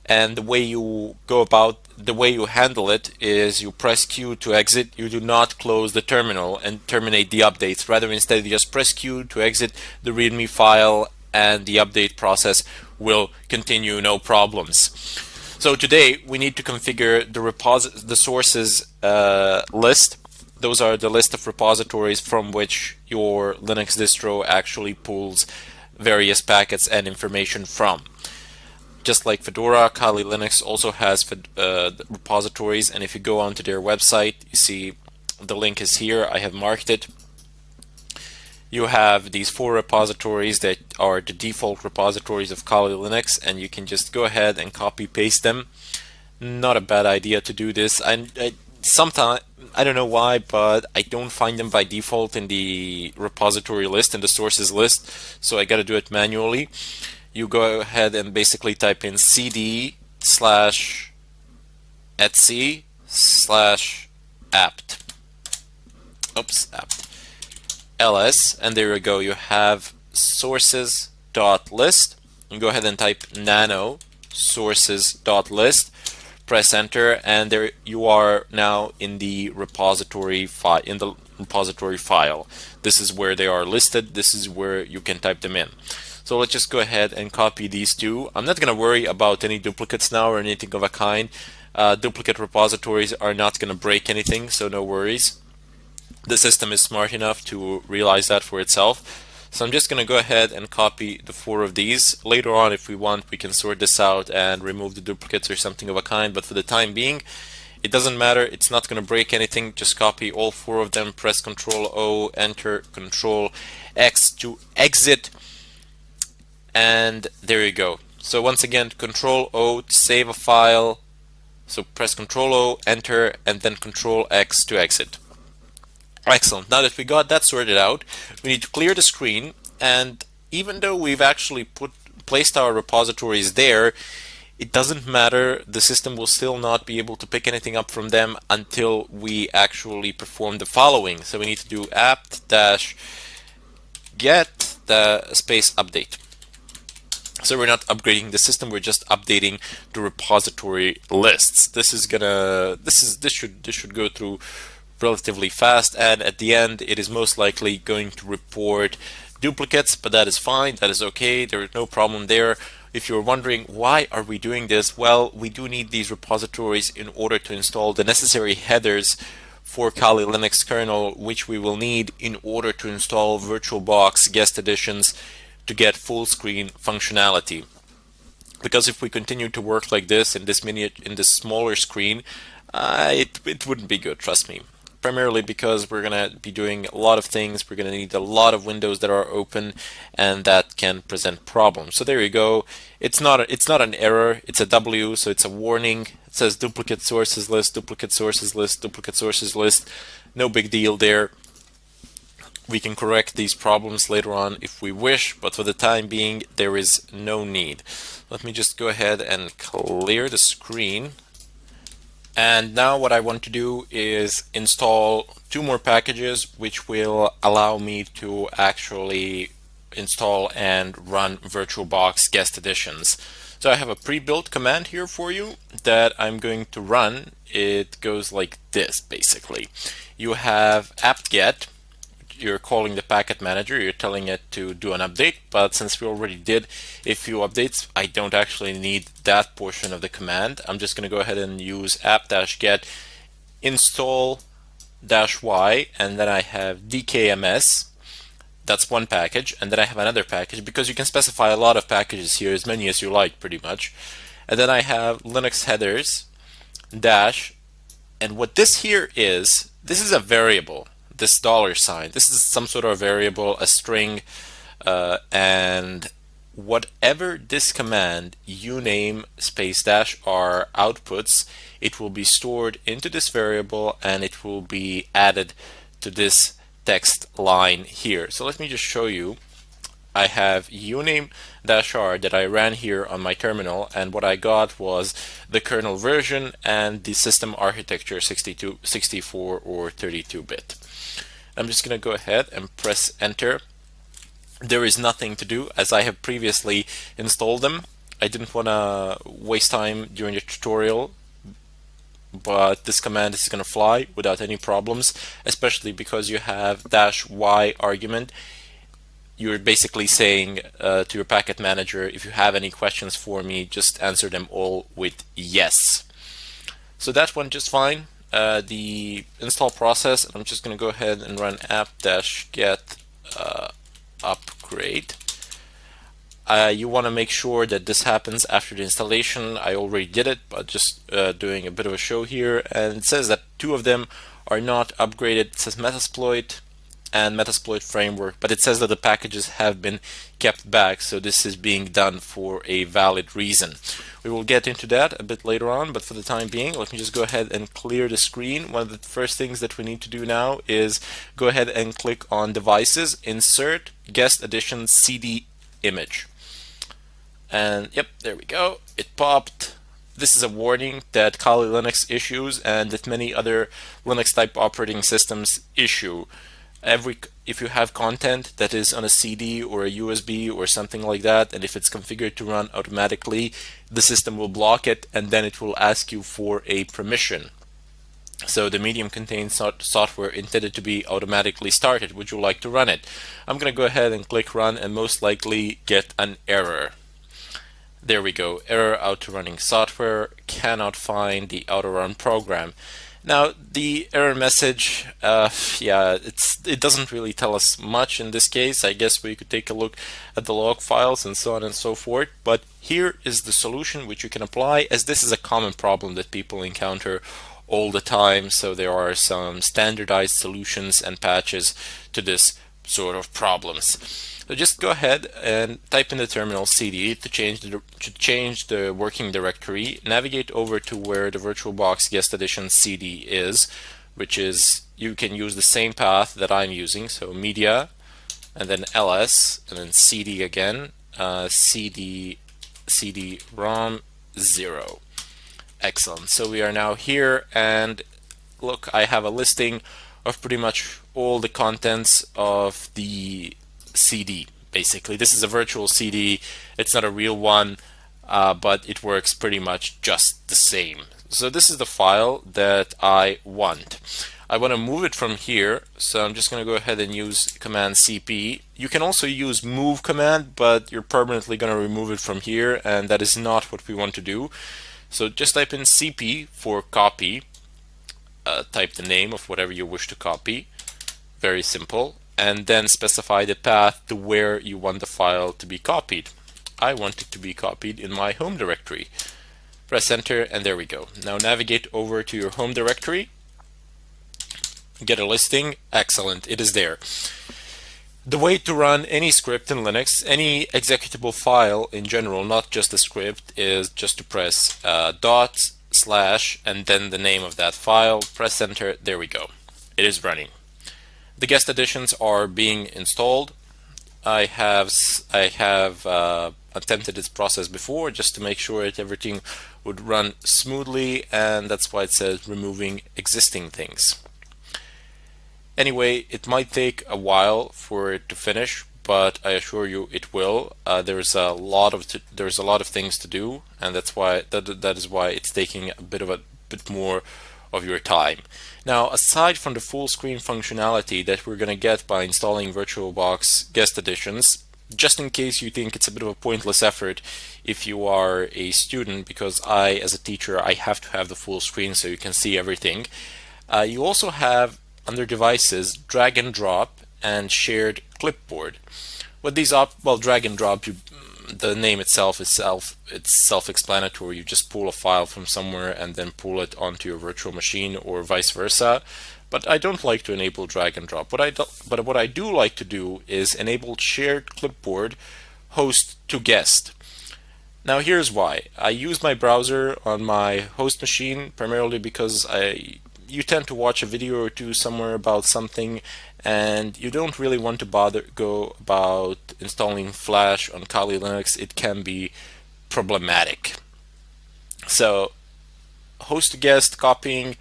and the way you handle it is you press Q to exit. You do not close the terminal and terminate the updates. Rather, instead, you just press Q to exit the README file, and the update process will continue, no problems. So today we need to configure the sources list. Those are the list of repositories from which your Linux distro actually pulls various packets and information from. Just like Fedora, Kali Linux also has repositories, and if you go onto their website, you see the link is here. I have marked it. You have these 4 repositories that are the default repositories of Kali Linux, and you can just go ahead and copy paste them. Not a bad idea to do this. Sometimes, I don't know why, but I don't find them by default in the repository list, in the sources list, so I gotta do it manually. You go ahead and basically type in cd/etc/apt. Apt. ls, and there you go. You have sources.list. You go ahead and type nano sources.list. Press enter, and there you are now in the repository file. This is where they are listed. This is where you can type them in. So let's just go ahead and copy these 2. I'm not going to worry about any duplicates now or anything of a kind. Duplicate repositories are not going to break anything, so no worries. The system is smart enough to realize that for itself. So I'm just going to go ahead and copy the 4 of these. Later on, if we want, we can sort this out and remove the duplicates or something of a kind, but for the time being, it doesn't matter. It's not going to break anything. Just copy all 4 of them, press Ctrl O, enter, Ctrl X to exit, and there you go. So once again, Ctrl O to save a file. So press Ctrl O, enter, and then Ctrl X to exit. Excellent. Now that we got that sorted out, we need to clear the screen, and even though we've actually placed our repositories there, it doesn't matter. The system will still not be able to pick anything up from them until we actually perform the following. So we need to do apt-get the space update. So we're not upgrading the system, we're just updating the repository lists. This should go through relatively fast, and at the end it is most likely going to report duplicates, but that is fine, that is okay, there is no problem there. If you're wondering why are we doing this, well, we do need these repositories in order to install the necessary headers for Kali Linux kernel, which we will need in order to install VirtualBox guest editions to get full screen functionality. Because if we continue to work like this in this smaller screen, it wouldn't be good, trust me. Primarily because we're gonna be doing a lot of things, we're gonna need a lot of windows that are open, and that can present problems. So there you go. It's not an error, it's a W, so it's a warning. It says duplicate sources list, duplicate sources list, duplicate sources list. No big deal there. We can correct these problems later on if we wish, but for the time being, there is no need. Let me just go ahead and clear the screen. And now what I want to do is install 2 more packages, which will allow me to actually install and run VirtualBox guest editions. So I have a pre-built command here for you that I'm going to run. It goes like this, basically. You have apt-get. You're calling the packet manager, you're telling it to do an update, but since we already did a few updates, I don't actually need that portion of the command. I'm just going to go ahead and use apt-get install-y, and then I have dkms. That's one package, and then I have another package, because you can specify a lot of packages here, as many as you like, pretty much. And then I have Linux headers dash, and what this here is, this is a variable. This $sign. This is some sort of variable, a string, and whatever this command uname space dash r outputs, it will be stored into this variable and it will be added to this text line here. So let me just show you. I have uname-r that I ran here on my terminal, and what I got was the kernel version and the system architecture 62, 64, or 32-bit. I'm just going to go ahead and press enter. There is nothing to do as I have previously installed them. I didn't want to waste time during the tutorial, but this command is going to fly without any problems, especially because you have -y argument. You're basically saying to your packet manager, if you have any questions for me, just answer them all with yes. So that went just fine. The install process, I'm just going to go ahead and run apt-get upgrade. You want to make sure that this happens after the installation. I already did it, but just doing a bit of a show here. And it says that 2 of them are not upgraded. It says Metasploit and Metasploit framework, but it says that the packages have been kept back, so this is being done for a valid reason. We will get into that a bit later on, but for the time being, let me just go ahead and clear the screen. One of the first things that we need to do now is go ahead and click on Devices, Insert, Guest Edition CD Image. And yep, there we go. It popped. This is a warning that Kali Linux issues and that many other Linux type operating systems issue. If you have content that is on a CD or a USB or something like that, and if it's configured to run automatically, the system will block it and then it will ask you for a permission. So the medium contains software intended to be automatically started. Would you like to run it? I'm going to go ahead and click run and most likely get an error. There we go. Error auto running software cannot find the auto run program. Now the error message, it doesn't really tell us much in this case. I guess we could take a look at the log files and so on and so forth. But here is the solution which you can apply, as this is a common problem that people encounter all the time. So there are some standardized solutions and patches to this sort of problems. So just go ahead and type in the terminal cd to change the working directory. Navigate over to where the VirtualBox guest edition cd is, which is, you can use the same path that I'm using. So media, and then ls, and then cd again, cd-rom 0. Excellent. So we are now here, and look, I have a listing of pretty much all the contents of the CD. basically. This is a virtual CD. It's not a real one, but it works pretty much just the same. So this is the file that I want. I want to move it from here, so I'm just going to go ahead and use command CP. You can also use move command, but you're permanently going to remove it from here, and that is not what we want to do. So just type in CP for copy, type the name of whatever you wish to copy, very simple, and then specify the path to where you want the file to be copied. I want it to be copied in my home directory. Press enter, and there we go. Now navigate over to your home directory, get a listing. Excellent, it is there. The way to run any script in Linux, any executable file in general, not just a script, is just to press dot slash and then the name of that file, press enter, there we go. It is running. The guest additions are being installed. I have attempted this process before just to make sure that everything would run smoothly, and that's why it says removing existing things. Anyway, it might take a while for it to finish, but I assure you it will. There's a lot of things to do, and that is why it's taking a bit more of your time. Now, aside from the full screen functionality that we're going to get by installing VirtualBox guest additions, just in case you think it's a bit of a pointless effort if you are a student, because as a teacher, I have to have the full screen so you can see everything. You also have, under devices, drag and drop and shared clipboard. With these drag and drop, the name itself is self-explanatory. You just pull a file from somewhere and then pull it onto your virtual machine, or vice versa. But I don't like to enable drag and drop. What I do like to do is enable shared clipboard host to guest. Now here's why. I use my browser on my host machine primarily because you tend to watch a video or two somewhere about something, and you don't really want to go about installing Flash on Kali Linux. It can be problematic. So host to guest copy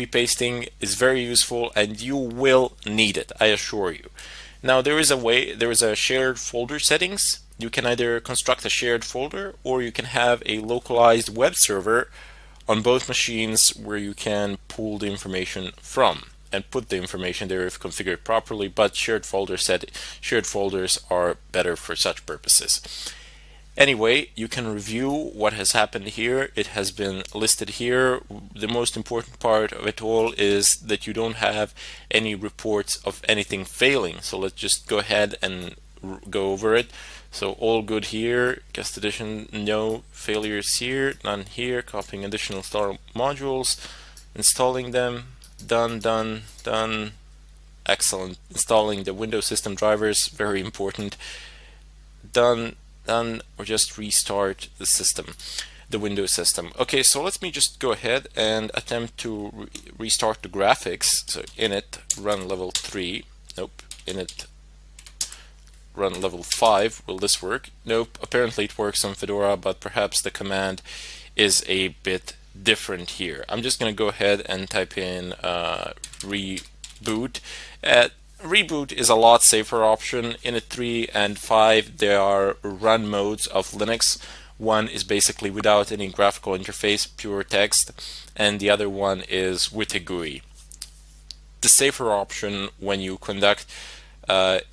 pasting is very useful, and you will need it, I assure you. Now there is a shared folder settings. You can either construct a shared folder, or you can have a localized web server on both machines where you can pull the information from and put the information there if configured properly, but shared folders are better for such purposes. Anyway, you can review what has happened here. It has been listed here. The most important part of it all is that you don't have any reports of anything failing. So let's just go ahead and go over it. So all good here, guest addition, no failures here, none here, copying additional install modules, installing them, done. Excellent. Installing the Windows system drivers, very important, done, or just restart the system, the Windows system. Okay, so let me just go ahead and attempt to restart the graphics. So init run level 3, nope, init run level 5. Will this work? Nope, apparently it works on Fedora, but perhaps the command is a bit different here. I'm just going to go ahead and type in reboot. Reboot is a lot safer option. Init 3 and 5, they are run modes of Linux. One is basically without any graphical interface, pure text, and the other one is with a GUI. The safer option when you conduct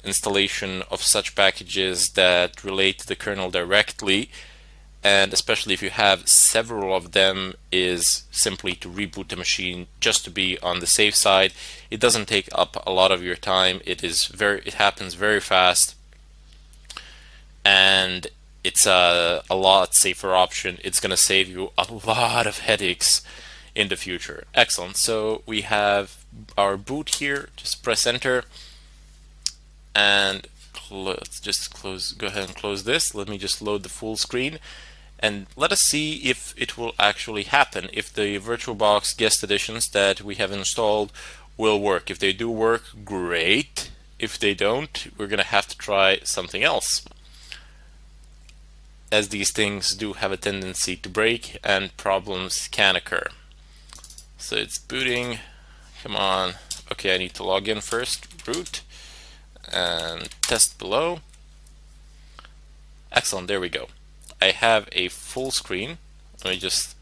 installation of such packages that relate to the kernel directly, and especially if you have several of them, is simply to reboot the machine just to be on the safe side. It doesn't take up a lot of your time. It happens very fast, and it's a lot safer option. It's going to save you a lot of headaches in the future. Excellent. So we have our boot here. Just press enter, and let's just go ahead and close this. Let me just load the full screen, and let us see if it will actually happen, if the VirtualBox guest additions that we have installed will work. If they do work, great. If they don't, we're going to have to try something else, as these things do have a tendency to break and problems can occur. So it's booting. Come on. Okay, I need to log in first. Root and test below. Excellent, there we go. I have a full screen. Let me just,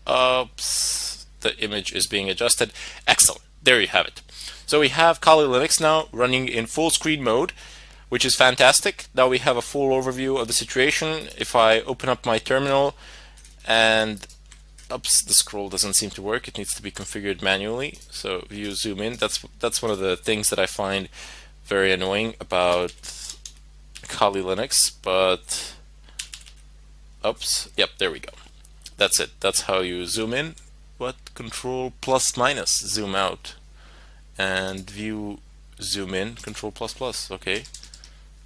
oops, the image is being adjusted. Excellent, there you have it. So we have Kali Linux now running in full screen mode, which is fantastic. Now we have a full overview of the situation. If I open up my terminal and oops, the scroll doesn't seem to work. It needs to be configured manually. So if you zoom in, that's one of the things that I find very annoying about Kali Linux. But oops, yep, there we go. That's it. That's how you zoom in. What Control plus minus zoom out, and view zoom in Control plus plus. Okay,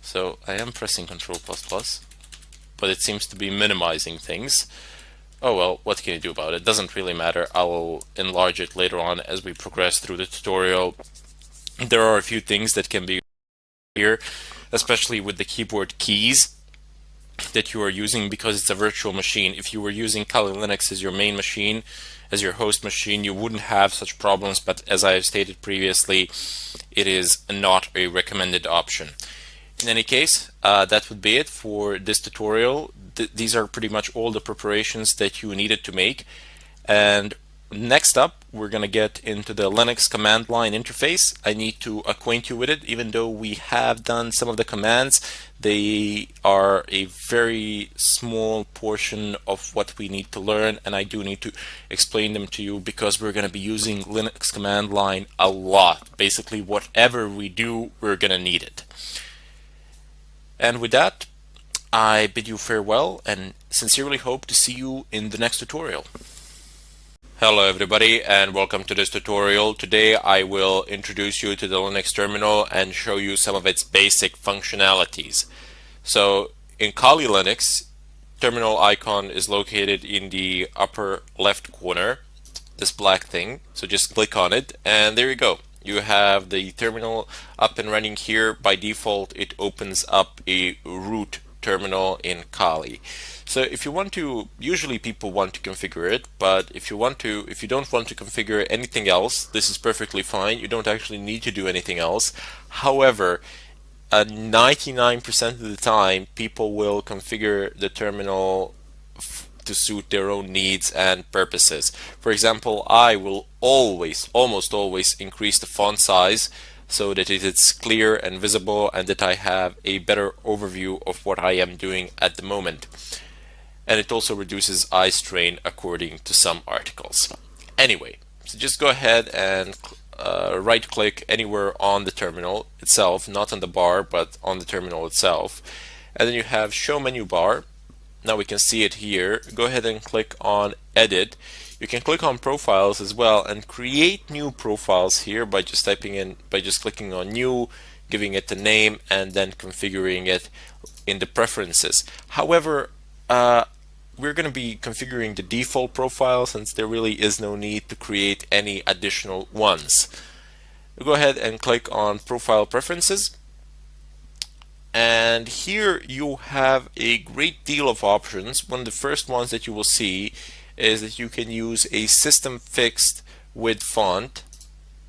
so I am pressing Control plus plus, but it seems to be minimizing things. Oh well, what can you do about it? Doesn't really matter. I will enlarge it later on as we progress through the tutorial. There are a few things that can be here, especially with the keyboard keys that you are using, because it's a virtual machine. If you were using Kali Linux as your main machine, as your host machine, you wouldn't have such problems, but as I have stated previously, it is not a recommended option. In any case, that would be it for this tutorial. These are pretty much all the preparations that you needed to make. And next up, we're going to get into the Linux command line interface. I need to acquaint you with it. Even though we have done some of the commands, they are a very small portion of what we need to learn, and I do need to explain them to you because we're going to be using Linux command line a lot. Basically, whatever we do, we're going to need it. And with that, I bid you farewell and sincerely hope to see you in the next tutorial. Hello everybody and welcome to this tutorial. Today I will introduce you to the Linux terminal and show you some of its basic functionalities. So in Kali Linux, terminal icon is located in the upper left corner, this black thing. So just click on it and there you go. You have the terminal up and running here. By default, it opens up a root terminal in Kali. So if you want to, usually people want to configure it, but if you don't want to configure anything else, this is perfectly fine. You don't actually need to do anything else. However, 99% of the time, people will configure the terminal to suit their own needs and purposes. For example, I will almost always increase the font size so that it is clear and visible and that I have a better overview of what I am doing at the moment. And it also reduces eye strain according to some articles. Anyway, so just go ahead and right click anywhere on the terminal itself, not on the bar but on the terminal itself, and then you have show menu bar. Now we can see it here. Go ahead and click on edit. You can click on profiles as well and create new profiles here by just clicking on new, giving it a name, and then configuring it in the preferences. However, we're going to be configuring the default profile since there really is no need to create any additional ones. Go ahead and click on profile preferences. And here you have a great deal of options. One of the first ones that you will see is that you can use a system fixed with font.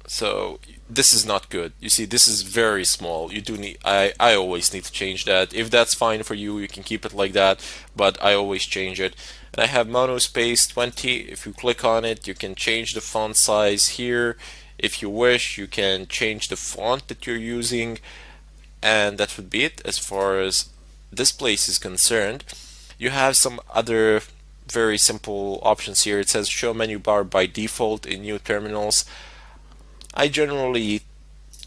So this is not good. You see, this is very small. You do need, I always need to change that. If that's fine for you, you can keep it like that, but I always change it. And I have monospace 20. If you click on it, you can change the font size here. If you wish, you can change the font that you're using. And that would be it as far as this place is concerned. You have some other very simple options here. It says show menu bar by default in new terminals. I generally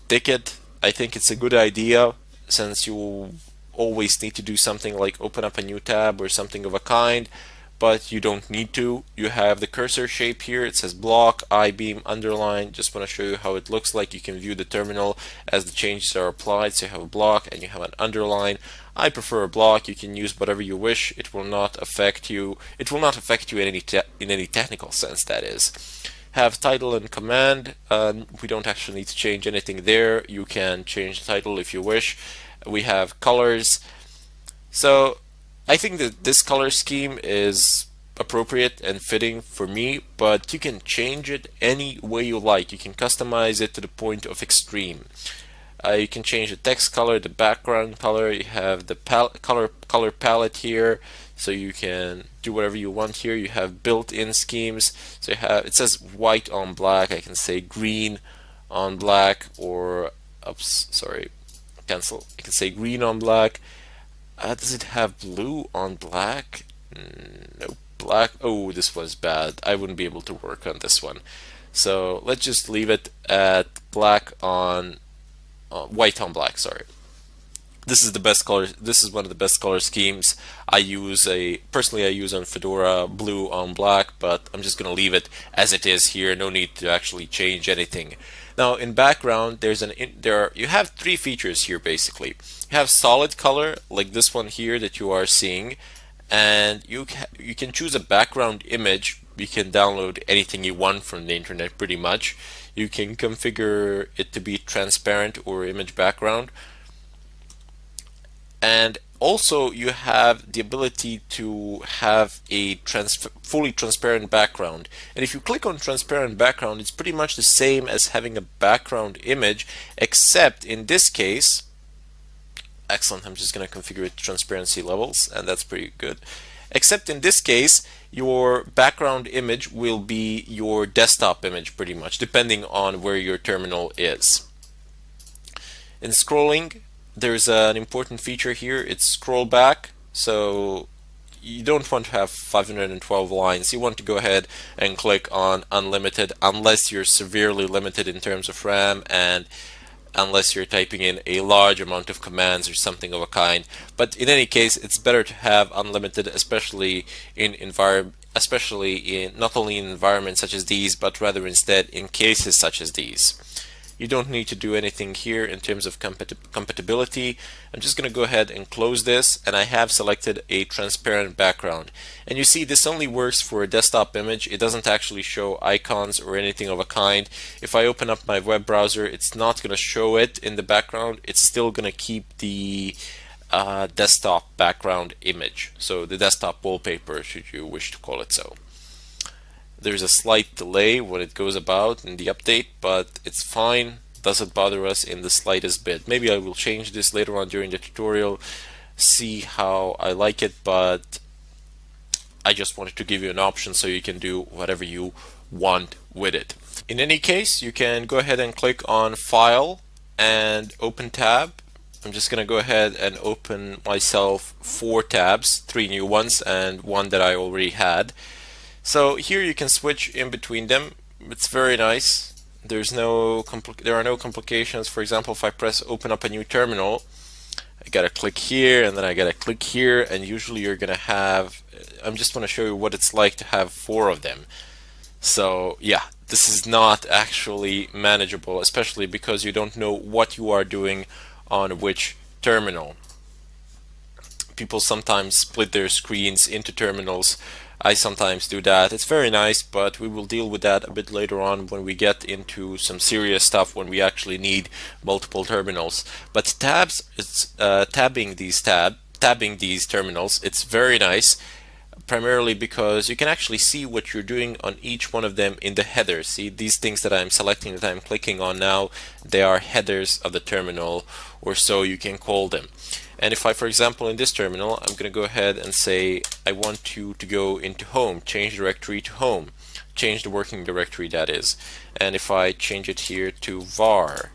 take it. I think it's a good idea since you always need to do something like open up a new tab or something of a kind, but you don't need to. You have the cursor shape here. It says block, I-beam, underline. Just want to show you how it looks like. You can view the terminal as the changes are applied. So you have a block and you have an underline. I prefer a block. You can use whatever you wish. It will not affect you. It will not affect you in any technical sense, that is. Have title and command. We don't actually need to change anything there. You can change the title if you wish. We have colors. So I think that this color scheme is appropriate and fitting for me, but you can change it any way you like. You can customize it to the point of extreme. You can change the text color, the background color. You have the color palette here, so you can do whatever you want here. You have built-in schemes. So you have, it says white on black. I can say green on black, or oops, sorry, cancel. I can say green on black. Does it have blue on black? Nope. Black. Oh, this was bad. I wouldn't be able to work on this one. So let's just leave it at black on white on black. Sorry. This is the best color. This is one of the best color schemes. I use on Fedora blue on black, but I'm just gonna leave it as it is here. No need to actually change anything. Now in background, you have three features here basically. You have solid color like this one here that you are seeing, and you can choose a background image. You can download anything you want from the internet pretty much. You can configure it to be transparent or image background. And also you have the ability to have a fully transparent background. And if you click on transparent background, it's pretty much the same as having a background image, except in this case, excellent, I'm just going to configure it to transparency levels, and that's pretty good. Except in this case, your background image will be your desktop image pretty much, depending on where your terminal is. In scrolling, there's an important feature here. It's scroll back. So you don't want to have 512 lines. You want to go ahead and click on unlimited, unless you're severely limited in terms of RAM and unless you're typing in a large amount of commands or something of a kind. But in any case, it's better to have unlimited, especially in not only in environments such as these, but rather instead in cases such as these. You don't need to do anything here in terms of compatibility. I'm just going to go ahead and close this, and I have selected a transparent background. And you see this only works for a desktop image. It doesn't actually show icons or anything of a kind. If I open up my web browser, it's not going to show it in the background. It's still going to keep the desktop background image, so the desktop wallpaper, should you wish to call it so. There's a slight delay when it goes about in the update, but it's fine. Doesn't bother us in the slightest bit. Maybe I will change this later on during the tutorial, see how I like it, but I just wanted to give you an option so you can do whatever you want with it. In any case, you can go ahead and click on File and Open Tab. I'm just going to go ahead and open myself 4 tabs, 3 new ones and one that I already had. So here you can switch in between them. It's very nice. There are no complications. For example, if I press open up a new terminal, I gotta click here and then I gotta click here, and usually you're gonna have, I'm just gonna show you what it's like to have 4 of them. So yeah, this is not actually manageable, especially because you don't know what you are doing on which terminal. People sometimes split their screens into terminals. I sometimes do that. It's very nice, but we will deal with that a bit later on when we get into some serious stuff, when we actually need multiple terminals. But tabbing these terminals, it's very nice, primarily because you can actually see what you're doing on each one of them in the header. See, these things that I'm selecting, that I'm clicking on now, they are headers of the terminal, or so you can call them. And if I, for example, in this terminal, I'm going to go ahead and say I want you to go into home, change directory to home, change the working directory, that is. And if I change it here to var,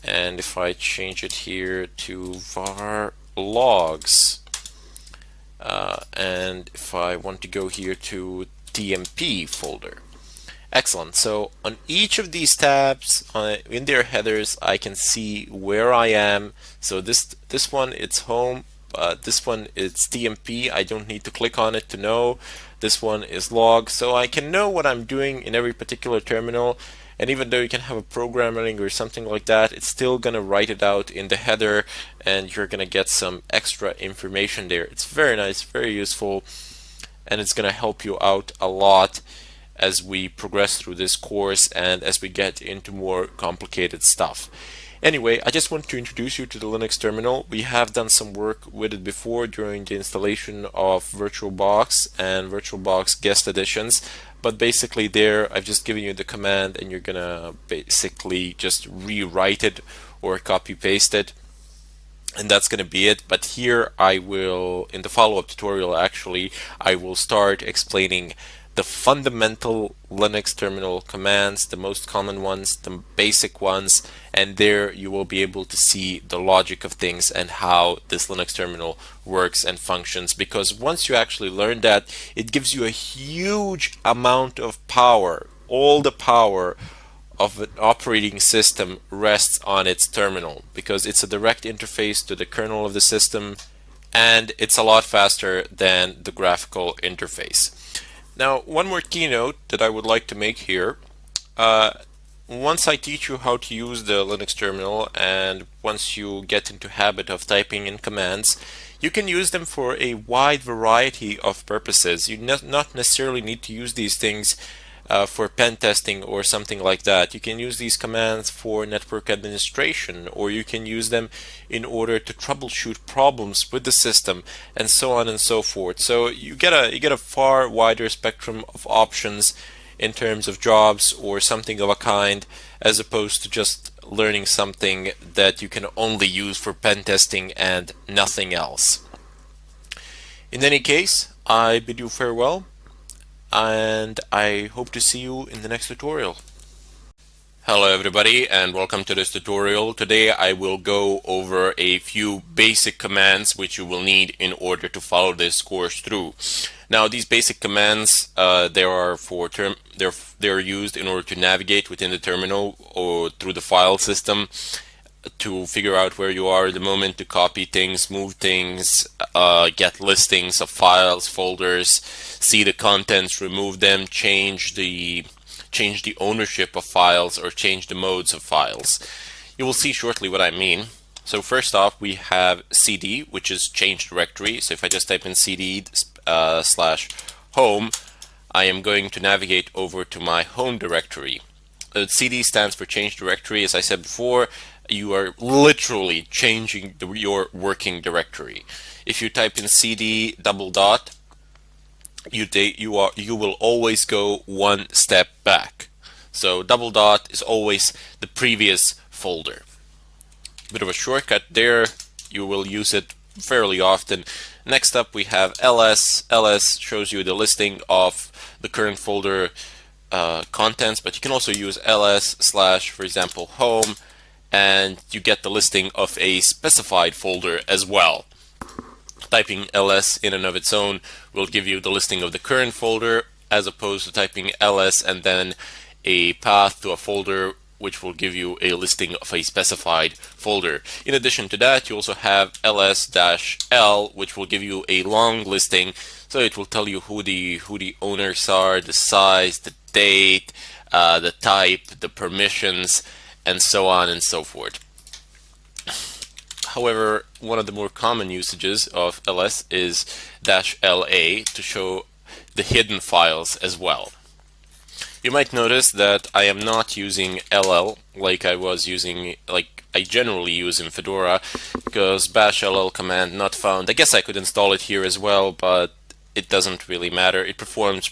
and if I change it here to var logs, and if I want to go here to TMP folder. Excellent. So on each of these tabs, in their headers, I can see where I am. So this one, it's home. This one, it's TMP. I don't need to click on it to know. This one is log. So I can know what I'm doing in every particular terminal. And even though you can have a program running or something like that, it's still going to write it out in the header, and you're going to get some extra information there. It's very nice, very useful, and it's going to help you out a lot as we progress through this course and as we get into more complicated stuff. Anyway, I just want to introduce you to the Linux terminal. We have done some work with it before during the installation of VirtualBox and VirtualBox guest editions. But basically there, I've just given you the command and you're gonna basically just rewrite it or copy paste it. And that's going to be it. But here I will, in the follow-up tutorial actually, I will start explaining the fundamental Linux terminal commands, the most common ones, the basic ones, and there you will be able to see the logic of things and how this Linux terminal works and functions, because once you actually learn that, it gives you a huge amount of power. All the power of an operating system rests on its terminal because it's a direct interface to the kernel of the system, and it's a lot faster than the graphical interface. Now, one more keynote that I would like to make here. Once I teach you how to use the Linux terminal and once you get into habit of typing in commands, you can use them for a wide variety of purposes. You not necessarily need to use these things for pen testing or something like that. You can use these commands for network administration, or you can use them in order to troubleshoot problems with the system, and so on and so forth. So you get a far wider spectrum of options in terms of jobs or something of a kind, as opposed to just learning something that you can only use for pen testing and nothing else. In any case, I bid you farewell, and I hope to see you in the next tutorial. Hello everybody, and welcome to this tutorial. Today I will go over a few basic commands which you will need in order to follow this course through. Now, these basic commands they're used in order to navigate within the terminal or through the file system, to figure out where you are at the moment, to copy things, move things, get listings of files, folders, see the contents, remove them, change the ownership of files, or change the modes of files. You will see shortly what I mean. So first off, we have cd, which is change directory. So if I just type in cd /home, I am going to navigate over to my home directory. CD stands for change directory. As I said before, you are literally changing your working directory. If you type in cd /, you will always go one step back. So /, is always the previous folder. Bit of a shortcut there. You will use it fairly often. Next up, we have ls. ls shows you the listing of the current folder contents, but you can also use ls / for example home, and you get the listing of a specified folder as well. Typing ls in and of its own will give you the listing of the current folder, as opposed to typing ls and then a path to a folder which will give you a listing of a specified folder. In addition to that, you also have ls-l, which will give you a long listing. So it will tell you who the owners are, the size, the date, the type, the permissions, and so on and so forth. However, one of the more common usages of ls is -la to show the hidden files as well. You might notice that I am not using ll like I generally use in Fedora, because /ll command not found. I guess I could install it here as well, but it doesn't really matter. It performs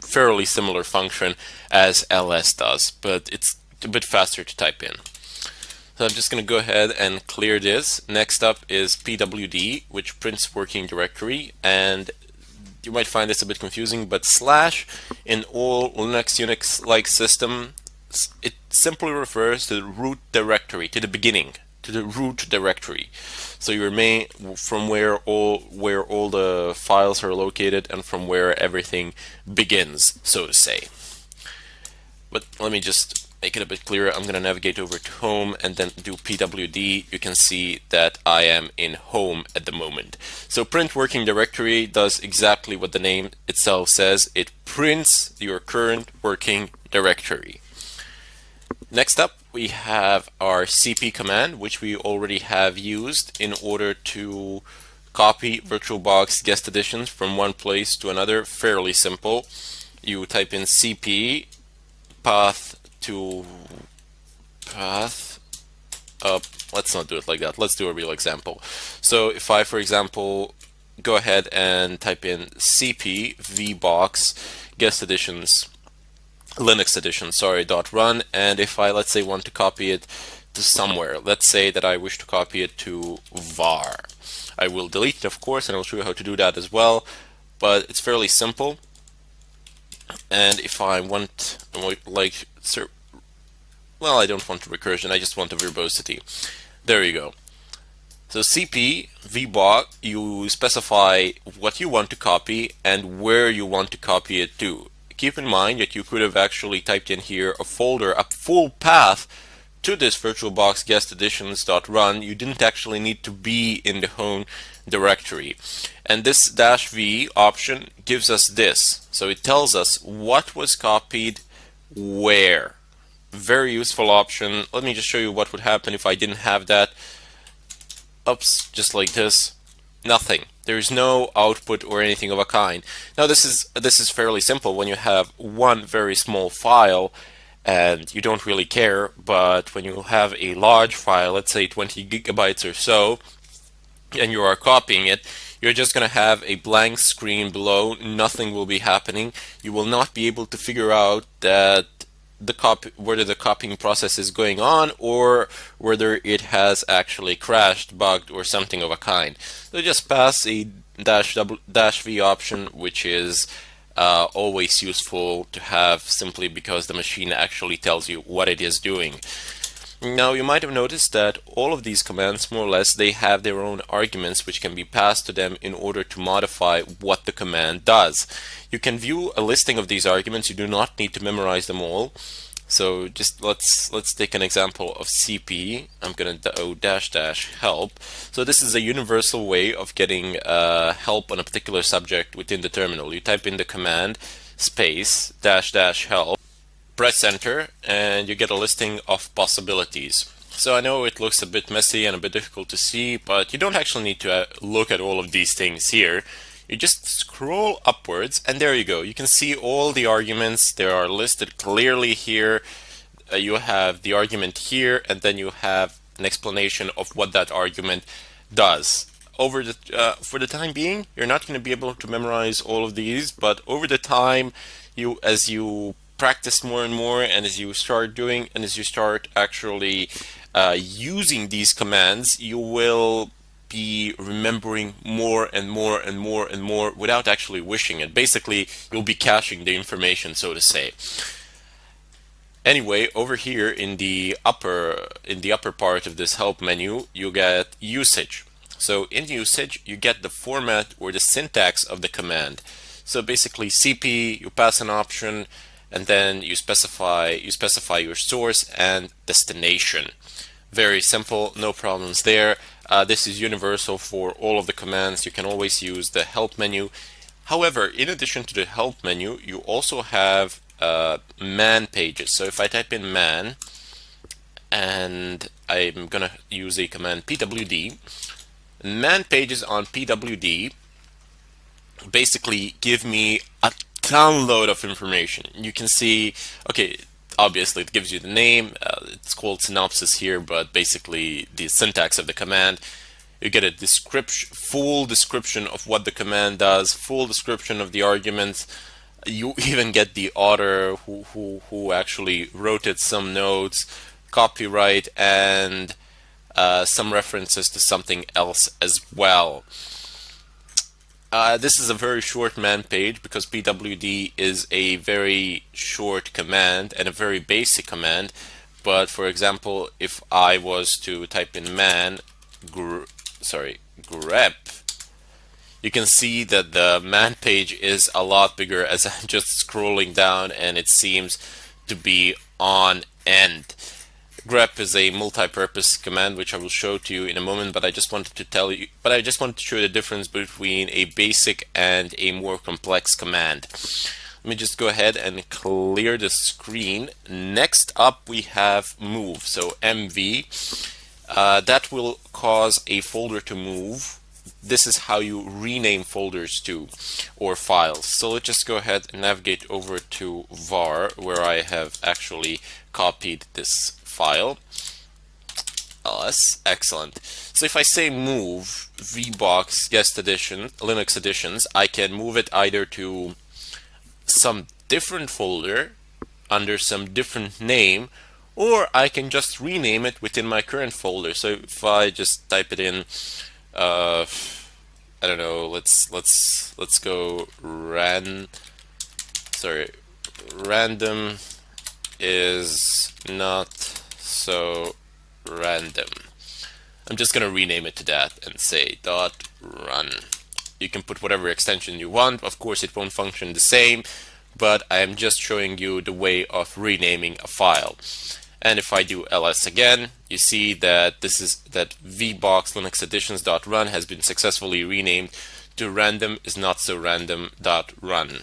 fairly similar function as ls does, but it's a bit faster to type in. So I'm just going to go ahead and clear this. Next up is pwd, which prints working directory, and you might find this a bit confusing, but / in all Linux, Unix-like systems, it simply refers to the root directory, to the beginning, to the root directory. So your main, from where all the files are located and from where everything begins, so to say. But let me just make it a bit clearer. I'm going to navigate over to home and then do pwd. You can see that I am in home at the moment. So print working directory does exactly what the name itself says. It prints your current working directory. Next up, we have our cp command, which we already have used in order to copy VirtualBox guest editions from one place to another. Fairly simple. You type in cp path let's not do it like that. Let's do a real example. So if I, for example, go ahead and type in cp vbox guest editions Linux edition, sorry, .run, and if I, let's say, want to copy it to somewhere, let's say that I wish to copy it to var. I will delete it, of course, and I'll show you how to do that as well, but it's fairly simple. And if I want, like, well, I don't want recursion, I just want a verbosity. There you go. So cp vbox, you specify what you want to copy and where you want to copy it to. Keep in mind that you could have actually typed in here a folder, a full path to this VirtualBox guest editions.run. You didn't actually need to be in the home directory. And this -v option gives us this. So it tells us what was copied where. Very useful option. Let me just show you what would happen if I didn't have that. Oops, just like this. Nothing. There's no output or anything of a kind. Now this is fairly simple when you have one very small file and you don't really care, but when you have a large file, let's say 20 gigabytes or so, and you are copying it, you're just going to have a blank screen below. Nothing will be happening. You will not be able to figure out that whether the copying process is going on or whether it has actually crashed, bugged, or something of a kind. So just pass a -v option, which is always useful to have, simply because the machine actually tells you what it is doing. Now you might have noticed that all of these commands, more or less, they have their own arguments which can be passed to them in order to modify what the command does. You can view a listing of these arguments. You do not need to memorize them all. So just let's take an example of cp. I'm going to --help. So this is a universal way of getting help on a particular subject within the terminal. You type in the command space --help, press enter, and you get a listing of possibilities. So I know it looks a bit messy and a bit difficult to see, but you don't actually need to look at all of these things here. You just scroll upwards, and there you go. You can see all the arguments. They are listed clearly here. You have the argument here, and then you have an explanation of what that argument does. For the time being, you're not going to be able to memorize all of these, but over the time, as you practice more and more, and as you start doing, and as you start actually using these commands, you will be remembering more and more and more and more without actually wishing it. Basically, you'll be caching the information, so to say. Anyway, over here in the upper part of this help menu, you get usage. So in usage, you get the format or the syntax of the command. So basically, cp, you pass an option, and then you specify your source and destination. Very simple, no problems there. This is universal for all of the commands. You can always use the help menu. However, in addition to the help menu, you also have man pages. So if I type in man, and I'm gonna use a command pwd, man pages on pwd basically give me a download of information. You can see, okay, obviously it gives you the name, it's called synopsis here, but basically the syntax of the command. You get a full description of what the command does, full description of the arguments. You even get the author who actually wrote it, some notes, copyright, and some references to something else as well. This is a very short man page because pwd is a very short command and a very basic command. But for example, if I was to type in man grep, you can see that the man page is a lot bigger as I'm just scrolling down, and it seems to be on end. Grep is a multi-purpose command which I will show to you in a moment, but I just wanted to show the difference between a basic and a more complex command. Let me just go ahead and clear the screen. Next up we have move. So mv, that will cause a folder to move. This is how you rename folders to, or files. So let's just go ahead and navigate over to var, where I have actually copied this file. ls. Excellent. So if I say move vbox guest edition Linux editions, I can move it either to some different folder under some different name, or I can just rename it within my current folder. So if I just type it in, uh, I don't know, let's go random is not so random. I'm just gonna rename it to that and say .run. You can put whatever extension you want. Of course, it won't function the same, but I'm just showing you the way of renaming a file. And if I do ls again, you see that that vbox linux editions.run has been successfully renamed to random is not so random.run.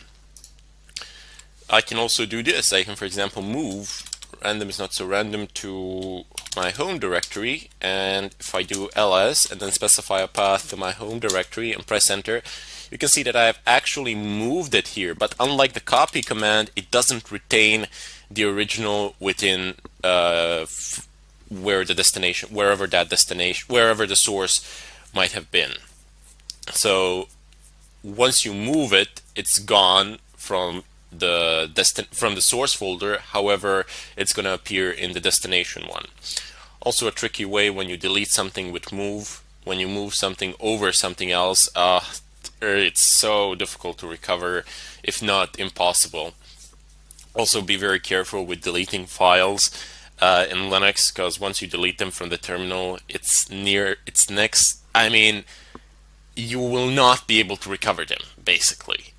I can also do this. I can, for example, move random is not so random to my home directory, and if I do ls and then specify a path to my home directory and press enter, you can see that I have actually moved it here. But unlike the copy command, it doesn't retain the original within where the destination, wherever the source might have been. So once you move it, it's gone from the source folder. However, it's going to appear in the destination one. Also, a tricky way when you delete something with move, when you move something over something else, it's so difficult to recover, if not impossible. Also, be very careful with deleting files in Linux, because once you delete them from the terminal, it's next. I mean, you will not be able to recover them. Basically,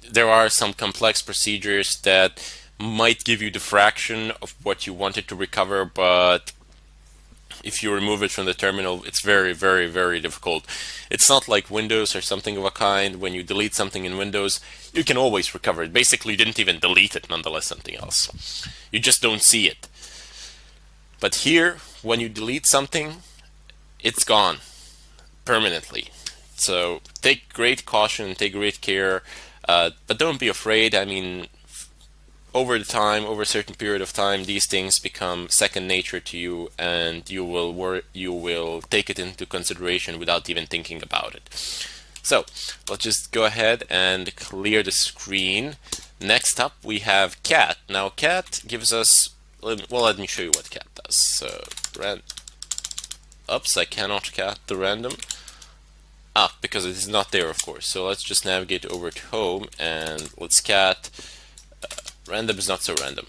there are some complex procedures that might give you the fraction of what you wanted to recover, but if you remove it from the terminal, it's very, very, very difficult. It's not like Windows or something of a kind. When you delete something in Windows, you can always recover it. Basically, you didn't even delete it, nonetheless something else. You just don't see it. But here, when you delete something, it's gone permanently. So take great caution, take great care, but don't be afraid. I mean, over a certain period of time, these things become second nature to you, and you will take it into consideration without even thinking about it. So let's just go ahead and clear the screen. Next up, we have cat. Now, cat gives us. Well, let me show you what cat does. So, oops, I cannot cat the random. Because it is not there, of course. So let's just navigate over to home and let's cat random is not so random.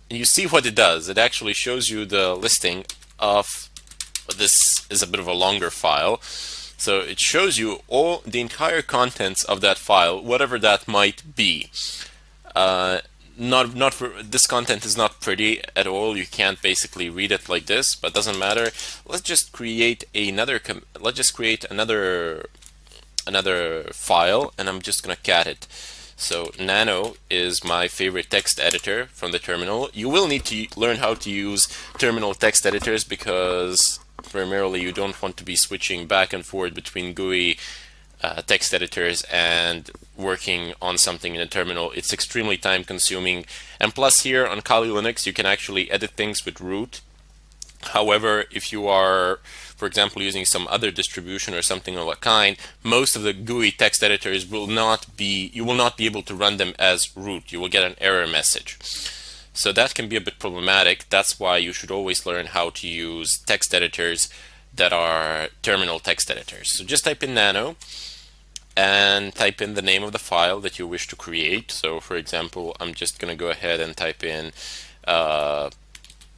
And you see what it does. It actually shows you the listing of, this is a bit of a longer file. So it shows you all the entire contents of that file, whatever that might be. Not for this content is not pretty at all. You can't basically read it like this, but doesn't matter. Let's just create another file, and I'm just gonna cat it. So Nano is my favorite text editor from the terminal. You will need to learn how to use terminal text editors, because primarily you don't want to be switching back and forth between GUI text editors and working on something in a terminal. It's extremely time consuming, and plus here on Kali Linux you can actually edit things with root. However, if you are, for example, using some other distribution or something of a kind, most of the GUI text editors you will not be able to run them as root. You will get an error message. So that can be a bit problematic. That's why you should always learn how to use text editors that are terminal text editors. So just type in nano and type in the name of the file that you wish to create. So for example, I'm just going to go ahead and type in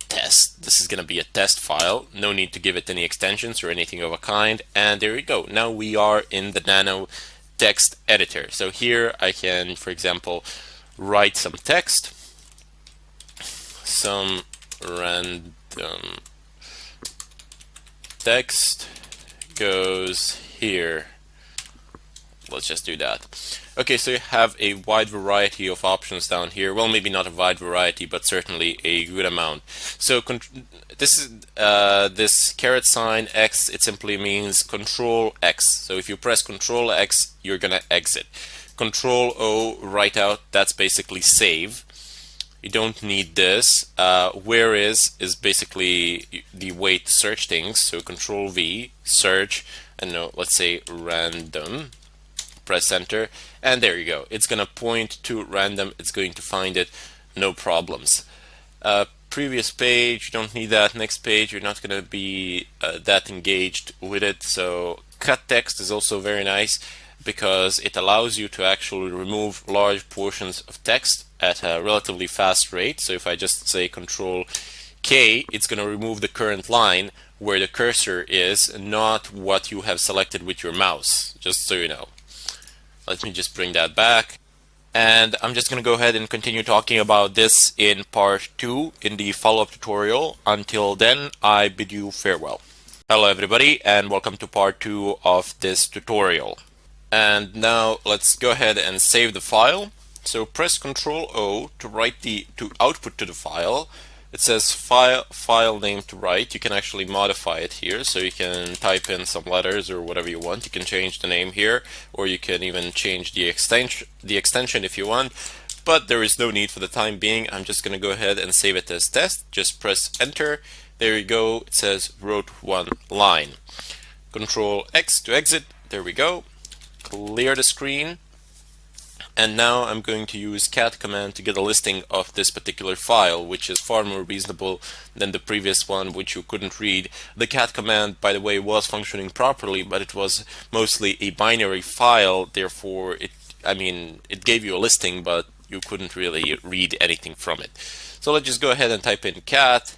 test. This is going to be a test file. No need to give it any extensions or anything of a kind. And there we go. Now we are in the nano text editor. So here I can, for example, write some text. Some random text goes here. Let's just do that. Okay, so you have a wide variety of options down here. Well, maybe not a wide variety, but certainly a good amount. So this is this caret sign X. It simply means Control X. So if you press Control X, you're gonna exit. Control O, write out. That's basically save. You don't need this. Where is basically the way to search things. So Control V, search, and no, let's say random. Press enter, and there you go. It's gonna point to random. It's going to find it, no problems. Previous page, you don't need that. Next page, you're not gonna be that engaged with it. So cut text is also very nice because it allows you to actually remove large portions of text at a relatively fast rate. So if I just say Control K, it's going to remove the current line where the cursor is, not what you have selected with your mouse, just so you know. Let me just bring that back. And I'm just going to go ahead and continue talking about this in part 2 in the follow-up tutorial. Until then, I bid you farewell. Hello everybody, and welcome to part 2 of this tutorial. And now let's go ahead and save the file. So press Ctrl O to output to the file. It says file name to write. You can actually modify it here, so you can type in some letters or whatever you want. You can change the name here, or you can even change the extension if you want. But there is no need for the time being. I'm just going to go ahead and save it as test. Just press enter. There you go. It says wrote one line. Control X to exit. There we go. Clear the screen. And now I'm going to use cat command to get a listing of this particular file, which is far more reasonable than the previous one, which you couldn't read. The cat command, by the way, was functioning properly, but it was mostly a binary file. Therefore, it gave you a listing, but you couldn't really read anything from it. So let's just go ahead and type in cat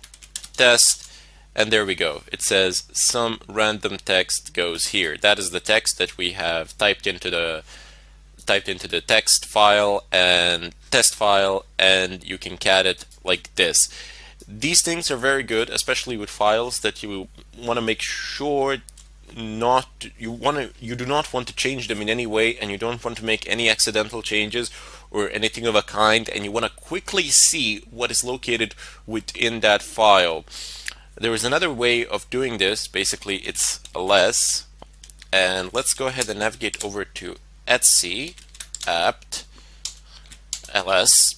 test, and there we go. It says some random text goes here. That is the text that we have typed into the text file and test file, and you can cat it like this. These things are very good, especially with files that you want to make sure you do not want to change them in any way, and you don't want to make any accidental changes or anything of a kind, and you want to quickly see what is located within that file. There is another way of doing this. Basically, it's ls, and let's go ahead and navigate over to etc apt ls,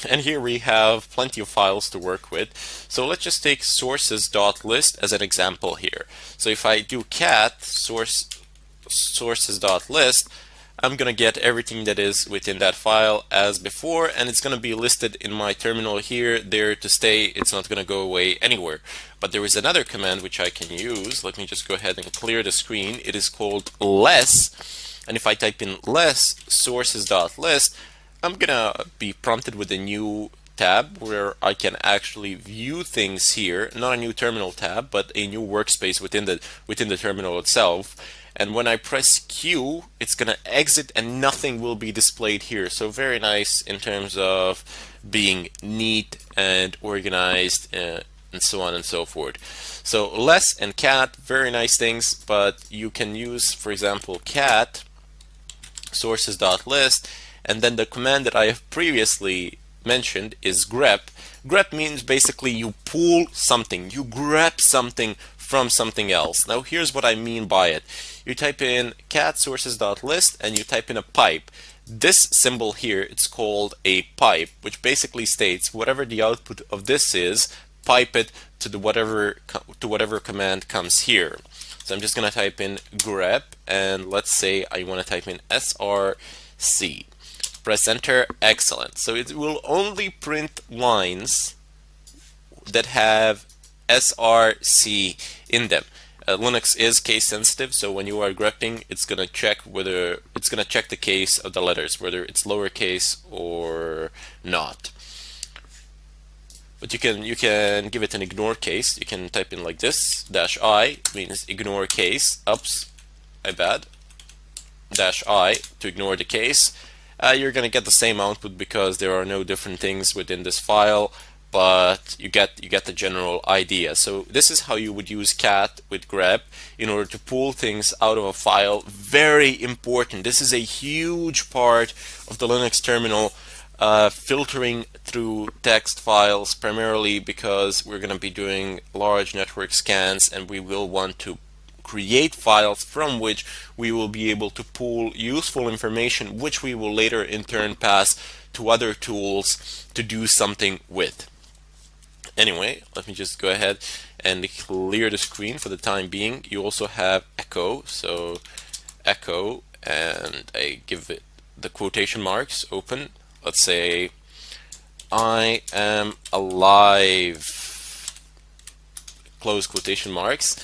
and here we have plenty of files to work with. So let's just take sources.list as an example here. So if I do cat sources.list, I'm gonna get everything that is within that file as before, and it's gonna be listed in my terminal here, there to stay. It's not gonna go away anywhere. But there is another command which I can use. Let me just go ahead and clear the screen. It is called less, and if I type in less sources.list, I'm gonna be prompted with a new tab where I can actually view things here. Not a new terminal tab, but a new workspace within the terminal itself. And when I press Q, it's gonna exit and nothing will be displayed here. So very nice in terms of being neat and organized, and so on and so forth. So less and cat, very nice things, but you can use, for example, cat sources.list, and then the command that I have previously mentioned is grep. Grep means basically you pull something, you grep something from something else. Now here's what I mean by it. You type in cat sources.list and you type in a pipe. This symbol here, it's called a pipe, which basically states whatever the output of this is, pipe it to the whatever command comes here. So I'm just going to type in grep, and let's say I want to type in src. Press enter. Excellent. So it will only print lines that have src in them. Linux is case sensitive, so when you are grepping, it's gonna check the case of the letters, whether it's lowercase or not. But you can give it an ignore case. You can type in like this. -I means ignore case. Oops, I bad. -I to ignore the case. You're gonna get the same output because there are no different things within this file, but you get the general idea. So this is how you would use cat with grep in order to pull things out of a file. Very important. This is a huge part of the Linux terminal. Filtering through text files, primarily because we're going to be doing large network scans, and we will want to create files from which we will be able to pull useful information, which we will later in turn pass to other tools to do something with. Anyway, let me just go ahead and clear the screen for the time being. You also have echo, so echo, and I give it the quotation marks open. Let's say I am alive, close quotation marks,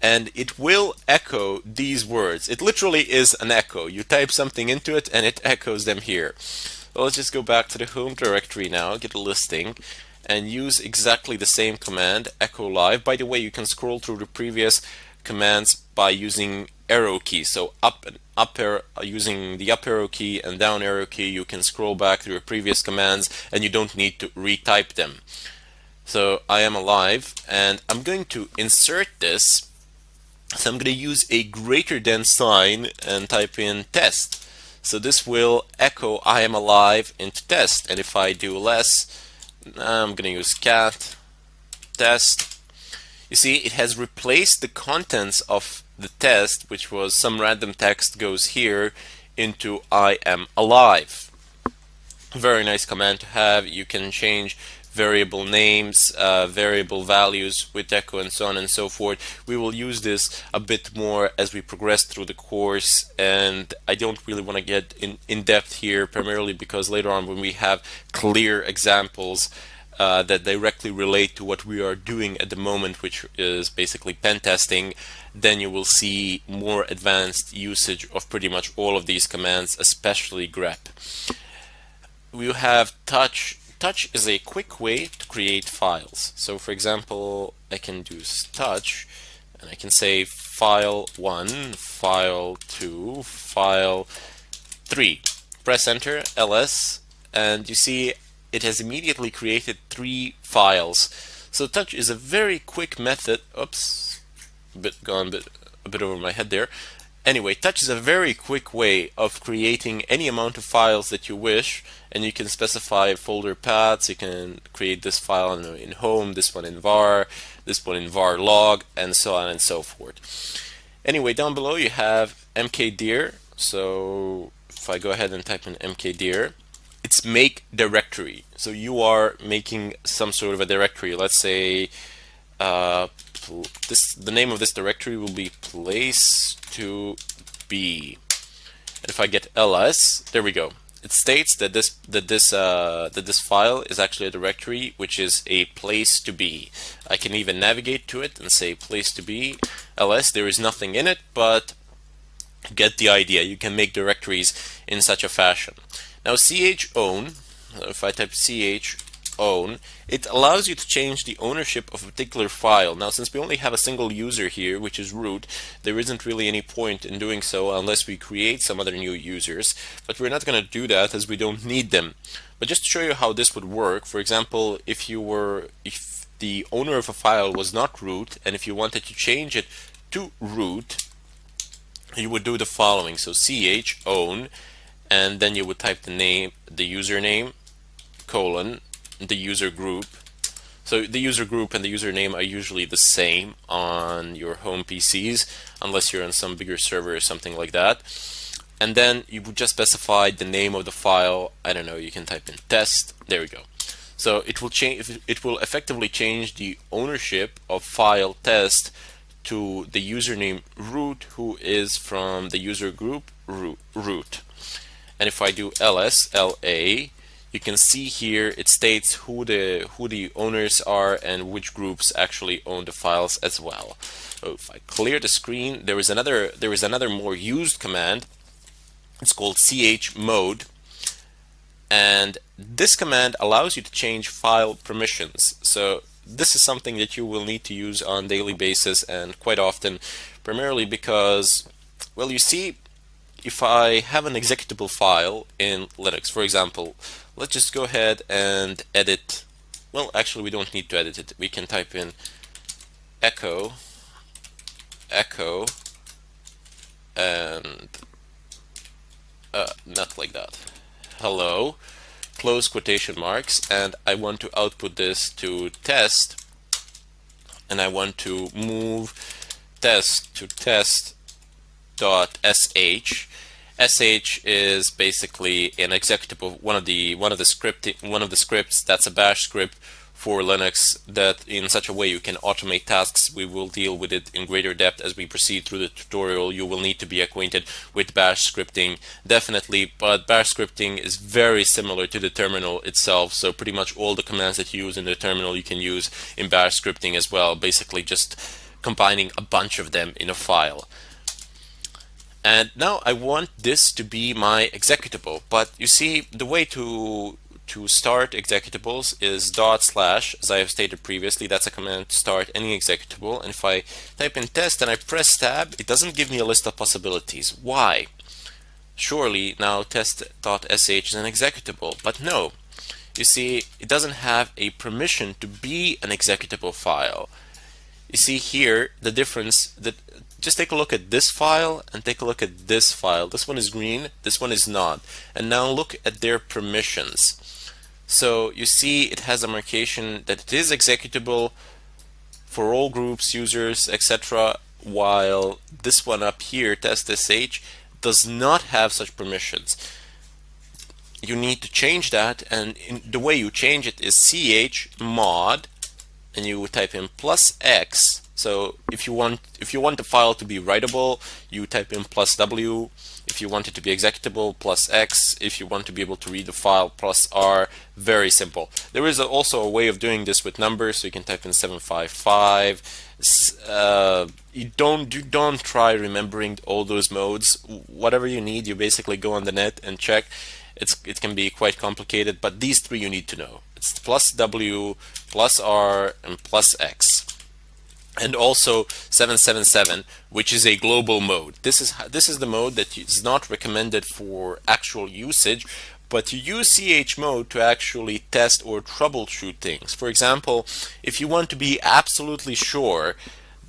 and it will echo these words. It literally is an echo. You type something into it and it echoes them here. So let's just go back to the home directory now, get a listing, and use exactly the same command, echo live. By the way, you can scroll through the previous commands by using arrow key. So up and up arrow, using the up arrow key and down arrow key, you can scroll back through your previous commands and you don't need to retype them. So I am alive, and I'm going to insert this. So I'm going to use a greater than sign and type in test. So this will echo I am alive into test. And if I do less, I'm going to use cat test. You see, it has replaced the contents of the test, which was some random text goes here, into I am alive. Very nice command to have. You can change variable names, variable values with echo, and so on and so forth. We will use this a bit more as we progress through the course, and I don't really want to get in depth here, primarily because later on when we have clear examples that directly relate to what we are doing at the moment, which is basically pen testing, then you will see more advanced usage of pretty much all of these commands, especially grep. We have touch. Touch is a quick way to create files. So for example, I can do touch and I can say file 1, file 2, file 3. Press enter, ls, and you see it has immediately created 3 files. So touch is a very quick method. Oops, a bit over my head there. Anyway, touch is a very quick way of creating any amount of files that you wish, and you can specify folder paths. You can create this file in home, this one in var, this one in var log, and so on and so forth. Anyway, down below you have mkdir. So if I go ahead and type in mkdir, it's make directory. So you are making some sort of a directory. Let's say the name of this directory will be place to be. And if I get ls, there we go. It states that this file is actually a directory, which is a place to be. I can even navigate to it and say place to be ls. There is nothing in it, but get the idea. You can make directories in such a fashion. Now chown, if I type chown, it allows you to change the ownership of a particular file. Now, since we only have a single user here, which is root, there isn't really any point in doing so unless we create some other new users, but we're not going to do that as we don't need them. But just to show you how this would work, for example, if the owner of a file was not root, and if you wanted to change it to root, you would do the following. So chown, and then you would type the name, the username, colon, the user group. So the user group and the username are usually the same on your home PCs, unless you're on some bigger server or something like that. And then you would just specify the name of the file. I don't know, you can type in test. There we go. So it will change. It will effectively change the ownership of file test to the username root, who is from the user group root. And if I do ls, la, you can see here it states who the owners are and which groups actually own the files as well. So if I clear the screen, there is another more used command. It's called chmod, and this command allows you to change file permissions. So this is something that you will need to use on a daily basis and quite often, primarily because, well, you see, if I have an executable file in Linux, for example, let's just go ahead and edit. Well, actually, we don't need to edit it. We can type in echo, and not like that. Hello, close quotation marks, and I want to output this to test, and I want to move test to test.sh. sh is basically an executable, one of the scripts that's a bash script for Linux that in such a way you can automate tasks. We will deal with it in greater depth as we proceed through the tutorial. You will need to be acquainted with bash scripting, definitely, but bash scripting is very similar to the terminal itself, so pretty much all the commands that you use in the terminal you can use in bash scripting as well, basically just combining a bunch of them in a file. And now I want this to be my executable, but you see the way to start executables is dot slash, as I have stated previously. That's a command to start any executable, and if I type in test and I press tab, it doesn't give me a list of possibilities. Why? Surely now test.sh is an executable, but no. You see, it doesn't have a permission to be an executable file. You see here the difference, that just take a look at this file and take a look at this file. This one is green, this one is not. And now look at their permissions. So you see it has a marcation that it is executable for all groups, users, etc., while this one up here, test.sh, does not have such permissions. You need to change that, and the way you change it is chmod, and you type in +x. So if you want the file to be writable, you type in +w. If you want it to be executable, +x. If you want to be able to read the file, +r. Very simple. There is also a way of doing this with numbers, so you can type in 755. You don't try remembering all those modes. Whatever you need, you basically go on the net and check. It can be quite complicated, but these three you need to know. It's +w, +r, and +x. And also 777, which is a global mode. This is the mode that is not recommended for actual usage, but you use chmod to actually test or troubleshoot things. For example, if you want to be absolutely sure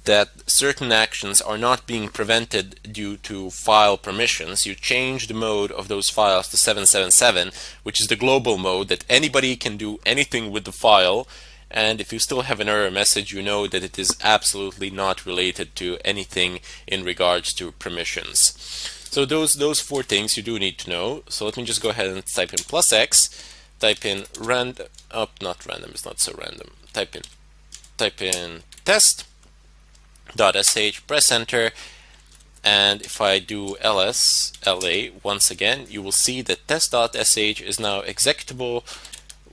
that certain actions are not being prevented due to file permissions, you change the mode of those files to 777, which is the global mode that anybody can do anything with the file. And if you still have an error message, you know that it is absolutely not related to anything in regards to permissions. So those four things you do need to know. So let me just go ahead and type in +x, type in random, not random, it's not so random. Type in test.sh, press enter, and if I do la once again, you will see that test.sh is now executable.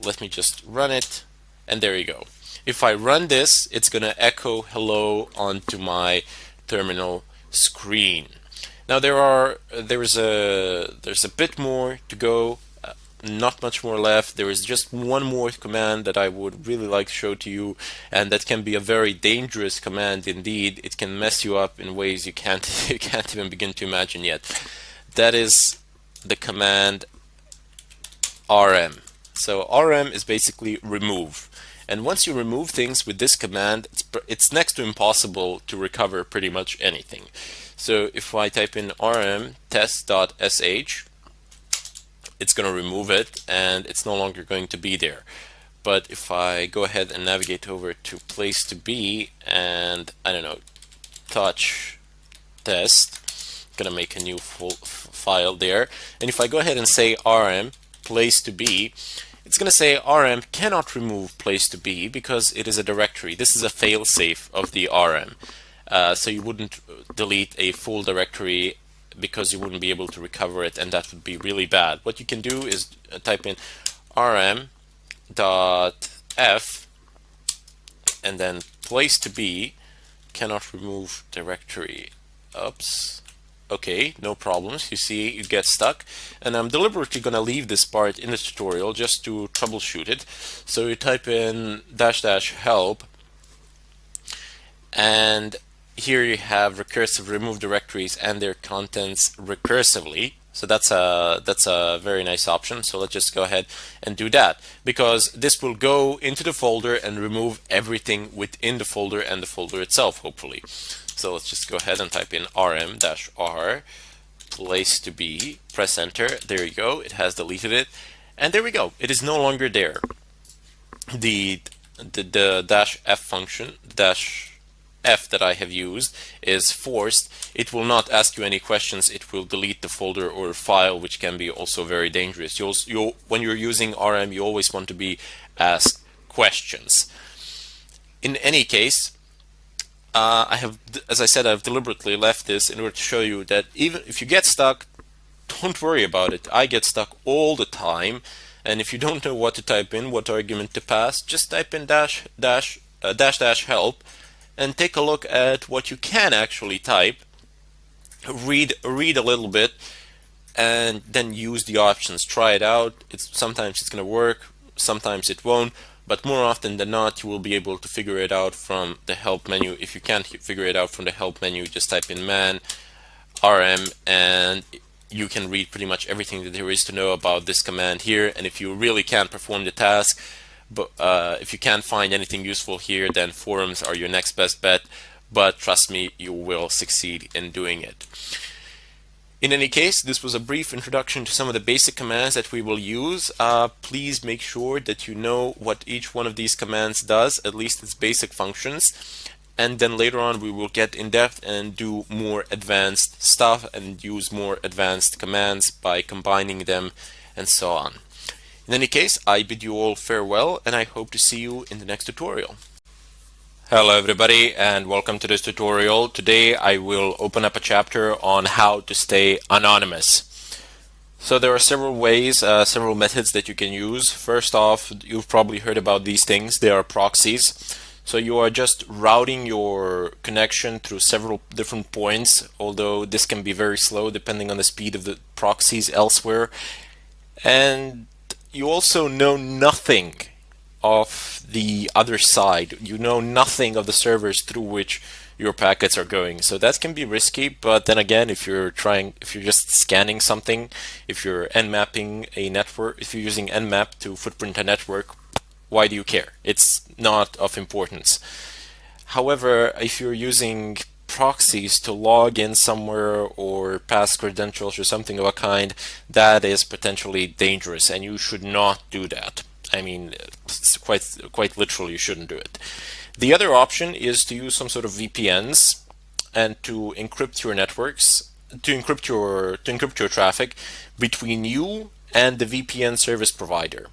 Let me just run it. And there you go. If I run this, it's going to echo hello onto my terminal screen. Now there's a bit more to go, not much more left. There is just one more command that I would really like to show to you, and that can be a very dangerous command indeed. It can mess you up in ways you can't even begin to imagine yet. That is the command rm. So rm is basically remove. And once you remove things with this command, it's next to impossible to recover pretty much anything. So if I type in rm test.sh, it's going to remove it and it's no longer going to be there. But if I go ahead and navigate over to place to be and, I don't know, touch test, I'm going to make a new file there. And if I go ahead and say rm place to be, it's going to say rm cannot remove place to be because it is a directory. This is a failsafe of the rm. So you wouldn't delete a full directory because you wouldn't be able to recover it, and that would be really bad. What you can do is type in rm.f and then place to be cannot remove directory. Oops. Okay, no problems. You see, you get stuck, and I'm deliberately going to leave this part in the tutorial just to troubleshoot it. So you type in --help, and here you have recursive remove directories and their contents recursively. So that's a very nice option. So let's just go ahead and do that, because this will go into the folder and remove everything within the folder and the folder itself, hopefully. So let's just go ahead and type in rm-r place to be, press enter. There you go, it has deleted it, and there we go, it is no longer there. The -f function, F that I have used is forced, it will not ask you any questions. It will delete the folder or file, which can be also very dangerous. When you're using RM, you always want to be asked questions. In any case, as I said, I've deliberately left this in order to show you that even if you get stuck, don't worry about it. I get stuck all the time, and if you don't know what to type in, what argument to pass, just type in dash help and take a look at what you can actually type. Read a little bit, and then use the options. Try it out. Sometimes it's going to work, sometimes it won't, but more often than not, you will be able to figure it out from the help menu. If you can't figure it out from the help menu, just type in man rm, and you can read pretty much everything that there is to know about this command here. And if you really can't perform the task, but if you can't find anything useful here, then forums are your next best bet. But trust me, you will succeed in doing it. In any case, this was a brief introduction to some of the basic commands that we will use. Please make sure that you know what each one of these commands does, at least its basic functions. And then later on we will get in depth and do more advanced stuff and use more advanced commands by combining them and so on. In any case, I bid you all farewell, and I hope to see you in the next tutorial. Hello everybody, and welcome to this tutorial. Today I will open up a chapter on how to stay anonymous. So there are several ways, several methods that you can use. First off, you've probably heard about these things. They are proxies. So you are just routing your connection through several different points, although this can be very slow depending on the speed of the proxies elsewhere. And you also know nothing of the other side. You know nothing of the servers through which your packets are going. So that can be risky, but then again, if you're just scanning something, if you're nmapping a network, if you're using nmap to footprint a network, why do you care? It's not of importance. However, if you're using proxies to log in somewhere or pass credentials or something of a kind, that is potentially dangerous, and you should not do that. I mean, it's quite literally, you shouldn't do it. The other option is to use some sort of VPNs and to encrypt your networks, to encrypt your traffic between you and the VPN service provider.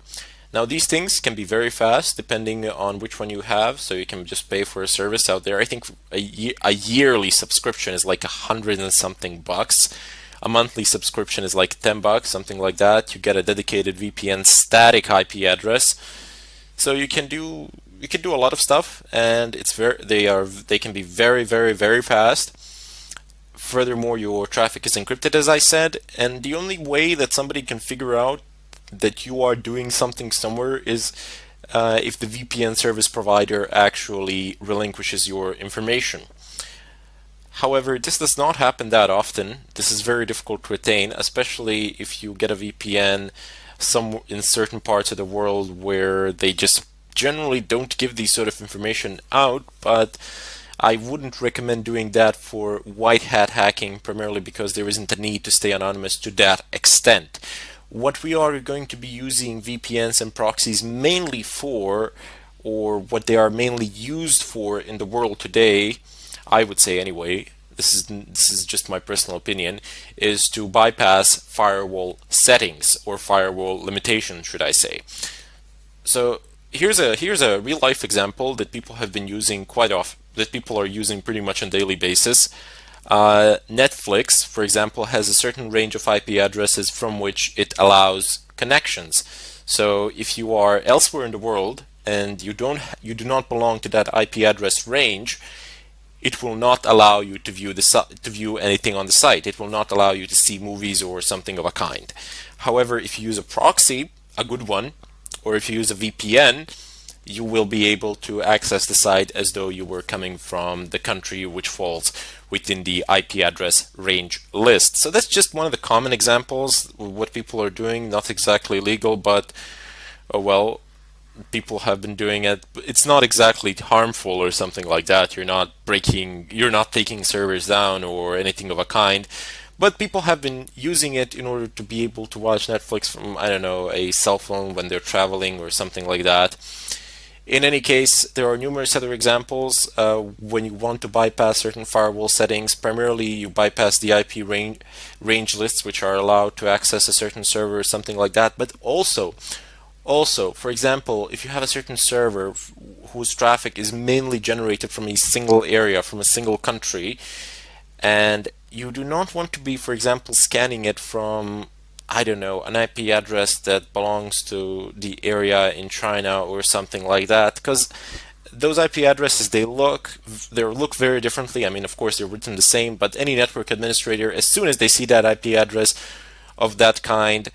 Now these things can be very fast depending on which one you have, so you can just pay for a service out there. I think a yearly subscription is like $100 and something bucks. A monthly subscription is like $10, something like that. You get a dedicated VPN static IP address, so you can do a lot of stuff, and they can be very fast. Furthermore, your traffic is encrypted, as I said, and the only way that somebody can figure out that you are doing something somewhere is if the VPN service provider actually relinquishes your information. However, this does not happen that often. This is very difficult to attain, especially if you get a VPN in certain parts of the world where they just generally don't give these sort of information out. But I wouldn't recommend doing that for white hat hacking, primarily because there isn't a need to stay anonymous to that extent. What we are going to be using VPNs and proxies mainly for, or what they are mainly used for in the world today, I would say anyway, this is just my personal opinion, is to bypass firewall settings, or firewall limitations, should I say. So here's a real life example that people have been using quite often, that people are using pretty much on a daily basis. Netflix, for example, has a certain range of IP addresses from which it allows connections. So if you are elsewhere in the world and you do not belong to that IP address range, it will not allow you to view anything on the site. It will not allow you to see movies or something of a kind. However, if you use a proxy, a good one, or if you use a VPN, you will be able to access the site as though you were coming from the country which falls within the IP address range list. So that's just one of the common examples of what people are doing. Not exactly legal, but well, people have been doing it. It's not exactly harmful or something like that. You're not taking servers down or anything of a kind. But people have been using it in order to be able to watch Netflix from, I don't know, a cell phone when they're traveling or something like that. In any case, there are numerous other examples. When you want to bypass certain firewall settings, primarily you bypass the IP range lists, which are allowed to access a certain server or something like that. But also, for example, if you have a certain server whose traffic is mainly generated from a single area, from a single country, and you do not want to be, for example, scanning it from, I don't know, an IP address that belongs to the area in China or something like that, because those IP addresses, they look very differently. I mean, of course, they're written the same, but any network administrator, as soon as they see that IP address of that kind,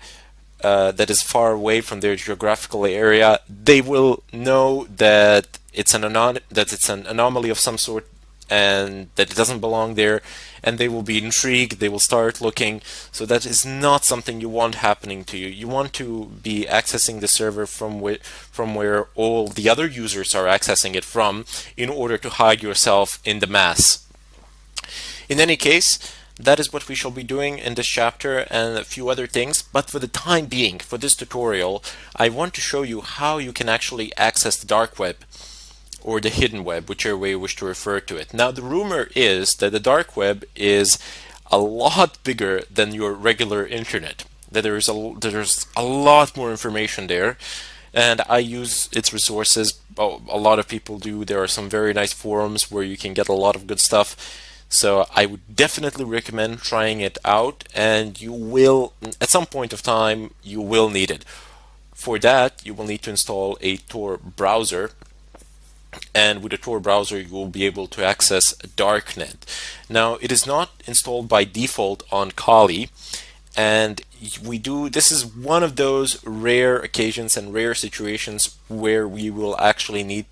that is far away from their geographical area, they will know that it's an anomaly of some sort, and that it doesn't belong there, and they will be intrigued. They will start looking. So that is not something you want happening to you. You want to be accessing the server from where all the other users are accessing it from, in order to hide yourself in the mass. In any case, that is what we shall be doing in this chapter and a few other things. But for the time being, for this tutorial, I want to show you how you can actually access the dark web, or the hidden web, whichever way you wish to refer to it. Now, the rumor is that the dark web is a lot bigger than your regular internet, that there's a lot more information there, and I use its resources. A lot of people do. There are some very nice forums where you can get a lot of good stuff. So I would definitely recommend trying it out, and you will, at some point of time, you will need it. For that, you will need to install a Tor browser, and with a Tor browser you will be able to access darknet. Now, it is not installed by default on Kali, and this is one of those rare occasions and rare situations where we will actually need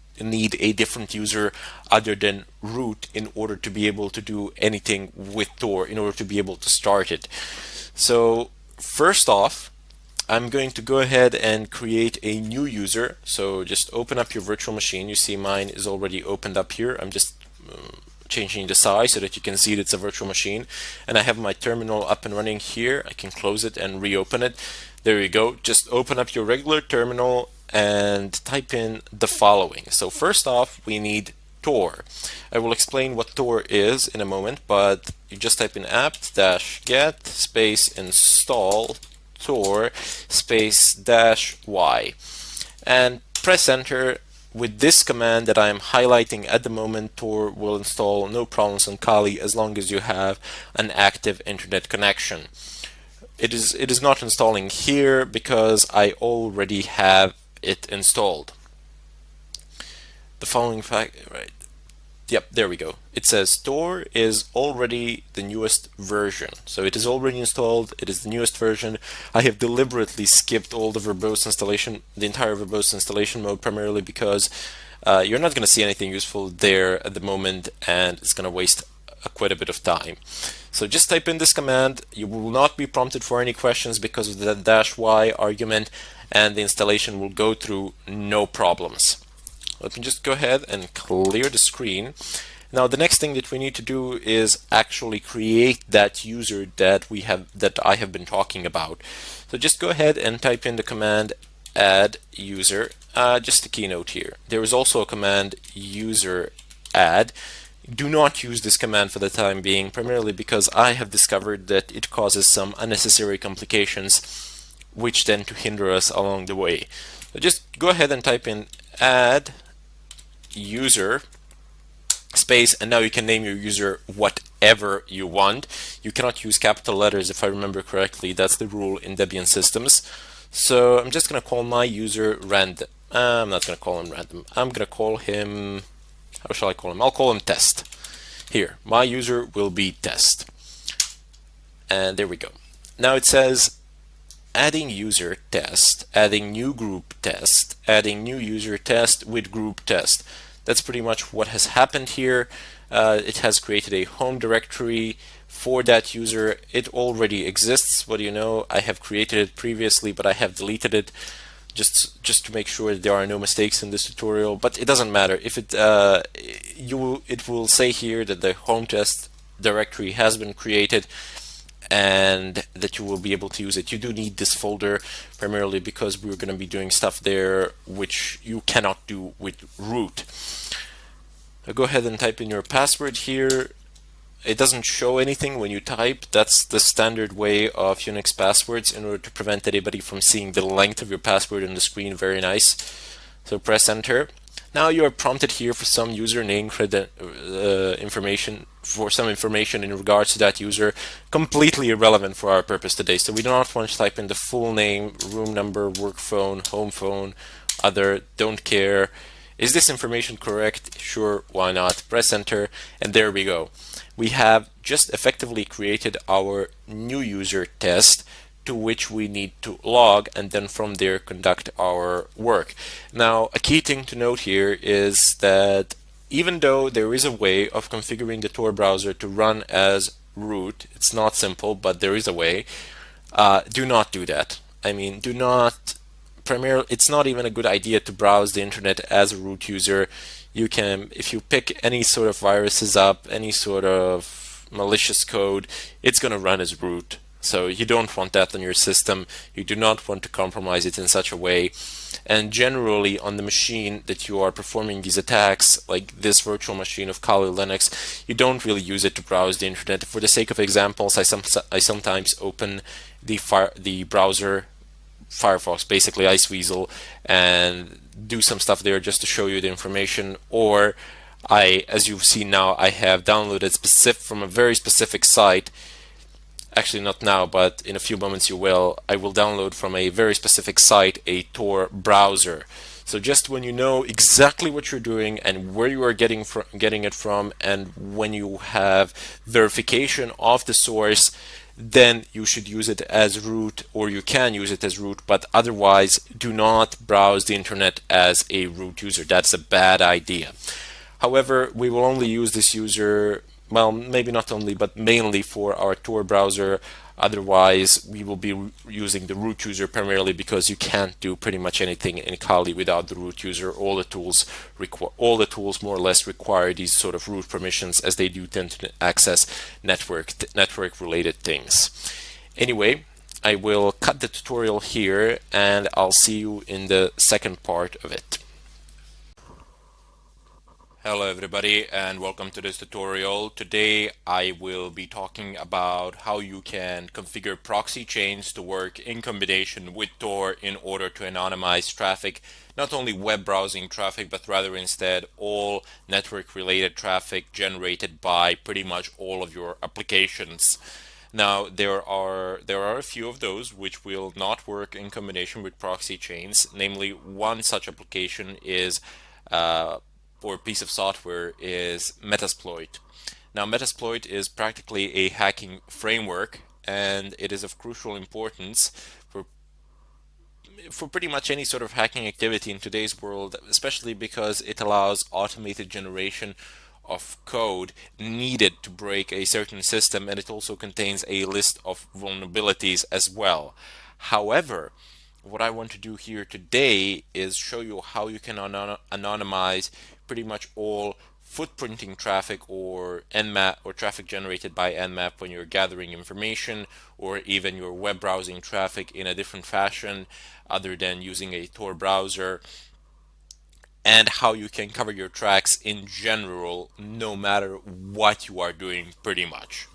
a different user other than root in order to be able to do anything with Tor, in order to be able to start it. So first off, I'm going to go ahead and create a new user. So just open up your virtual machine. You see mine is already opened up here. I'm just changing the size so that you can see that it's a virtual machine. And I have my terminal up and running here. I can close it and reopen it. There you go. Just open up your regular terminal and type in the following. So first off, we need Tor. I will explain what Tor is in a moment, but you just type in apt-get space install Tor space -y and press enter. With this command that I am highlighting at the moment, Tor will install no problems on Kali as long as you have an active internet connection. It is not installing here because I already have it installed. The following fact, right? Yep, there we go. It says Tor is already the newest version. So it is already installed. It is the newest version. I have deliberately skipped all the verbose installation, the entire verbose installation mode, primarily because you're not going to see anything useful there at the moment, and it's going to waste quite a bit of time. So just type in this command. You will not be prompted for any questions because of the -y argument, and the installation will go through no problems. Let me just go ahead and clear the screen. Now the next thing that we need to do is actually create that user that I have been talking about. So just go ahead and type in the command add user. Just a keynote here. There is also a command user add. Do not use this command for the time being, primarily because I have discovered that it causes some unnecessary complications which tend to hinder us along the way. So just go ahead and type in add user space, and now you can name your user whatever you want. You cannot use capital letters, if I remember correctly. That's the rule in Debian systems. So I'm just going to call my user random. I'm not going to call him random. I'm going to call him, how shall I call him? I'll call him test. Here, my user will be test. And there we go. Now it says adding user test, adding new group test, adding new user test with group test. That's pretty much what has happened here. It has created a home directory for that user. It already exists. What do you know? I have created it previously, but I have deleted it just to make sure that there are no mistakes in this tutorial. But it doesn't matter. If it will say here that the home test directory has been created. and that you will be able to use it. You do need this folder primarily because we're going to be doing stuff there which you cannot do with root. Go ahead and type in your password here. It doesn't show anything when you type. That's the standard way of Unix passwords in order to prevent anybody from seeing the length of your password on the screen. Very nice. So press enter. Now you are prompted here for some username information, for some information in regards to that user, completely irrelevant for our purpose today. So we do not want to type in the full name, room number, work phone, home phone, other, don't care. Is this information correct? Sure, why not? Press enter, and there we go. We have just effectively created our new user test to which we need to log, and then from there conduct our work. Now, a key thing to note here is that even though there is a way of configuring the Tor browser to run as root, it's not simple, but there is a way. Do not do that. I mean, do not primarily, it's not even a good idea to browse the internet as a root user. You can, if you pick any sort of viruses up, any sort of malicious code, it's going to run as root. So you don't want that on your system. You do not want to compromise it in such a way. And generally on the machine that you are performing these attacks, like this virtual machine of Kali Linux, you don't really use it to browse the internet. For the sake of examples, I sometimes open the browser Firefox, basically Iceweasel, and do some stuff there just to show you the information. Or as you've seen now, I have downloaded from a very specific site. Actually, not now, but in a few moments you will. I will download from a very specific site a Tor browser. So just when you know exactly what you're doing and where you are getting it from, and when you have verification of the source, then you should use it as root, or you can use it as root, but otherwise do not browse the internet as a root user. That's a bad idea. However, we will only use this user, well, maybe not only, but mainly for our Tor browser. Otherwise, we will be using the root user primarily because you can't do pretty much anything in Kali without the root user. All the tools more or less require these sort of root permissions, as they do tend to access network related things. Anyway, I will cut the tutorial here, and I'll see you in the second part of it. Hello everybody, and welcome to this tutorial. Today I will be talking about how you can configure proxy chains to work in combination with Tor in order to anonymize traffic, not only web browsing traffic, but rather instead all network related traffic generated by pretty much all of your applications. Now there are a few of those which will not work in combination with proxy chains. Namely, one such application is or piece of software is Metasploit. Now, Metasploit is practically a hacking framework, and it is of crucial importance for pretty much any sort of hacking activity in today's world, especially because it allows automated generation of code needed to break a certain system, and it also contains a list of vulnerabilities as well. However, what I want to do here today is show you how you can anonymize pretty much all footprinting traffic or Nmap or traffic generated by Nmap when you're gathering information, or even your web browsing traffic in a different fashion other than using a Tor browser, and how you can cover your tracks in general no matter what you are doing pretty much.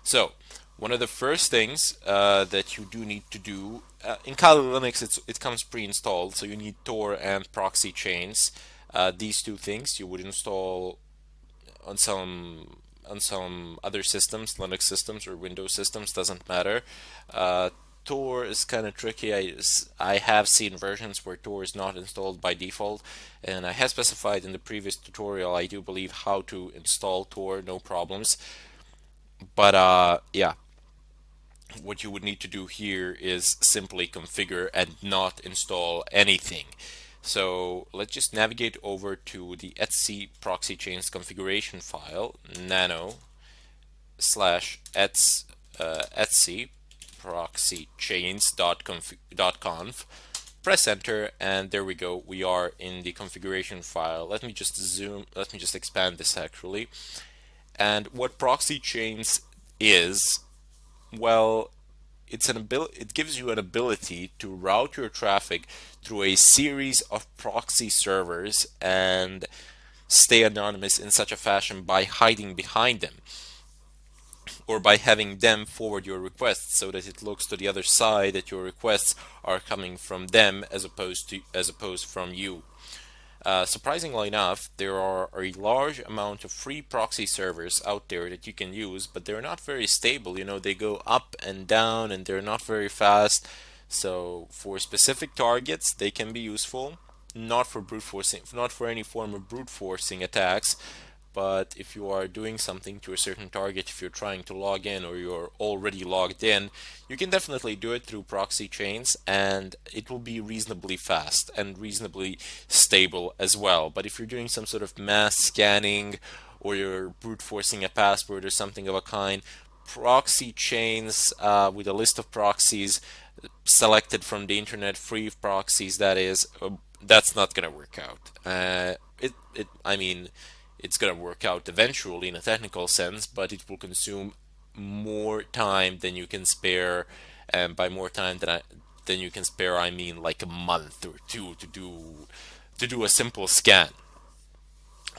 So one of the first things that you do need to do in Kali Linux, it comes pre-installed, so you need Tor and proxy chains. These two things you would install on some other systems, Linux systems or Windows systems, doesn't matter. Tor is kind of tricky. I have seen versions where Tor is not installed by default, and I have specified in the previous tutorial, I do believe, how to install Tor, no problems. But yeah, what you would need to do here is simply configure and not install anything. So let's just navigate over to the etc proxy chains configuration file, nano /etc etc proxy chains.conf. Press enter, and there we go. We are in the configuration file. Let me just expand this actually. And what proxy chains is Well, it gives you an ability to route your traffic through a series of proxy servers and stay anonymous in such a fashion by hiding behind them, or by having them forward your requests so that it looks to the other side that your requests are coming from them as opposed from you. Surprisingly enough, there are a large amount of free proxy servers out there that you can use, but they're not very stable. You know, they go up and down and they're not very fast. So for specific targets, they can be useful, not for brute forcing, not for any form of brute forcing attacks, but if you are doing something to a certain target, if you're trying to log in or you're already logged in, you can definitely do it through proxy chains, and it will be reasonably fast and reasonably stable as well. But if you're doing some sort of mass scanning or you're brute forcing a password or something of a kind, proxy chains with a list of proxies selected from the internet, free proxies, that is, that's not going to work out. I mean, it's going to work out eventually in a technical sense, but it will consume more time than you can spare. And by more time than you can spare, I mean like a month or two to do a simple scan.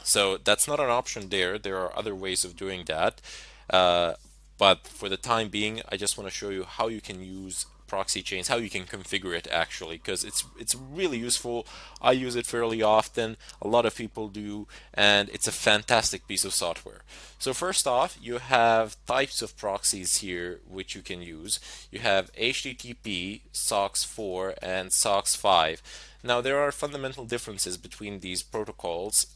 So that's not an option there. There are other ways of doing that. Uh, but for the time being, I just want to show you how you can use proxy chains, how you can configure it actually, because it's really useful. I use it fairly often. A lot of people do, and it's a fantastic piece of software. So first off, you have types of proxies here which you can use. You have HTTP, SOCKS 4, and SOCKS 5. Now there are fundamental differences between these protocols.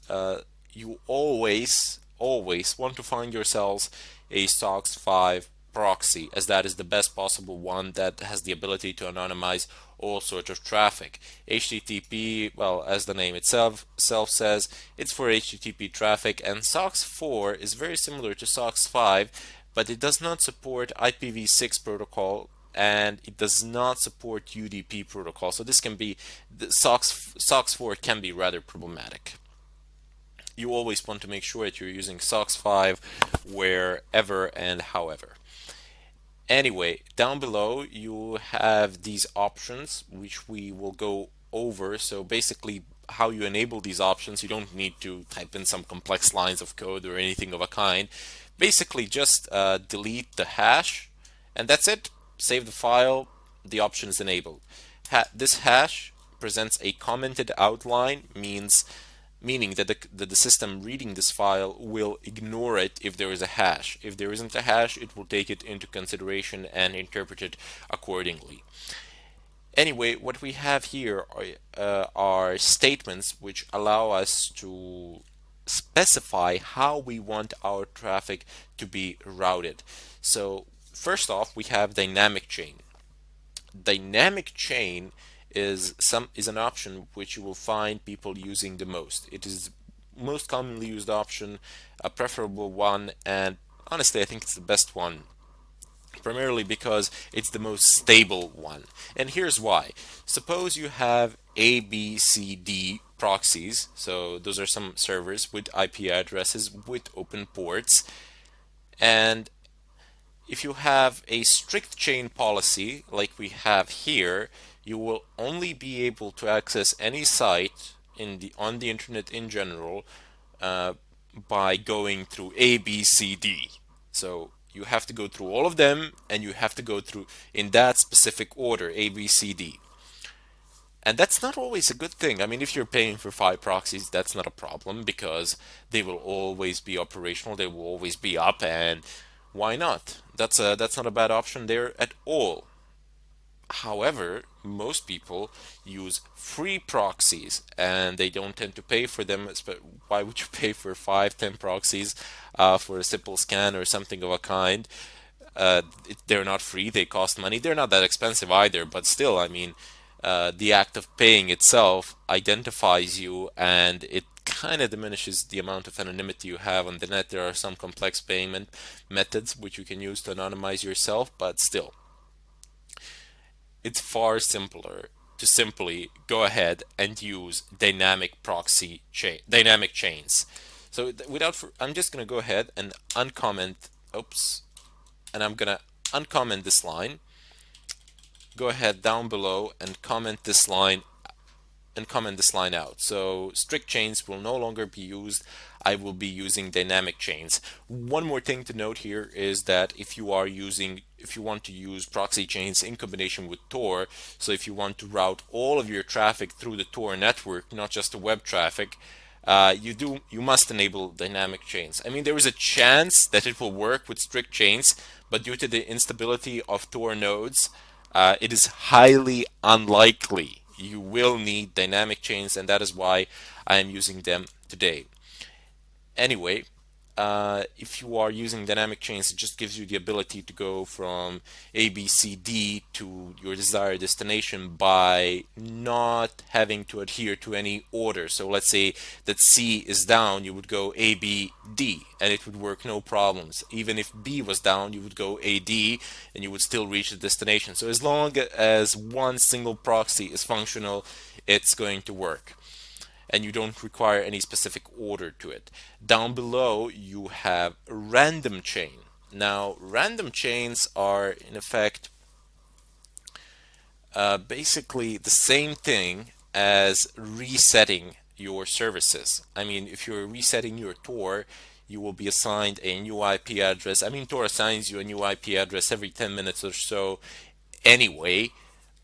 You always want to find yourselves a SOCKS 5 proxy, as that is the best possible one that has the ability to anonymize all sorts of traffic. HTTP, well, as the name itself says, it's for HTTP traffic, and SOCKS 4 is very similar to SOCKS 5, but it does not support IPv6 protocol, and it does not support UDP protocol. So this can be, the SOCKS 4 can be rather problematic. You always want to make sure that you're using SOCKS 5 wherever and however. Anyway, down below you have these options which we will go over. So basically how you enable these options, you don't need to type in some complex lines of code or anything of a kind. Basically just delete the hash and that's it. Save the file, the option is enabled. This hash presents a commented outline, meaning that the system reading this file will ignore it if there is a hash. If there isn't a hash, it will take it into consideration and interpret it accordingly. Anyway, what we have here are statements which allow us to specify how we want our traffic to be routed. So first off, we have dynamic chain. Dynamic chain is an option which you will find people using the most. It is most commonly used option, a preferable one, and honestly I think it's the best one, primarily because it's the most stable one. And here's why. Suppose you have A, B, C, D proxies, so those are some servers with IP addresses with open ports, and if you have a strict chain policy like we have here, you will only be able to access any site on the internet in general uh, by going through A, B, C, D. So you have to go through all of them, and you have to go through in that specific order, A, B, C, D. And that's not always a good thing. I mean, if you're paying for 5 proxies, that's not a problem because they will always be operational, they will always be up, and why not? That's not a bad option there at all. However, most people use free proxies and they don't tend to pay for them. Why would you pay for 5, 10 proxies for a simple scan or something of a kind? They're not free, they cost money. They're not that expensive either, but still, I mean, the act of paying itself identifies you and it kind of diminishes the amount of anonymity you have on the net. There are some complex payment methods which you can use to anonymize yourself, but still, it's far simpler to simply go ahead and use dynamic chains. So I'm just gonna go ahead and uncomment, oops, and I'm gonna uncomment this line. Go ahead down below and comment this line out. So strict chains will no longer be used. I will be using dynamic chains. One more thing to note here is that if you want to use proxy chains in combination with Tor, so if you want to route all of your traffic through the Tor network, not just the web traffic, you must enable dynamic chains. I mean, there is a chance that it will work with strict chains, but due to the instability of Tor nodes, it is highly unlikely. You will need dynamic chains, and that is why I am using them today. Anyway, if you are using dynamic chains, it just gives you the ability to go from A, B, C, D to your desired destination by not having to adhere to any order. So let's say that C is down, you would go A, B, D, and it would work no problems. Even if B was down, you would go A, D, and you would still reach the destination. So as long as one single proxy is functional, it's going to work, and you don't require any specific order to it. Down below, you have a random chain. Now, random chains are in effect basically the same thing as resetting your services. I mean, if you're resetting your Tor, you will be assigned a new IP address. I mean, Tor assigns you a new IP address every 10 minutes or so anyway,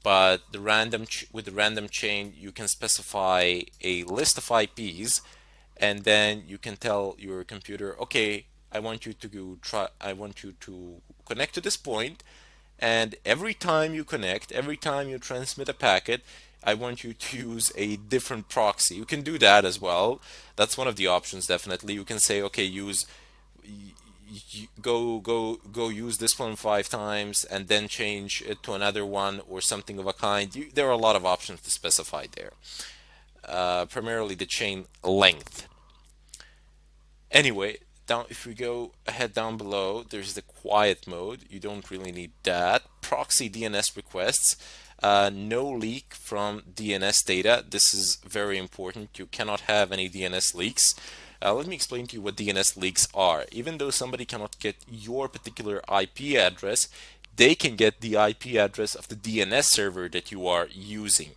but with the random chain, you can specify a list of IPs, and then you can tell your computer, okay, I want you to connect to this point, and every time you connect, every time you transmit a packet, I want you to use a different proxy. You can do that as well. That's one of the options, definitely. You can say, okay, go use this one 5 times and then change it to another one or something of a kind. There are a lot of options to specify there. Primarily the chain length. Anyway, if we go ahead down below, there's the quiet mode. You don't really need that. Proxy DNS requests. No leak from DNS data. This is very important. You cannot have any DNS leaks. Let me explain to you what DNS leaks are. Even though somebody cannot get your particular IP address, they can get the IP address of the DNS server that you are using.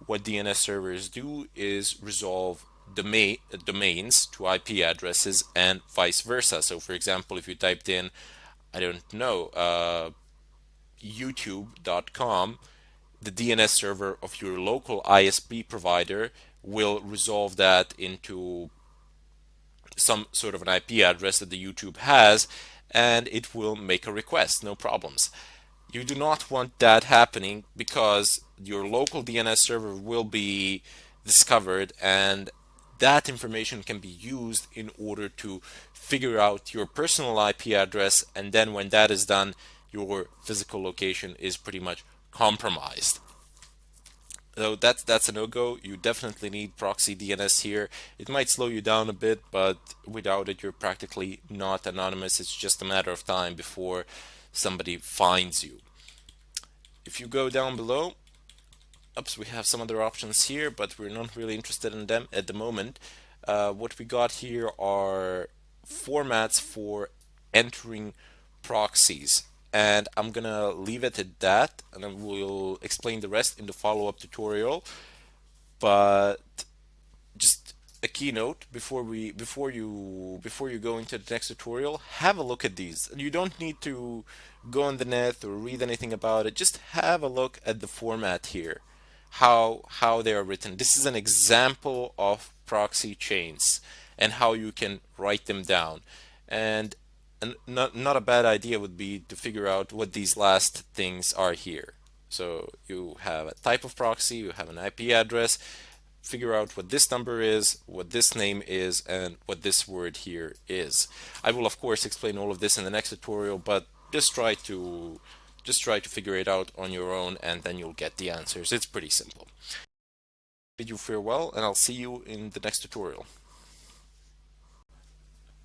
What DNS servers do is resolve domains to IP addresses and vice versa. So for example, if you typed in, I don't know, youtube.com, the DNS server of your local ISP provider will resolve that into some sort of an IP address that the YouTube has, and it will make a request, no problems. You do not want that happening because your local DNS server will be discovered, and that information can be used in order to figure out your personal IP address, and then when that is done, your physical location is pretty much compromised. So that's a no-go. You definitely need proxy DNS here. It might slow you down a bit, but without it, you're practically not anonymous. It's just a matter of time before somebody finds you. If you go down below, oops, we have some other options here, but we're not really interested in them at the moment. What we got here are formats for entering proxies, and I'm gonna leave it at that, and then we'll explain the rest in the follow-up tutorial. But just a keynote before you go into the next tutorial, have a look at these. You don't need to go on the net or read anything about it. Just have a look at the format here, how they are written. This is an example of proxy chains and how you can write them down. And not a bad idea would be to figure out what these last things are here. So you have a type of proxy, you have an IP address, figure out what this number is, what this name is, and what this word here is. I will of course explain all of this in the next tutorial, but just try to figure it out on your own, and then you'll get the answers. It's pretty simple. Bid you farewell, and I'll see you in the next tutorial.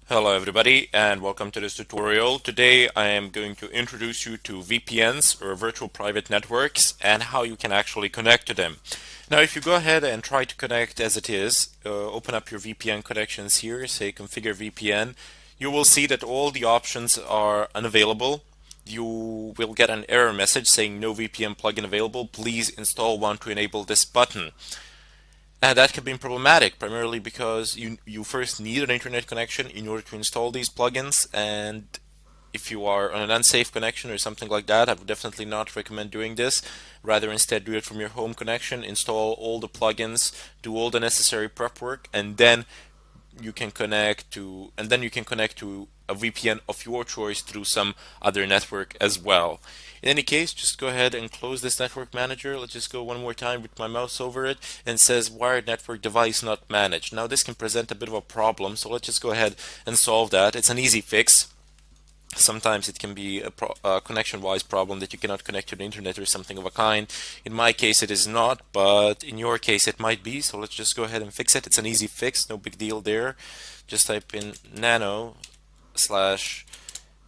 Hello everybody, and welcome to this tutorial. Today I am going to introduce you to VPNs, or virtual private networks, and how you can actually connect to them. Now if you go ahead and try to connect as it is, open up your VPN connections here, say configure VPN, you will see that all the options are unavailable. you will get an error message saying no VPN plugin available. Please install one to enable this button. And that can be problematic, primarily because you first need an internet connection in order to install these plugins. And if you are on an unsafe connection or something like that, I would definitely not recommend doing this. Rather, instead, do it from your home connection, install all the plugins, do all the necessary prep work, and then you can connect to a VPN of your choice through some other network as well. In any case, just go ahead and close this network manager. Let's just go one more time with my mouse over it, and it says wired network device not managed. Now this can present a bit of a problem, so let's just go ahead and solve that. It's an easy fix. Sometimes it can be a connection-wise problem that you cannot connect to the internet or something of a kind. In my case it is not, but in your case it might be, so let's just go ahead and fix it. It's an easy fix, no big deal there. Just type in nano slash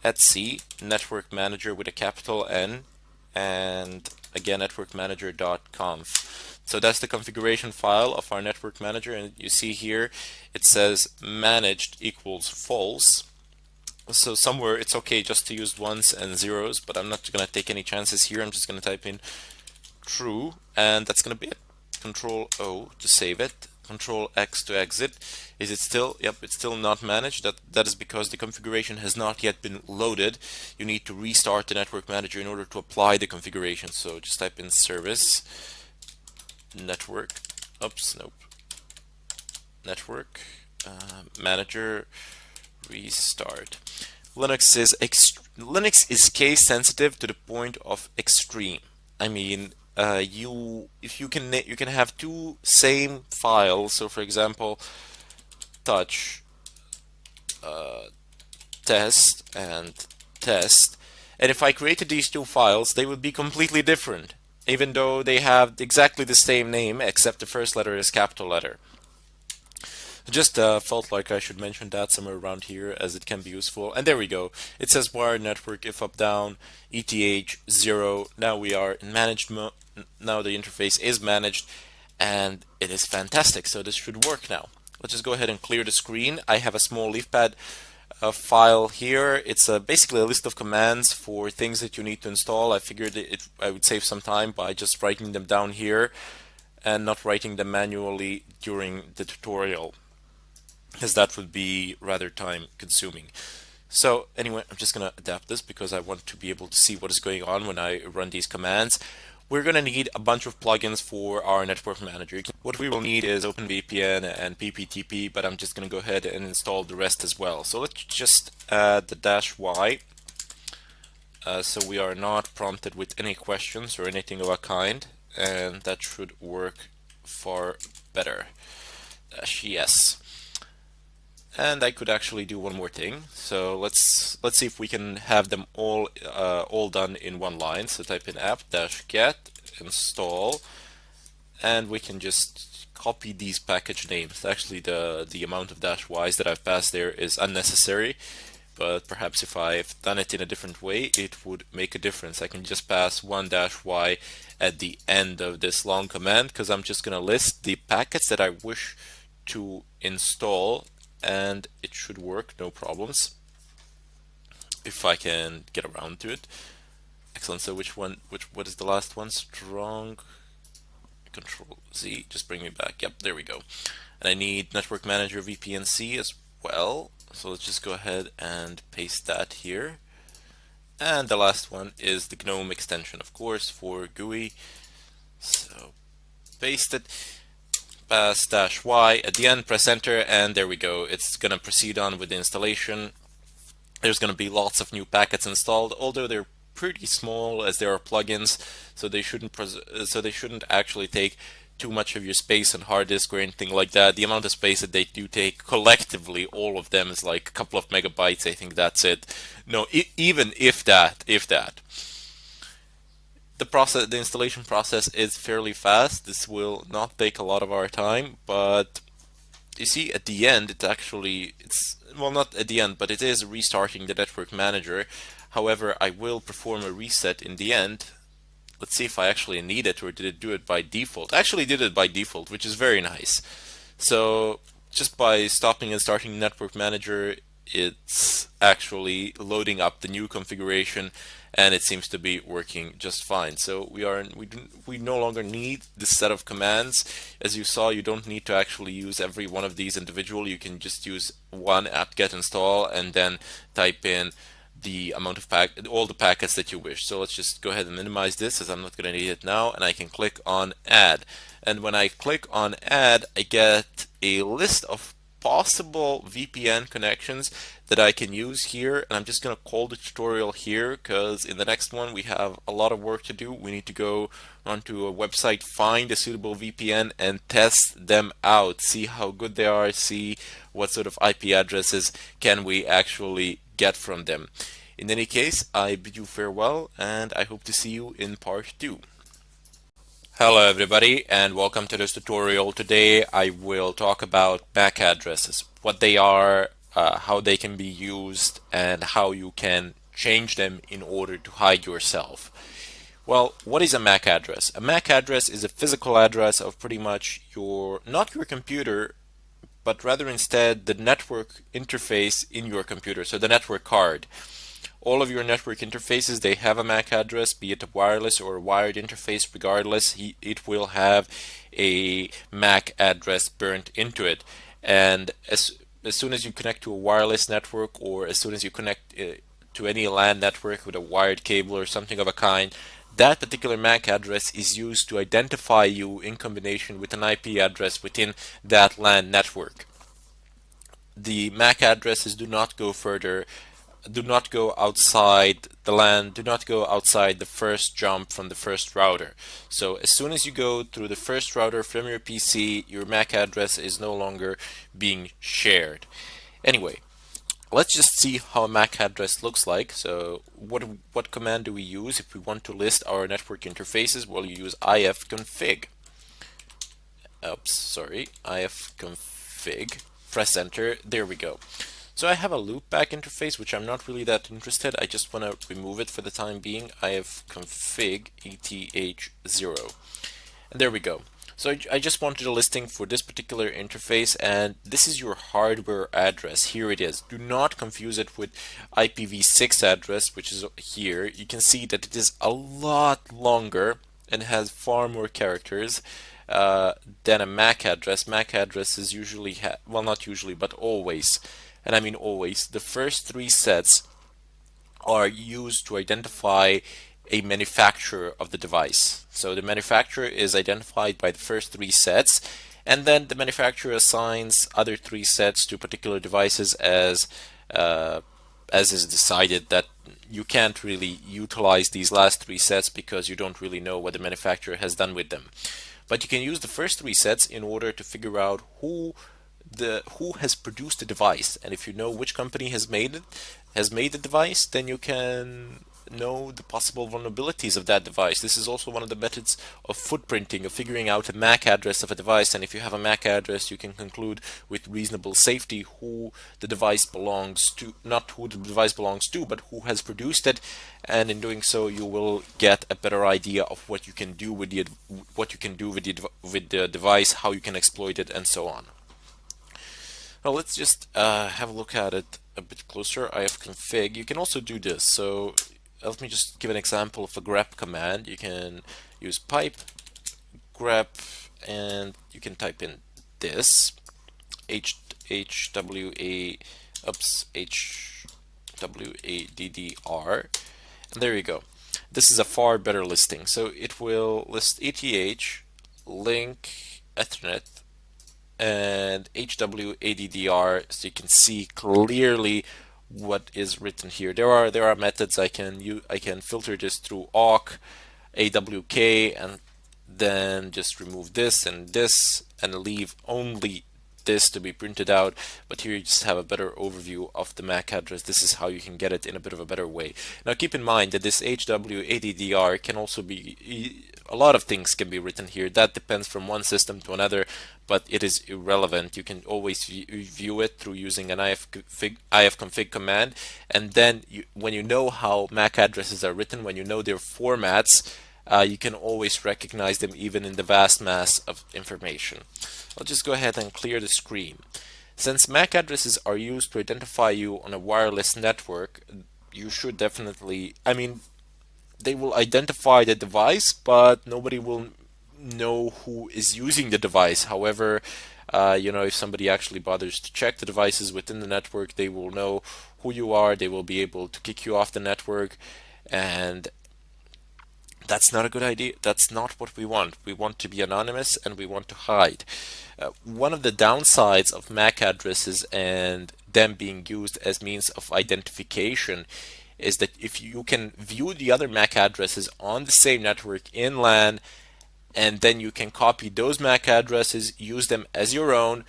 etc network manager with a capital N, and again networkmanager.conf. So that's the configuration file of our network manager, and you see here it says managed equals false. So somewhere it's okay just to use ones and zeros, but I'm not going to take any chances here. I'm just going to type in true, and that's going to be it. Control O to save it. Control X to exit. Is it still? Yep, it's still not managed. That is because the configuration has not yet been loaded. You need to restart the network manager in order to apply the configuration. So just type in service network. Oops, nope. Network manager restart. Linux is case sensitive to the point of extreme. I mean, you can have two same files. So for example, touch test and test, and if I created these two files, they would be completely different, even though they have exactly the same name, except the first letter is capital letter. Just felt like I should mention that somewhere around here, as it can be useful. And there we go. It says wired network if up down ETH 0. Now we are in managed mode. Now the interface is managed, and it is fantastic. So this should work now. Let's just go ahead and clear the screen. I have a small leafpad file here. It's basically a list of commands for things that you need to install. I figured I would save some time by just writing them down here and not writing them manually during the tutorial, because that would be rather time consuming. So anyway, I'm just going to adapt this because I want to be able to see what is going on when I run these commands. We're going to need a bunch of plugins for our network manager. What we will need is OpenVPN and PPTP, but I'm just going to go ahead and install the rest as well. So let's just add the -y, so we are not prompted with any questions or anything of a kind, and that should work far better. -yes. And I could actually do one more thing. So let's see if we can have them all done in one line. So type in app-get install, and we can just copy these package names. Actually, the amount of -y's that I've passed there is unnecessary, but perhaps if I've done it in a different way, it would make a difference. I can just pass one -y at the end of this long command, because I'm just going to list the packets that I wish to install, and it should work, no problems, if I can get around to it. Excellent. So what is the last one? Strong. Control Z, just bring me back. Yep, there we go. And I need Network Manager VPNC as well. So let's just go ahead and paste that here. And the last one is the GNOME extension, of course, for GUI. So paste it. Pass -y at the end, press enter, and there we go. It's going to proceed on with the installation. There's going to be lots of new packets installed, although they're pretty small as there are plugins, so they shouldn't actually take too much of your space on hard disk or anything like that. The amount of space that they do take collectively, all of them, is like a couple of megabytes. I think that's it. No, even if that. The installation process is fairly fast. This will not take a lot of our time, but you see at the end it's well, not at the end, but it is restarting the network manager. However, I will perform a reset in the end. Let's see if I actually need it, or did it do it by default. I actually did it by default, which is very nice. So just by stopping and starting the network manager, it's actually loading up the new configuration, and it seems to be working just fine. So we no longer need this set of commands. As you saw, you don't need to actually use every one of these individually. You can just use one apt-get install and then type in the amount of all the packets that you wish. So let's just go ahead and minimize this, as I'm not going to need it now, and I can click on add. And when I click on add, I get a list of possible VPN connections that I can use here, and I'm just going to call the tutorial here because in the next one we have a lot of work to do. We need to go onto a website, find a suitable VPN, and test them out, see how good they are, see what sort of IP addresses can we actually get from them. In any case, I bid you farewell, and I hope to see you in part 2. Hello everybody, and welcome to this tutorial. Today I will talk about MAC addresses, what they are, how they can be used, and how you can change them in order to hide yourself. Well, what is a MAC address? A MAC address is a physical address of pretty much not your computer, but rather instead the network interface in your computer, so the network card. All of your network interfaces, they have a MAC address, be it a wireless or a wired interface. Regardless, it will have a MAC address burnt into it. And as soon as you connect to a wireless network, or as soon as you connect to any LAN network with a wired cable or something of a kind, that particular MAC address is used to identify you in combination with an IP address within that LAN network. The MAC addresses do not go further, do not go outside the LAN, do not go outside the first jump from the first router. So as soon as you go through the first router from your PC, your MAC address is no longer being shared. Anyway, let's just see how a MAC address looks like. So what command do we use if we want to list our network interfaces? Well, you use ifconfig. ifconfig. Press enter. There we go. So I have a loopback interface, which I'm not really that interested. I just want to remove it for the time being. ifconfig eth0. And there we go. So I just wanted a listing for this particular interface, and this is your hardware address. Here it is. Do not confuse it with IPv6 address, which is here. You can see that it is a lot longer and has far more characters than a MAC address. MAC addresses usually well, not usually, but always, and I mean always, the first 3 sets are used to identify a manufacturer of the device. So the manufacturer is identified by the first 3 sets, and then the manufacturer assigns other 3 sets to particular devices as is decided. That you can't really utilize these last 3 sets because you don't really know what the manufacturer has done with them. But you can use the first 3 sets in order to figure out who has produced the device, and if you know which company has made the device, then you can know the possible vulnerabilities of that device. This is also one of the methods of footprinting, of figuring out a MAC address of a device, and if you have a MAC address, you can conclude with reasonable safety who the device belongs to, not who the device belongs to, but who has produced it, and in doing so you will get a better idea of what you can do with the device, how you can exploit it, and so on. Well, let's just have a look at it a bit closer. ifconfig. You can also do this. So let me just give an example of a grep command. You can use pipe grep, and you can type in this hwaddr, and there you go. This is a far better listing. So it will list ETH, link, Ethernet, and hwaddr, so you can see clearly what is written here. There are methods I can filter this through awk, awk, and then just remove this and leave only this to be printed out. But here you just have a better overview of the MAC address. This is how you can get it in a bit of a better way. Now keep in mind that this hwaddr can also be, a lot of things can be written here. That depends from one system to another, but it is irrelevant. You can always view it through using an ifconfig command, and then when you know how MAC addresses are written, when you know their formats, you can always recognize them even in the vast mass of information. I'll just go ahead and clear the screen. Since MAC addresses are used to identify you on a wireless network, you should definitely, I mean, they will identify the device, but nobody will know who is using the device. However, if somebody actually bothers to check the devices within the network, they will know who you are. They will be able to kick you off the network, and that's not a good idea. That's not what we want. We want to be anonymous and we want to hide. One of the downsides of MAC addresses and them being used as means of identification is that if you can view the other MAC addresses on the same network in LAN, and then you can copy those MAC addresses, use them as your own,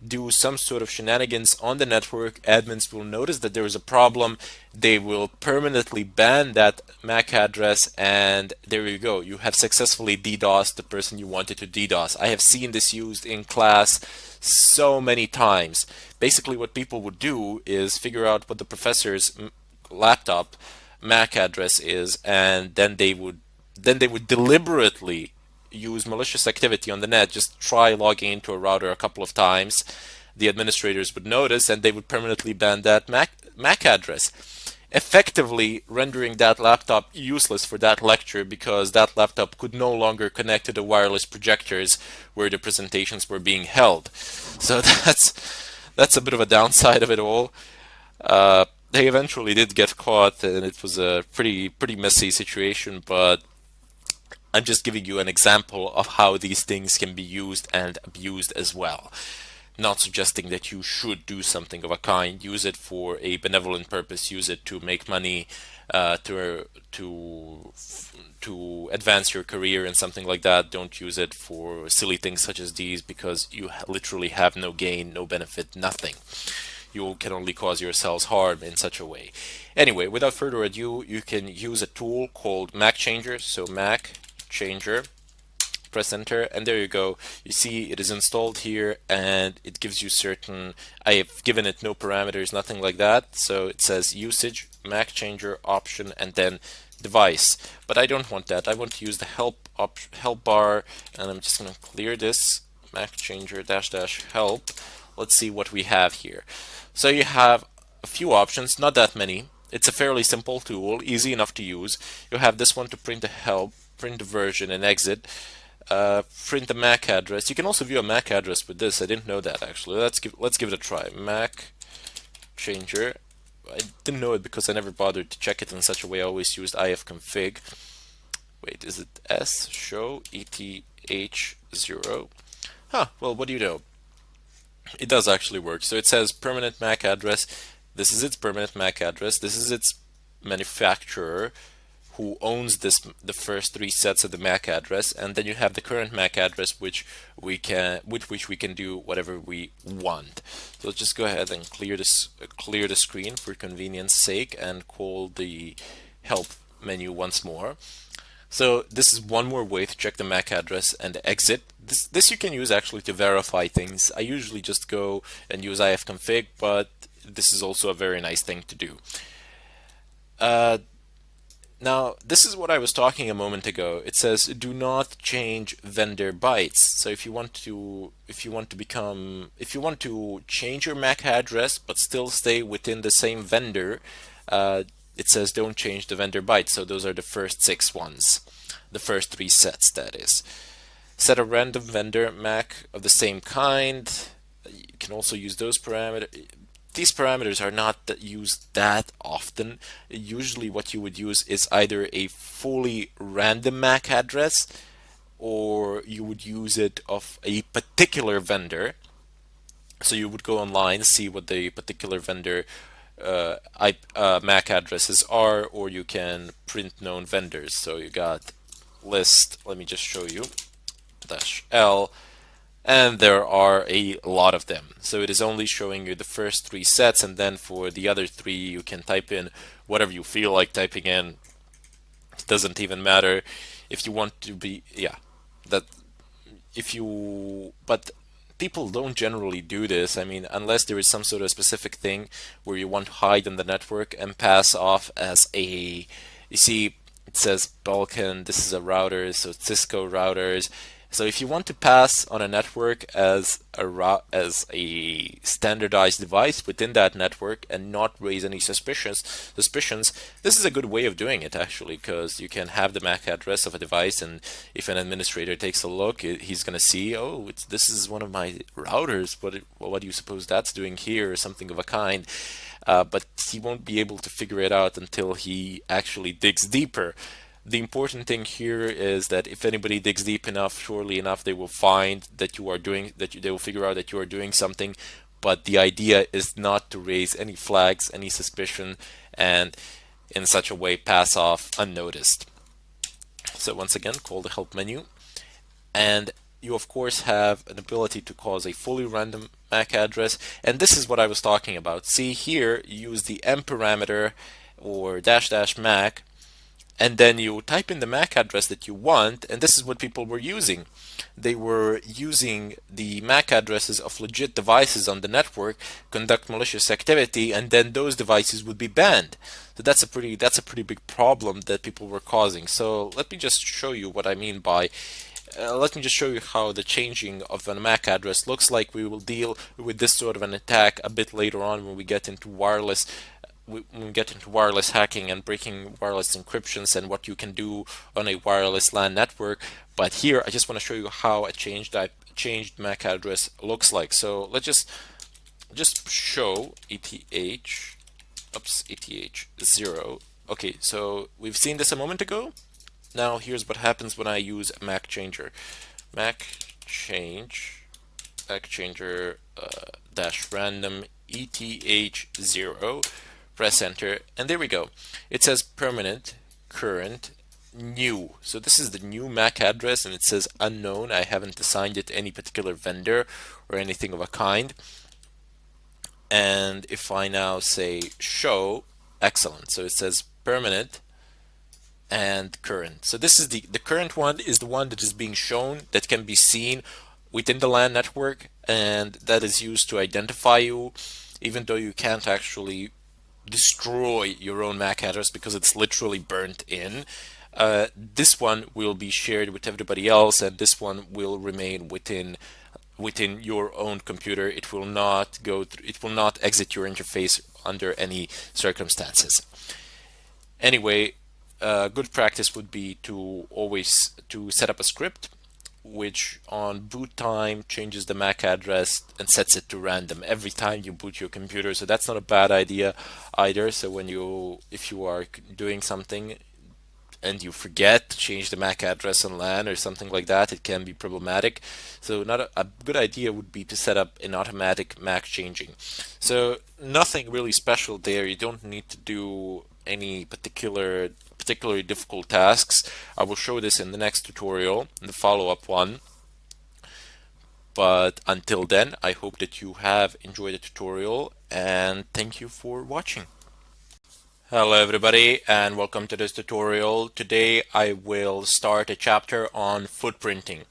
do some sort of shenanigans on the network. Admins will notice that there is a problem. They will permanently ban that MAC address, and there you go. You have successfully DDoSed the person you wanted to DDoS. I have seen this used in class so many times. Basically, what people would do is figure out what the professor's laptop MAC address is, and then they would deliberately use malicious activity on the net. Just try logging into a router a couple of times. The administrators would notice, and they would permanently ban that MAC address, effectively rendering that laptop useless for that lecture, because that laptop could no longer connect to the wireless projectors where the presentations were being held. So that's a bit of a downside of it all. They eventually did get caught, and it was a pretty messy situation, but I'm just giving you an example of how these things can be used and abused as well. Not suggesting that you should do something of a kind. Use it for a benevolent purpose. Use it to make money, to advance your career and something like that. Don't use it for silly things such as these, because you literally have no gain, no benefit, nothing. You can only cause yourselves harm in such a way. Anyway, without further ado, you can use a tool called Mac Changer. So Mac Changer, press enter, and there you go. You see it is installed here, and it gives you certain, I have given it no parameters, nothing like that. So it says usage, Mac Changer option, and then device. But I don't want that. I want to use the help bar, and I'm just going to clear this Mac Changer dash dash help. Let's see what we have here. So you have a few options, not that many. It's a fairly simple tool, easy enough to use. You have this one to print the help, print the version and exit, print the MAC address. You can also view a MAC address with this. I didn't know that actually. Let's give it a try. Mac Changer. I didn't know it because I never bothered to check it in such a way. I always used ifconfig. Wait, is it S? Show ETH0? Huh, well, what do you know? It does actually work. So it says permanent MAC address. This is its permanent MAC address. This is its manufacturer, who owns the first three sets of the MAC address, and then you have the current MAC address, with which we can do whatever we want. So let's just go ahead and clear the screen for convenience sake, and call the help menu once more. So this is one more way to check the MAC address and exit. This you can use actually to verify things. I usually just go and use ifconfig, but this is also a very nice thing to do. Now, this is what I was talking a moment ago. It says do not change vendor bytes. So if you want to change your MAC address but still stay within the same vendor, it says don't change the vendor bytes. So those are the first 6 ones, the first 3 sets, that is. Set a random vendor MAC of the same kind. You can also use those parameters. These parameters are not used that often. Usually what you would use is either a fully random MAC address, or you would use it of a particular vendor. So you would go online, see what the particular vendor MAC addresses are, or you can print known vendors. So you got list, let me just show you, -L, and there are a lot of them. So it is only showing you the first 3 sets, and then for the other 3 you can type in whatever you feel like typing in. It doesn't even matter if you want to be, yeah, that if you, but people don't generally do this. I mean, unless there is some sort of specific thing where you want to hide in the network and pass off as a, you see, it says Balkan, this is a router, so Cisco routers. So if you want to pass on a network as a standardized device within that network and not raise any suspicions, this is a good way of doing it actually, because you can have the MAC address of a device, and if an administrator takes a look, he's going to see, oh, this is one of my routers. What do you suppose that's doing here, or something of a kind. But he won't be able to figure it out until he actually digs deeper. The important thing here is that if anybody digs deep enough, surely enough, they will find that you are doing they will figure out that you are doing something. But the idea is not to raise any flags, any suspicion, and in such a way pass off unnoticed. So once again, call the help menu, and you of course have an ability to cause a fully random MAC address, and this is what I was talking about. See here, you use the m parameter or dash dash MAC, and then you type in the MAC address that you want, and this is what people were using. They were using the MAC addresses of legit devices on the network, conduct malicious activity, and then those devices would be banned. So that's a pretty big problem that people were causing. So let me just show you what I mean by let me just show you how the changing of a MAC address looks like. We will deal with this sort of an attack a bit later on when we get into wireless hacking and breaking wireless encryptions and what you can do on a wireless LAN network. But here I just want to show you how a changed MAC address looks like. So let's just show ETH0. Okay, so we've seen this a moment ago. Now here's what happens when I use a MAC changer. MAC changer dash random ETH0. Press enter, and there we go. It says permanent, current, new. So this is the new MAC address, and it says unknown. I haven't assigned it to any particular vendor or anything of a kind. And if I now say show, excellent. So it says permanent and current. So this is the current one is the one that is being shown, that can be seen within the LAN network, and that is used to identify you, even though you can't actually destroy your own MAC address because it's literally burnt in. This one will be shared with everybody else, and this one will remain within your own computer. It will not it will not exit your interface under any circumstances. Anyway, good practice would be to always set up a script which on boot time changes the MAC address and sets it to random every time you boot your computer. So that's not a bad idea either. So if you are doing something and you forget to change the MAC address on LAN or something like that, it can be problematic. So not a good idea would be to set up an automatic MAC changing. So nothing really special there. You don't need to do any particularly difficult tasks. I will show this in the next tutorial, in the follow-up one. But until then, I hope that you have enjoyed the tutorial, and thank you for watching. Hello everybody, and welcome to this tutorial. Today I will start a chapter on footprinting.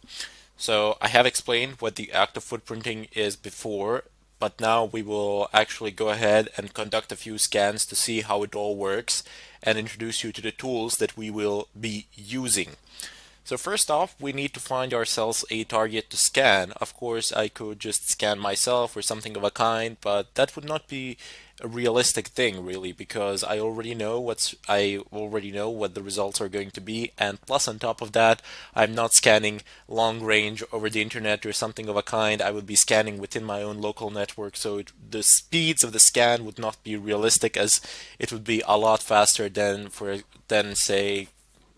So I have explained what the act of footprinting is before, but now we will actually go ahead and conduct a few scans to see how it all works and introduce you to the tools that we will be using. So first off, we need to find ourselves a target to scan. Of course, I could just scan myself or something of a kind, but that would not be a realistic thing really, because I already know what the results are going to be, and plus on top of that, I'm not scanning long range over the internet or something of a kind. I would be scanning within my own local network, so the speeds of the scan would not be realistic, as it would be a lot faster than say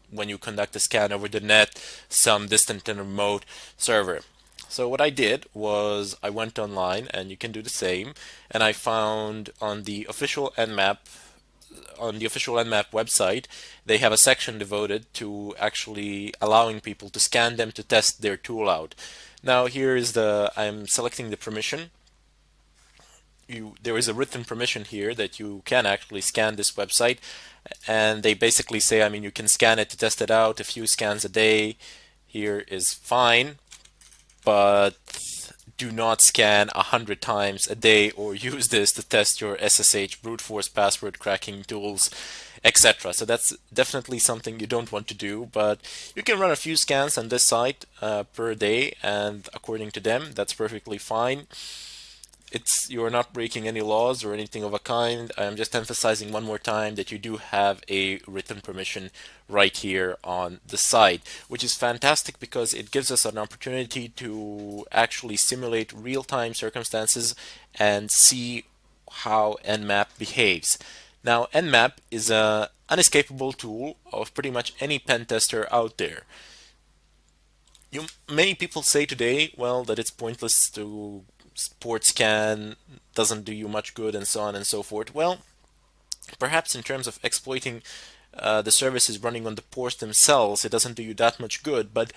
when you conduct a scan over the net, some distant and remote server. So what I did was I went online, and you can do the same, and I found on the official Nmap website, they have a section devoted to actually allowing people to scan them to test their tool out. Now I'm selecting the permission. There is a written permission here that you can actually scan this website, and they basically say, I mean, you can scan it to test it out. A few scans a day here is fine, but do not scan 100 times a day or use this to test your SSH brute force password cracking tools. etc. So that's definitely something you don't want to do, but you can run a few scans on this site per day, and according to them, that's perfectly fine. It's you're not breaking any laws or anything of a kind. I'm just emphasizing one more time that you do have a written permission right here on the site, which is fantastic because it gives us an opportunity to actually simulate real-time circumstances and see how Nmap behaves. Now, Nmap is a unescapable tool of pretty much any pen tester out there. Many people say today, well, that it's pointless to port scan, doesn't do you much good, and so on and so forth. Well, perhaps in terms of exploiting the services running on the ports themselves, it doesn't do you that much good, but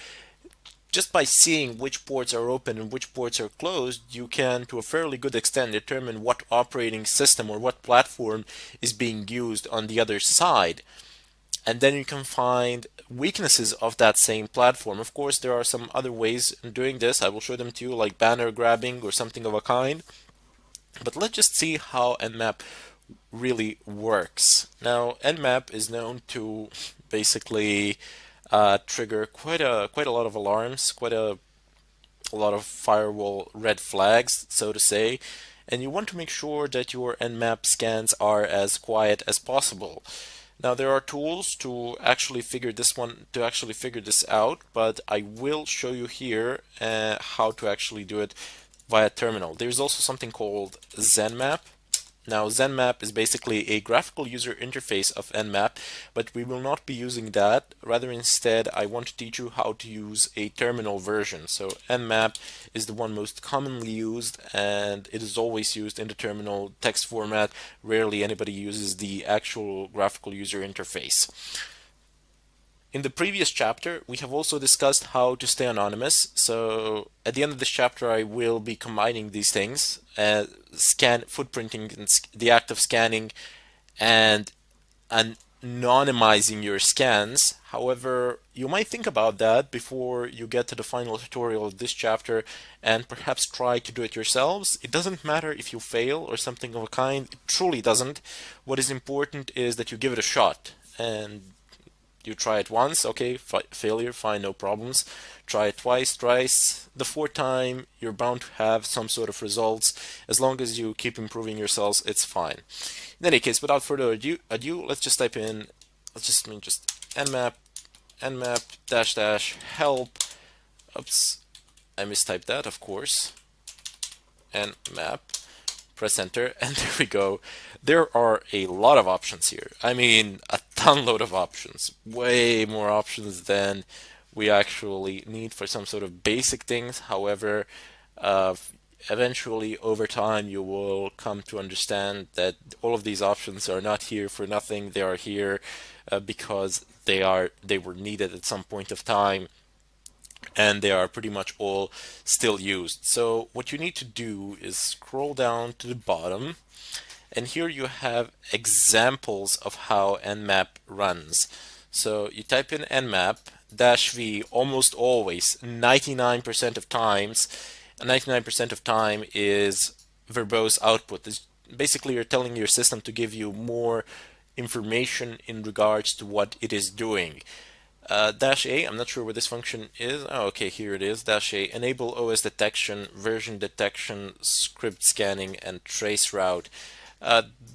just by seeing which ports are open and which ports are closed, you can, to a fairly good extent, determine what operating system or what platform is being used on the other side. And then you can find weaknesses of that same platform. Of course, there are some other ways in doing this. I will show them to you, like banner grabbing or something of a kind. But let's just see how Nmap really works. Now, Nmap is known to basically trigger quite a lot of alarms, quite a lot of firewall red flags, so to say, and you want to make sure that your Nmap scans are as quiet as possible. Now there are tools to actually figure this out, but I will show you here how to actually do it via terminal. There's also something called ZenMap. Now, ZenMap is basically a graphical user interface of Nmap, but we will not be using that. Rather, instead, I want to teach you how to use a terminal version. So, Nmap is the one most commonly used, and it is always used in the terminal text format. Rarely anybody uses the actual graphical user interface. In the previous chapter, we have also discussed how to stay anonymous. So at the end of this chapter, I will be combining these things, scan footprinting, and the act of scanning, and anonymizing your scans. However, you might think about that before you get to the final tutorial of this chapter and perhaps try to do it yourselves. It doesn't matter if you fail or something of a kind. It truly doesn't. What is important is that you give it a shot. And you try it once, okay, failure, fine, no problems. Try it twice, thrice. The fourth time, you're bound to have some sort of results. As long as you keep improving yourselves, it's fine. In any case, without further ado, let's just type in, just nmap, nmap dash dash help. Oops, I mistyped that, of course. Nmap. Press enter, and there we go. There are a lot of options here. I mean, a ton load of options. Way more options than we actually need for some sort of basic things. However, uh, eventually, over time, you will come to understand that all of these options are not here for nothing. They are here because they were needed at some point of time, and they are pretty much all still used. So what you need to do is scroll down to the bottom, and here you have examples of how Nmap runs. So you type in Nmap -v almost always, 99% of times, 99% of time is verbose output. Basically, you're telling your system to give you more information in regards to what it is doing. -A, I'm not sure what this function is. Oh, okay, here it is. -A, enable OS detection, version detection, script scanning, and trace route.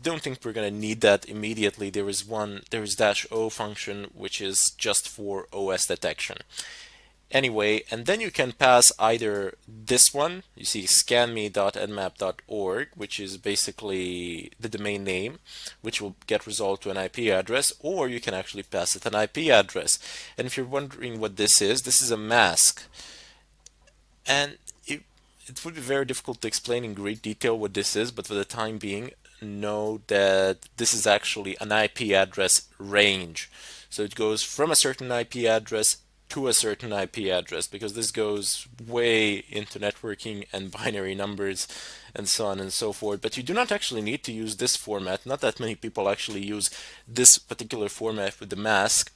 Don't think we're going to need that immediately. There is -O function, which is just for OS detection. Anyway, and then you can pass either this one, you see scanme.nmap.org, which is basically the domain name, which will get resolved to an IP address, or you can actually pass it an IP address. And if you're wondering what this is a mask. And it would be very difficult to explain in great detail what this is, but for the time being, know that this is actually an IP address range. So it goes from a certain IP address to a certain IP address, because this goes way into networking and binary numbers and so on and so forth. But you do not actually need to use this format. Not that many people actually use this particular format with the mask.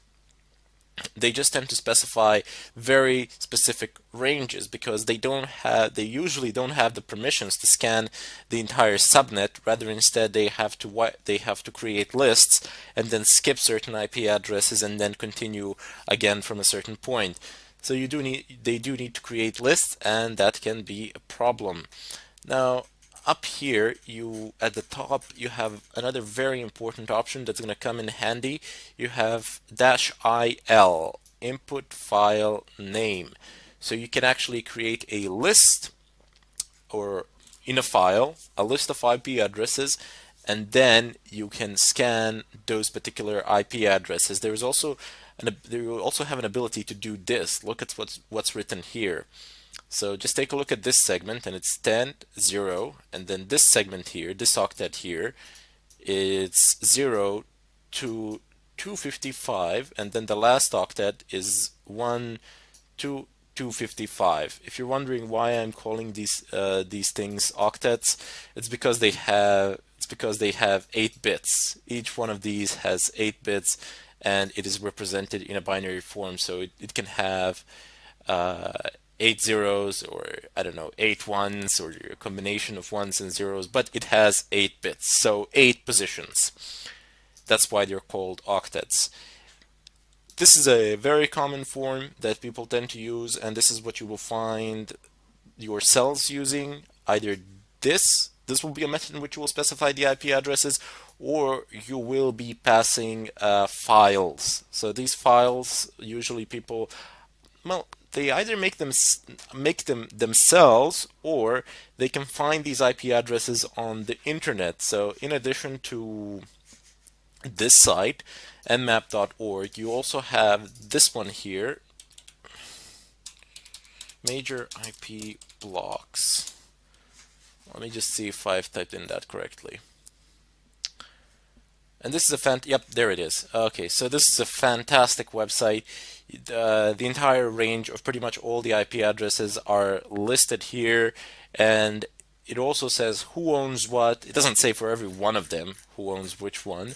They just tend to specify very specific ranges because they usually don't have the permissions to scan the entire subnet. Rather, instead they have to create lists and then skip certain IP addresses and then continue again from a certain point. So they do need to create lists, and that can be a problem. Now, up here, you at the top, you have another very important option that's going to come in handy. You have -il, input file name. So you can actually create a list, or in a file, a list of IP addresses, and then you can scan those particular IP addresses. There will also have an ability to do this. Look at what's written here. So just take a look at this segment, and it's 10, 0, and then this segment here, this octet here, it's 0 to 255, and then the last octet is 1 to 255. If you're wondering why I'm calling these things octets, it's because they have 8 bits. Each one of these has 8 bits, and it is represented in a binary form, so it can have uh, 8 zeros, or I don't know, 8 ones, or a combination of ones and zeros, but it has 8 bits, so 8 positions. That's why they're called octets. This is a very common form that people tend to use, and this is what you will find your cells using. Either this will be a method in which you will specify the IP addresses, or you will be passing files. So these files, usually people, well, they either make them themselves, or they can find these IP addresses on the internet. So in addition to this site, mmap.org, you also have this one here, major IP blocks. Let me just see if I've typed in that correctly. And this is yep, there it is. Okay, so this is a fantastic website. The entire range of pretty much all the IP addresses are listed here, and it also says who owns what. It doesn't say for every one of them who owns which one,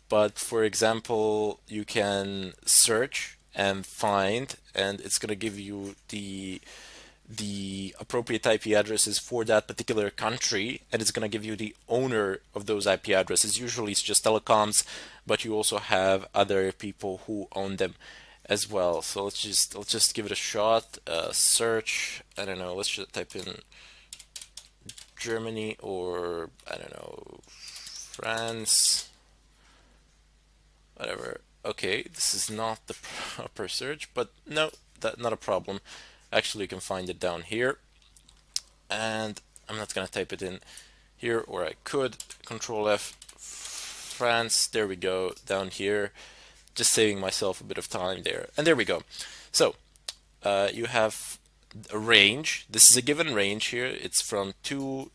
but for example, you can search and find, and it's going to give you the appropriate IP addresses for that particular country, and it's going to give you the owner of those IP addresses. Usually it's just telecoms, but you also have other people who own them as well. So let's just give it a shot. Search. I don't know. Let's just type in Germany, or I don't know, France. Whatever. Okay, this is not the proper search, but no, that's not a problem. Actually, you can find it down here, and I'm not gonna type it in here, or I could. Control F, France. There we go, down here. Just saving myself a bit of time there, and there we go. So you have a range. This is a given range here. It's from 2000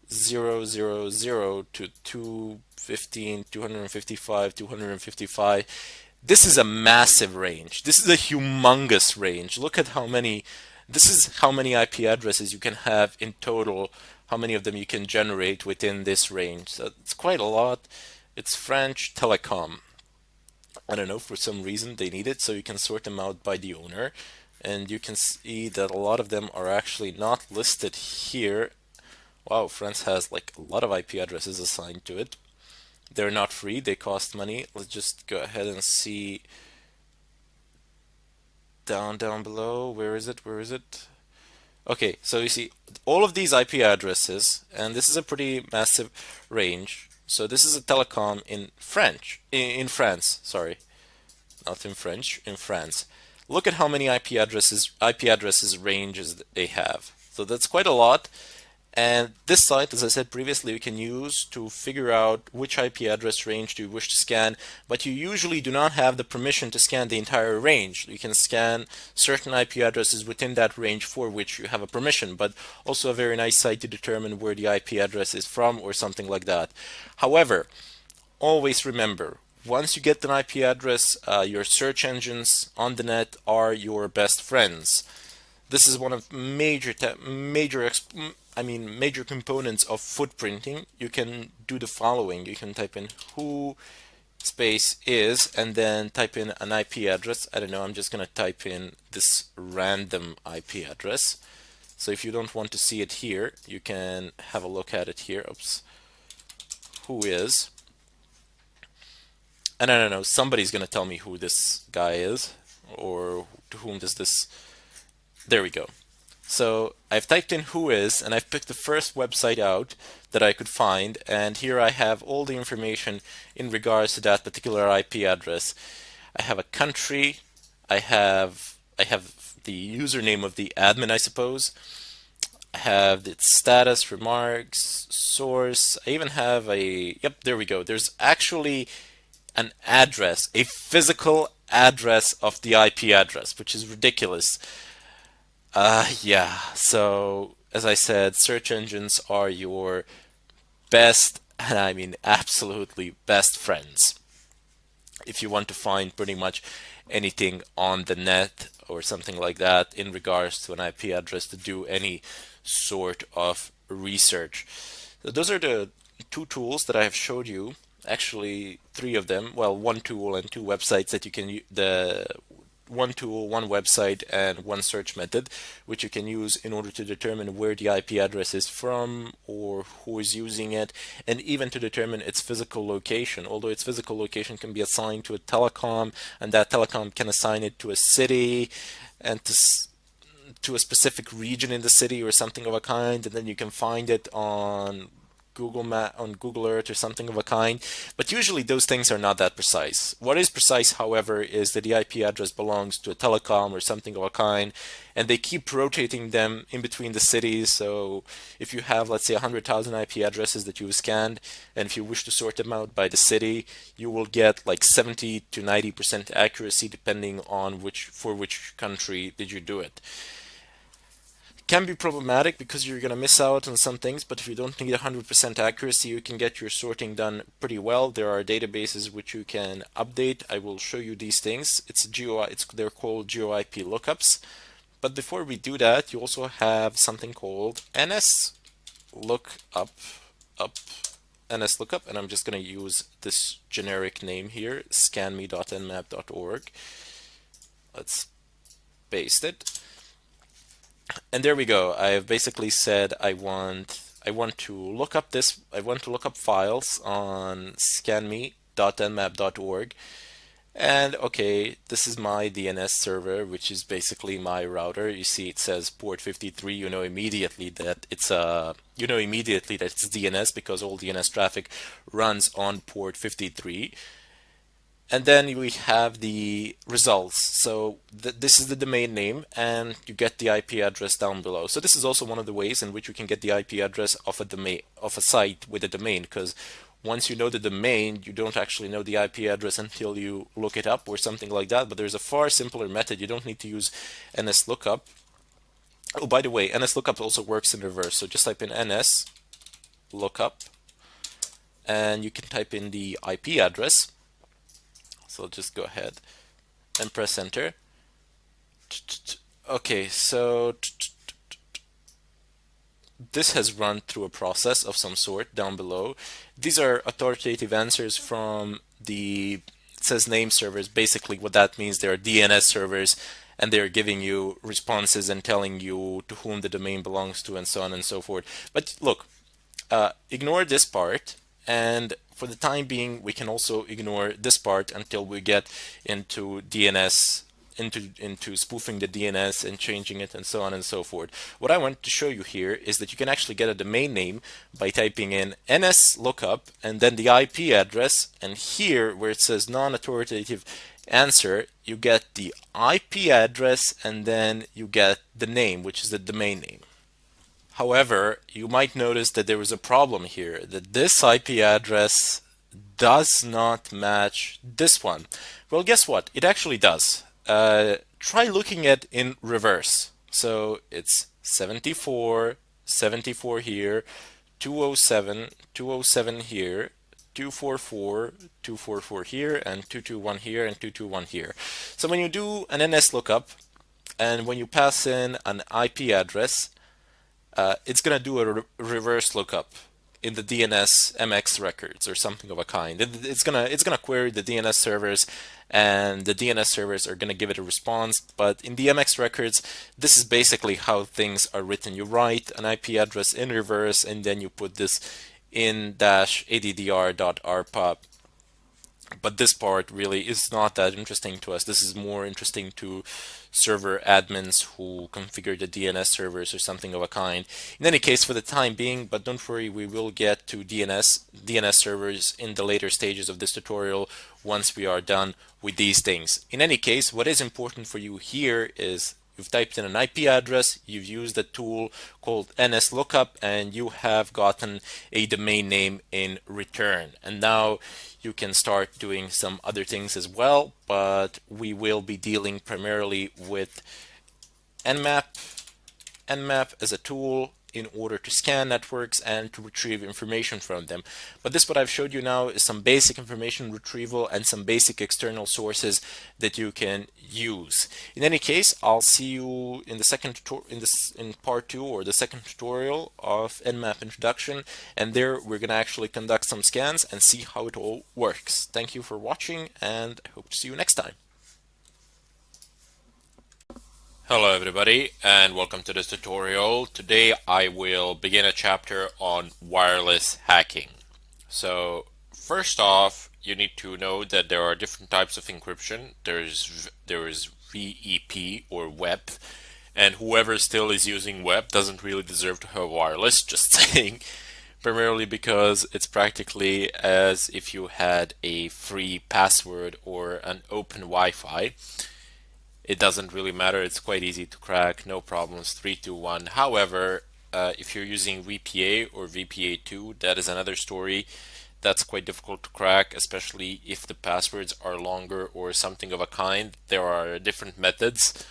to 215, 255, 255. This is a massive range. This is a humongous range. Look at how many. This is how many IP addresses you can have in total, how many of them you can generate within this range. So it's quite a lot. It's French Telecom. I don't know, for some reason they need it, so you can sort them out by the owner. And you can see that a lot of them are actually not listed here. Wow, France has like a lot of IP addresses assigned to it. They're not free, they cost money. Let's just go ahead and see down below. Where is it? Where is it? Okay, so you see all of these IP addresses, and this is a pretty massive range. So this is a telecom in in France, sorry, not in French, in France. Look at how many IP addresses ranges they have. So that's quite a lot. And this site, as I said previously, you can use to figure out which IP address range do you wish to scan, but you usually do not have the permission to scan the entire range. You can scan certain IP addresses within that range for which you have a permission, but also a very nice site to determine where the IP address is from or something like that. However, always remember, once you get an IP address, your search engines on the net are your best friends. This is one of major components of footprinting. You can do the following. You can type in who space is, and then type in an IP address. I don't know, I'm just going to type in this random IP address. So if you don't want to see it here, you can have a look at it here. Oops. Who is? And I don't know, somebody's going to tell me who this guy is, or to whom does this. There we go. So I've typed in who is, and I've picked the first website out that I could find, and here I have all the information in regards to that particular IP address. I have a country, I have the username of the admin, I suppose. I have its status, remarks, source. I even have a, yep, there we go. There's actually an address, a physical address of the IP address, which is ridiculous. Yeah, so as I said, search engines are your best, and I mean absolutely best friends. If you want to find pretty much anything on the net or something like that in regards to an IP address to do any sort of research. So those are the two tools that I have showed you. Actually, three of them. Well, one tool and two websites that you can the one tool, one website, and one search method, which you can use in order to determine where the IP address is from or who is using it, and even to determine its physical location. Although its physical location can be assigned to a telecom, and that telecom can assign it to a city and to a specific region in the city or something of a kind, and then you can find it on Google Map, on Google Earth or something of a kind. But usually those things are not that precise. What is precise, however, is that the IP address belongs to a telecom or something of a kind, and they keep rotating them in between the cities. So if you have, let's say, 100,000 IP addresses that you've scanned, and if you wish to sort them out by the city, you will get like 70 to 90% accuracy depending on which country did you do it. Can be problematic because you're going to miss out on some things, but if you don't need 100% accuracy, you can get your sorting done pretty well. There are databases which you can update. I will show you these things. They're called GeoIP lookups. But before we do that, you also have something called NS lookup up NS lookup, and I'm just going to use this generic name here, scanme.nmap.org. Let's paste it. And there we go. I have basically said I want to look up files on scanme.nmap.org. And okay, this is my DNS server, which is basically my router. You see it says port 53. You know immediately that it's DNS because all DNS traffic runs on port 53. And then we have the results. So this is the domain name, and you get the IP address down below. So this is also one of the ways in which you can get the IP address of a site with a domain, because once you know the domain, you don't actually know the IP address until you look it up or something like that. But there's a far simpler method. You don't need to use NSLOOKUP. Oh, by the way, NSLOOKUP also works in reverse. So just type in NSLOOKUP, and you can type in the IP address. So just go ahead and press enter. Okay, so this has run through a process of some sort down below. These are authoritative answers from it says name servers. Basically what that means, they are DNS servers, and they're giving you responses and telling you to whom the domain belongs to and so on and so forth. But look, ignore this part, and for the time being we can also ignore this part until we get into DNS, into spoofing the DNS and changing it and so on and so forth. What I want to show you here is that you can actually get a domain name by typing in NSLOOKUP and then the IP address, and here where it says non-authoritative answer, you get the IP address and then you get the name, which is the domain name. However, you might notice that there is a problem here, that this IP address does not match this one. Well, guess what? It actually does. Try looking at in reverse. So it's 74, 74 here, 207, 207 here, 244, 244 here, and 221 here, and 221 here. So when you do an NS lookup, and when you pass in an IP address, it's going to do a reverse lookup in the DNS MX records or something of a kind. It's gonna query the DNS servers, and the DNS servers are gonna give it a response. But in the MX records, this is basically how things are written. You write an IP address in reverse, and then you put this in -addr.arpa. But this part really is not that interesting to us. This is more interesting to server admins who configure the DNS servers or something of a kind. In any case, for the time being, but don't worry, we will get to DNS servers in the later stages of this tutorial once we are done with these things. In any case, what is important for you here is you've typed in an IP address, you've used a tool called NSLOOKUP, and you have gotten a domain name in return. And now you can start doing some other things as well, but we will be dealing primarily with Nmap. Nmap as a tool in order to scan networks and to retrieve information from them. But this, what I've showed you now, is some basic information retrieval and some basic external sources that you can use. In any case, I'll see you in the second in part 2 or the second tutorial of Nmap introduction, and there we're going to actually conduct some scans and see how it all works. Thank you for watching, and I hope to see you next time. Hello everybody, and welcome to this tutorial. Today I will begin a chapter on wireless hacking. So first off, you need to know that there are different types of encryption. There is VEP or WEP, and whoever still is using WEP doesn't really deserve to have wireless, just saying. Primarily because it's practically as if you had a free password or an open Wi-Fi. It doesn't really matter, it's quite easy to crack, no problems, 321. However, if you're using VPA or VPA2, that is another story. That's quite difficult to crack, especially if the passwords are longer or something of a kind. There are different methods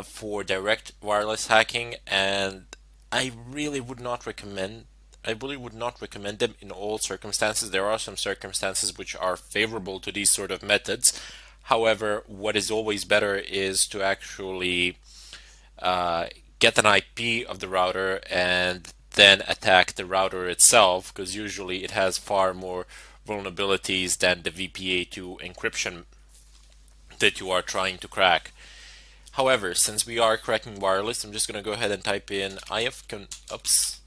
for direct wireless hacking, and I really would not recommend them in all circumstances. There are some circumstances which are favorable to these sort of methods. However, what is always better is to actually get an IP of the router and then attack the router itself, because usually it has far more vulnerabilities than the VPA2 encryption that you are trying to crack. However, since we are cracking wireless, I'm just going to go ahead and type in ifconfig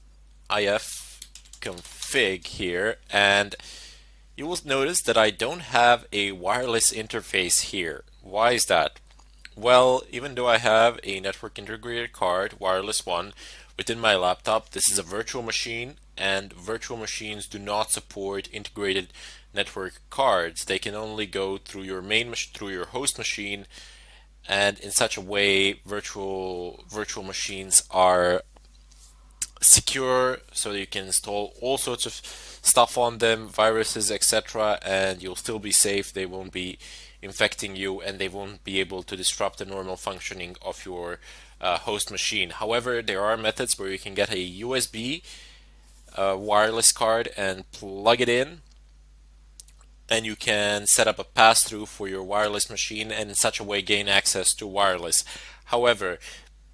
here, and you will notice that I don't have a wireless interface here. Why is that? Well, even though I have a network integrated card, wireless one, within my laptop, this is a virtual machine, and virtual machines do not support integrated network cards. They can only go through your through your host machine, and in such a way, virtual machines are secure, so you can install all sorts of stuff on them, viruses, etc., and you'll still be safe. They won't be infecting you, and they won't be able to disrupt the normal functioning of your host machine. However, there are methods where you can get a USB wireless card and plug it in, and you can set up a pass-through for your wireless machine and in such a way gain access to wireless. However,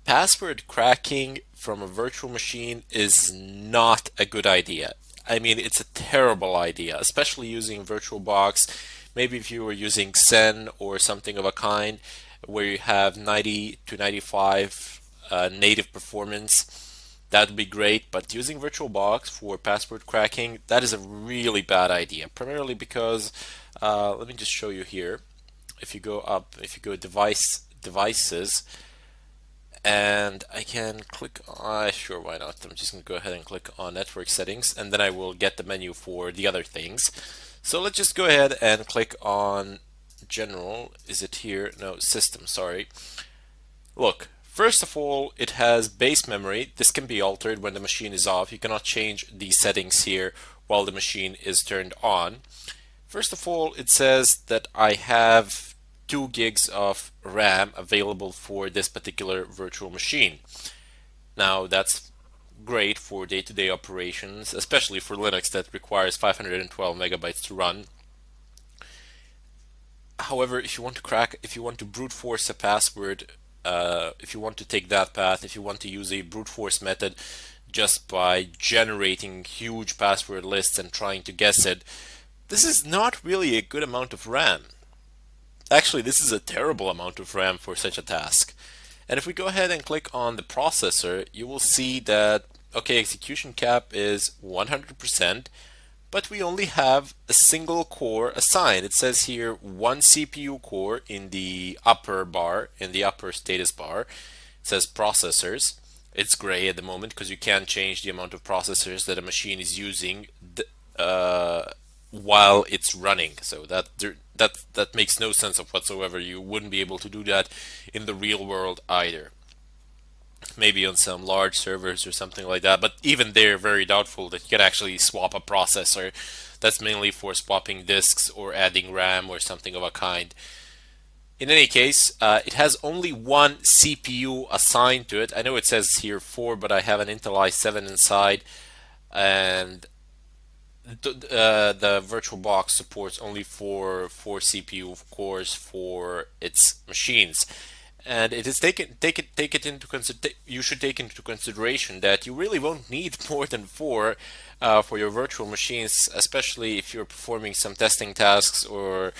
password cracking from a virtual machine is not a good idea. I mean, it's a terrible idea, especially using VirtualBox. Maybe if you were using Xen or something of a kind, where you have 90 to 95 native performance, that would be great. But using VirtualBox for password cracking, that is a really bad idea. Primarily because, let me just show you here. If you go up, if you go devices, and I can click on, sure, why not? I'm just going to go ahead and click on network settings, and then I will get the menu for the other things. So let's just go ahead and click on general. Is it here? No, system, sorry. Look, first of all, it has base memory. This can be altered when the machine is off. You cannot change these settings here while the machine is turned on. First of all, it says that I have 2 gigs of RAM available for this particular virtual machine. Now that's great for day-to-day operations, especially for Linux that requires 512 megabytes to run. However, if you want to brute force a password, if you want to take that path, if you want to use a brute force method, just by generating huge password lists and trying to guess it, this is not really a good amount of RAM. Actually, this is a terrible amount of RAM for such a task. And if we go ahead and click on the processor, you will see that, okay, execution cap is 100%, but we only have a single core assigned. It says here one CPU core in the upper bar, in the upper status bar. It says processors. It's gray at the moment because you can't change the amount of processors that a machine is using while it's running. So that makes no sense of whatsoever. You wouldn't be able to do that in the real world either. Maybe on some large servers or something like that, but even they're very doubtful that you can actually swap a processor. That's mainly for swapping disks or adding RAM or something of a kind. In any case, it has only one CPU assigned to it. I know it says here 4, but I have an Intel i7 inside, and the VirtualBox supports only four CPU cores for its machines, and it is take it into you should take into consideration that you really won't need more than four for your virtual machines, especially if you're performing some testing tasks, or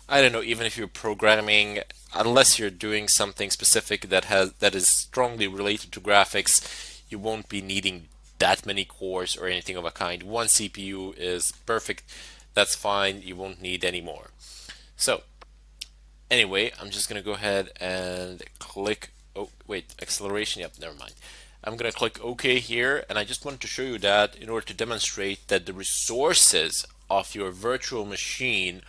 I don't know, even if you're programming, unless you're doing something specific that is strongly related to graphics, you won't be needing that many cores or anything of a kind. One CPU is perfect. That's fine. You won't need any more. So anyway, I'm just gonna go ahead and click. Oh wait, acceleration. Yep, never mind. I'm gonna click OK here, and I just wanted to show you that in order to demonstrate that the resources of your virtual machine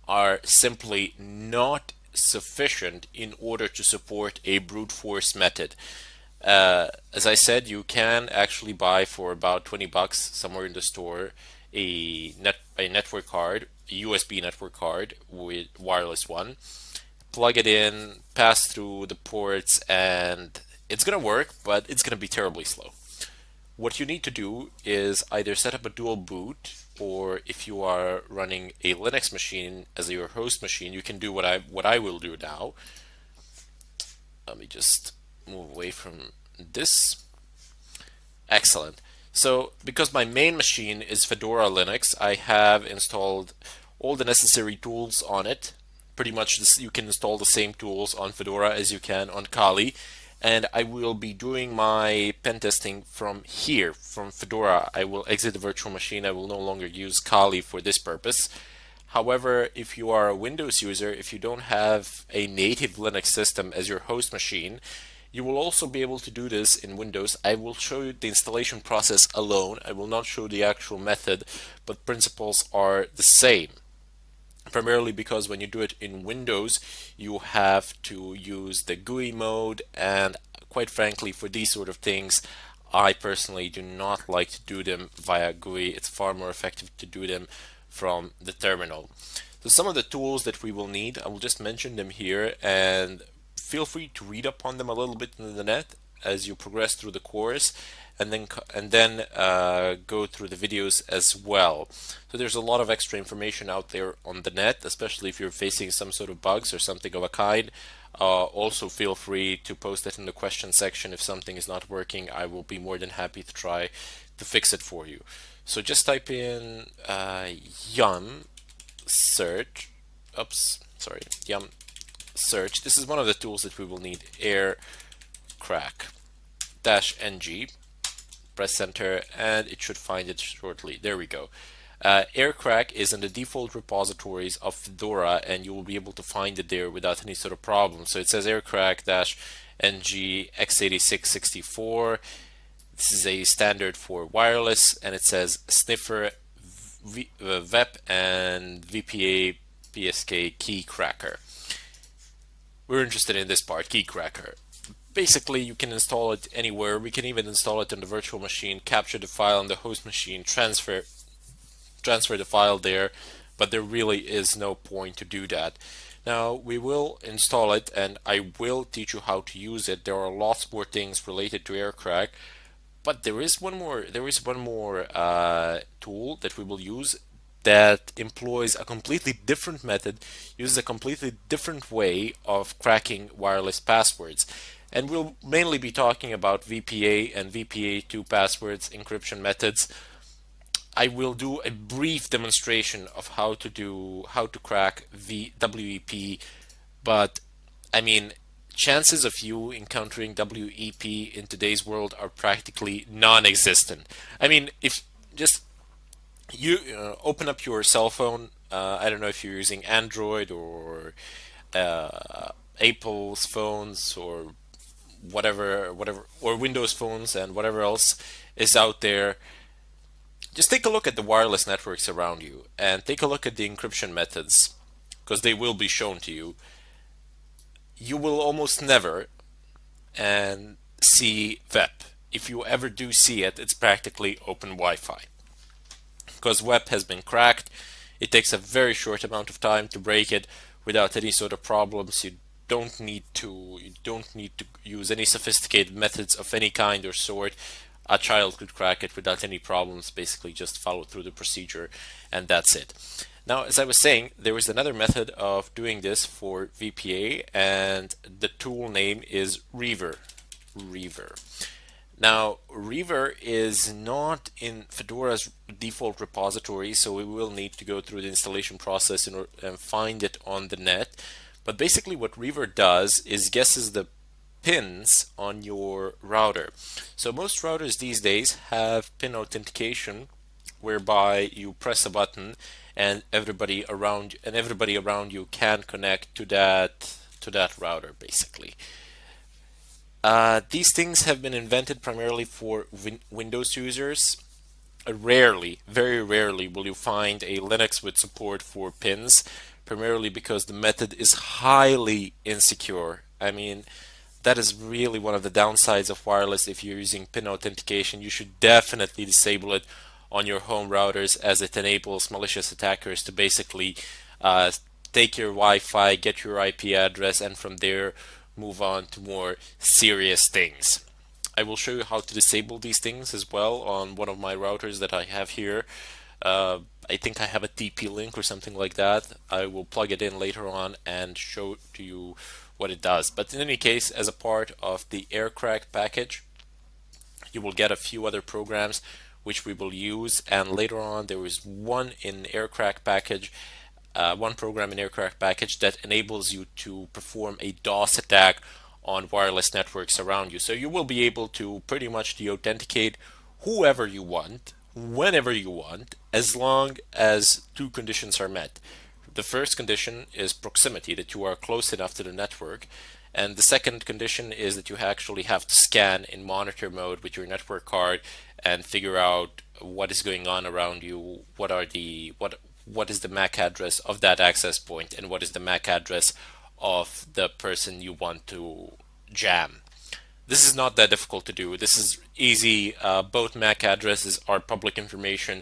are simply not sufficient in order to support a brute force method. As I said, you can actually buy for about 20 bucks somewhere in the store a network card, a USB network card with wireless one. Plug it in, pass through the ports, and it's gonna work, but it's gonna be terribly slow. What you need to do is either set up a dual boot, or if you are running a Linux machine as your host machine, you can do what I will do now. Let me just move away from this. Excellent. So because my main machine is Fedora Linux, I have installed all the necessary tools on it. Pretty much you can install the same tools on Fedora as you can on Kali. And I will be doing my pen testing from here, from Fedora. I will exit the virtual machine. I will no longer use Kali for this purpose. However, if you are a Windows user, if you don't have a native Linux system as your host machine, you will also be able to do this in Windows. I will show you the installation process alone. I will not show the actual method, but principles are the same. Primarily because when you do it in Windows, you have to use the GUI mode, and quite frankly, for these sort of things, I personally do not like to do them via GUI. It's far more effective to do them from the terminal. So some of the tools that we will need, I will just mention them here, and feel free to read up on them a little bit in the net as you progress through the course, and then go through the videos as well. So there's a lot of extra information out there on the net, especially if you're facing some sort of bugs or something of a kind. Also feel free to post it in the question section if something is not working. I will be more than happy to try to fix it for you. So just type in yum search. Oops, sorry, yum search. This is one of the tools that we will need. Air crack -ng. Press enter, and it should find it shortly. There we go. Aircrack is in the default repositories of Fedora, and you will be able to find it there without any sort of problem. So it says aircrack-ng x86-64. This is a standard for wireless, and it says sniffer, VEP, and VPA PSK key cracker. We're interested in this part, key cracker. Basically, you can install it anywhere. We can even install it on the virtual machine, capture the file on the host machine, transfer the file there, but there really is no point to do that. Now we will install it, and I will teach you how to use it. There are lots more things related to aircrack, but there is one more tool that we will use that employs a completely different method, uses a completely different way of cracking wireless passwords. And we'll mainly be talking about VPA and VPA2 passwords encryption methods. I will do a brief demonstration of how to crack WEP, but I mean, chances of you encountering WEP in today's world are practically non-existent. I mean, if just you open up your cell phone, I don't know if you're using Android or Apple's phones or whatever, or Windows phones and whatever else is out there. Just take a look at the wireless networks around you and take a look at the encryption methods because they will be shown to you. You will almost never and see WEP. If you ever do see it, it's practically open Wi-Fi because WEP has been cracked. It takes a very short amount of time to break it without any sort of problems. You don't need to use any sophisticated methods of any kind or sort. A child could crack it without any problems. Basically, just follow through the procedure, and that's it. Now, as I was saying, there is another method of doing this for VPA, and the tool name is Reaver. Reaver. Now, Reaver is not in Fedora's default repository, so we will need to go through the installation process and find it on the net. But basically, what Reaver does is guesses the pins on your router. So most routers these days have pin authentication, whereby you press a button and everybody around you can connect to that router basically. These things have been invented primarily for Windows users. Rarely, very rarely, will you find a Linux with support for pins, primarily because the method is highly insecure. I mean, that is really one of the downsides of wireless. If you're using pin authentication, you should definitely disable it on your home routers, as it enables malicious attackers to basically uh, take your Wi-Fi, get your IP address, and from there move on to more serious things. I will show you how to disable these things as well on one of my routers that I have here. I think I have a TP-Link or something like that. I will plug it in later on and show to you what it does. But in any case, as a part of the AirCrack package, you will get a few other programs which we will use, and later on there is one program in AirCrack package that enables you to perform a DOS attack on wireless networks around you. So you will be able to pretty much de-authenticate whoever you want, whenever you want, as long as two conditions are met. The first condition is proximity, that you are close enough to the network. And the second condition is that you actually have to scan in monitor mode with your network card and figure out what is going on around you, what is the MAC address of that access point, and what is the MAC address of the person you want to jam. This is not that difficult to do. This is easy. Both MAC addresses are public information.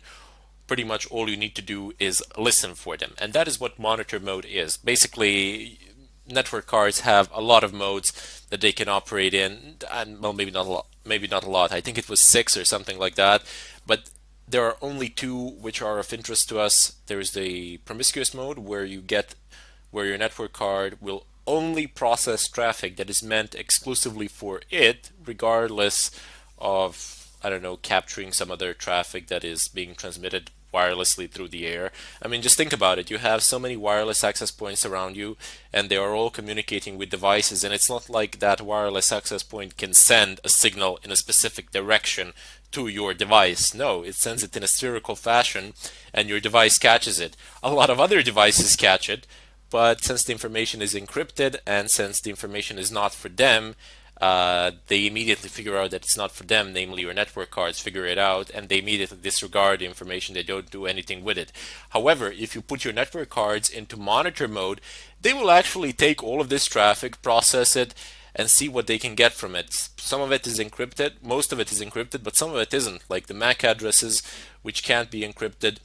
Pretty much all you need to do is listen for them. And that is what monitor mode is. Basically, network cards have a lot of modes that they can operate in, and well, maybe not a lot. Maybe not a lot. I think it was 6 or something like that. But there are only two which are of interest to us. There is the promiscuous mode, where your network card will only process traffic that is meant exclusively for it, regardless of, I don't know, capturing some other traffic that is being transmitted wirelessly through the air. I mean, just think about it. You have so many wireless access points around you, and they are all communicating with devices, and it's not like that wireless access point can send a signal in a specific direction to your device. No, it sends it in a spherical fashion, and your device catches it. A lot of other devices catch it, but since the information is encrypted and since the information is not for them, they immediately figure out that it's not for them, namely your network cards figure it out, and they immediately disregard the information. They don't do anything with it. However, if you put your network cards into monitor mode, they will actually take all of this traffic, process it, and see what they can get from it. Some of it is encrypted, most of it is encrypted, but some of it isn't, like the MAC addresses, which can't be encrypted,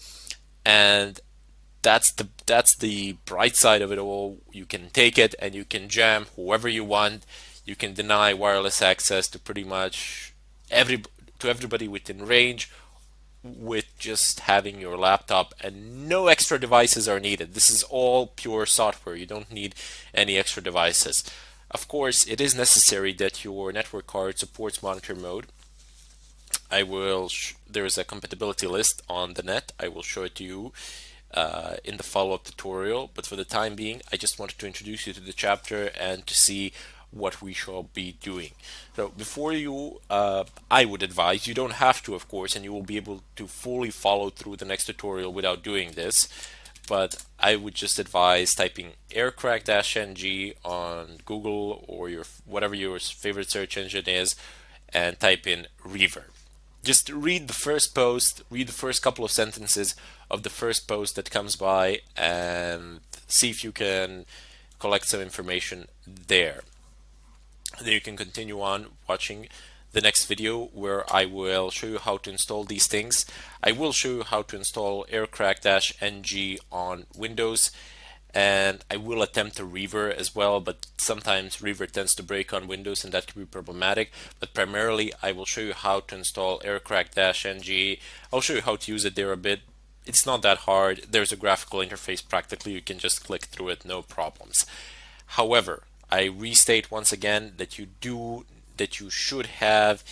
and that's the bright side of it all. You can take it and you can jam whoever you want. You can deny wireless access to pretty much everybody within range with just having your laptop, and no extra devices are needed. This is all pure software. You don't need any extra devices. Of course, it is necessary that your network card supports monitor mode. There is a compatibility list on the net. I will show it to you in the follow-up tutorial, but for the time being, I just wanted to introduce you to the chapter and to see what we shall be doing. So before you, I would advise, you don't have to, of course, and you will be able to fully follow through the next tutorial without doing this, but I would just advise typing aircrack-ng on Google or your whatever your favorite search engine is, and type in Reaver. Just read the first post, read the first couple of sentences of the first post that comes by, and see if you can collect some information there. Then you can continue on watching the next video where I will show you how to install these things. I will show you how to install aircrack-ng on Windows, and I will attempt a Reaver as well, but sometimes Reaver tends to break on Windows and that can be problematic. But primarily I will show you how to install aircrack-ng. I'll show you how to use it there a bit. It's not that hard. There's a graphical interface practically. You can just click through it, no problems. However, I restate once again that you should have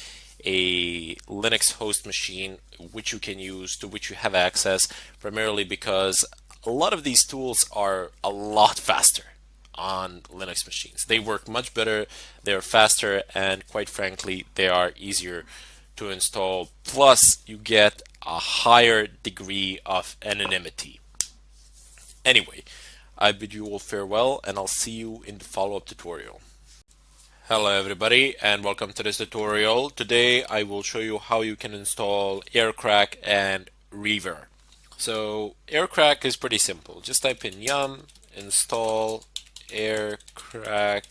a Linux host machine which you can use, to which you have access, primarily because a lot of these tools are a lot faster on Linux machines. They work much better, they're faster, and quite frankly, they are easier to install. Plus, you get a higher degree of anonymity. Anyway, I bid you all farewell, and I'll see you in the follow-up tutorial. Hello everybody, and welcome to this tutorial. Today I will show you how you can install Aircrack and Reaver. So Aircrack is pretty simple. Just type in yum install aircrack-ng,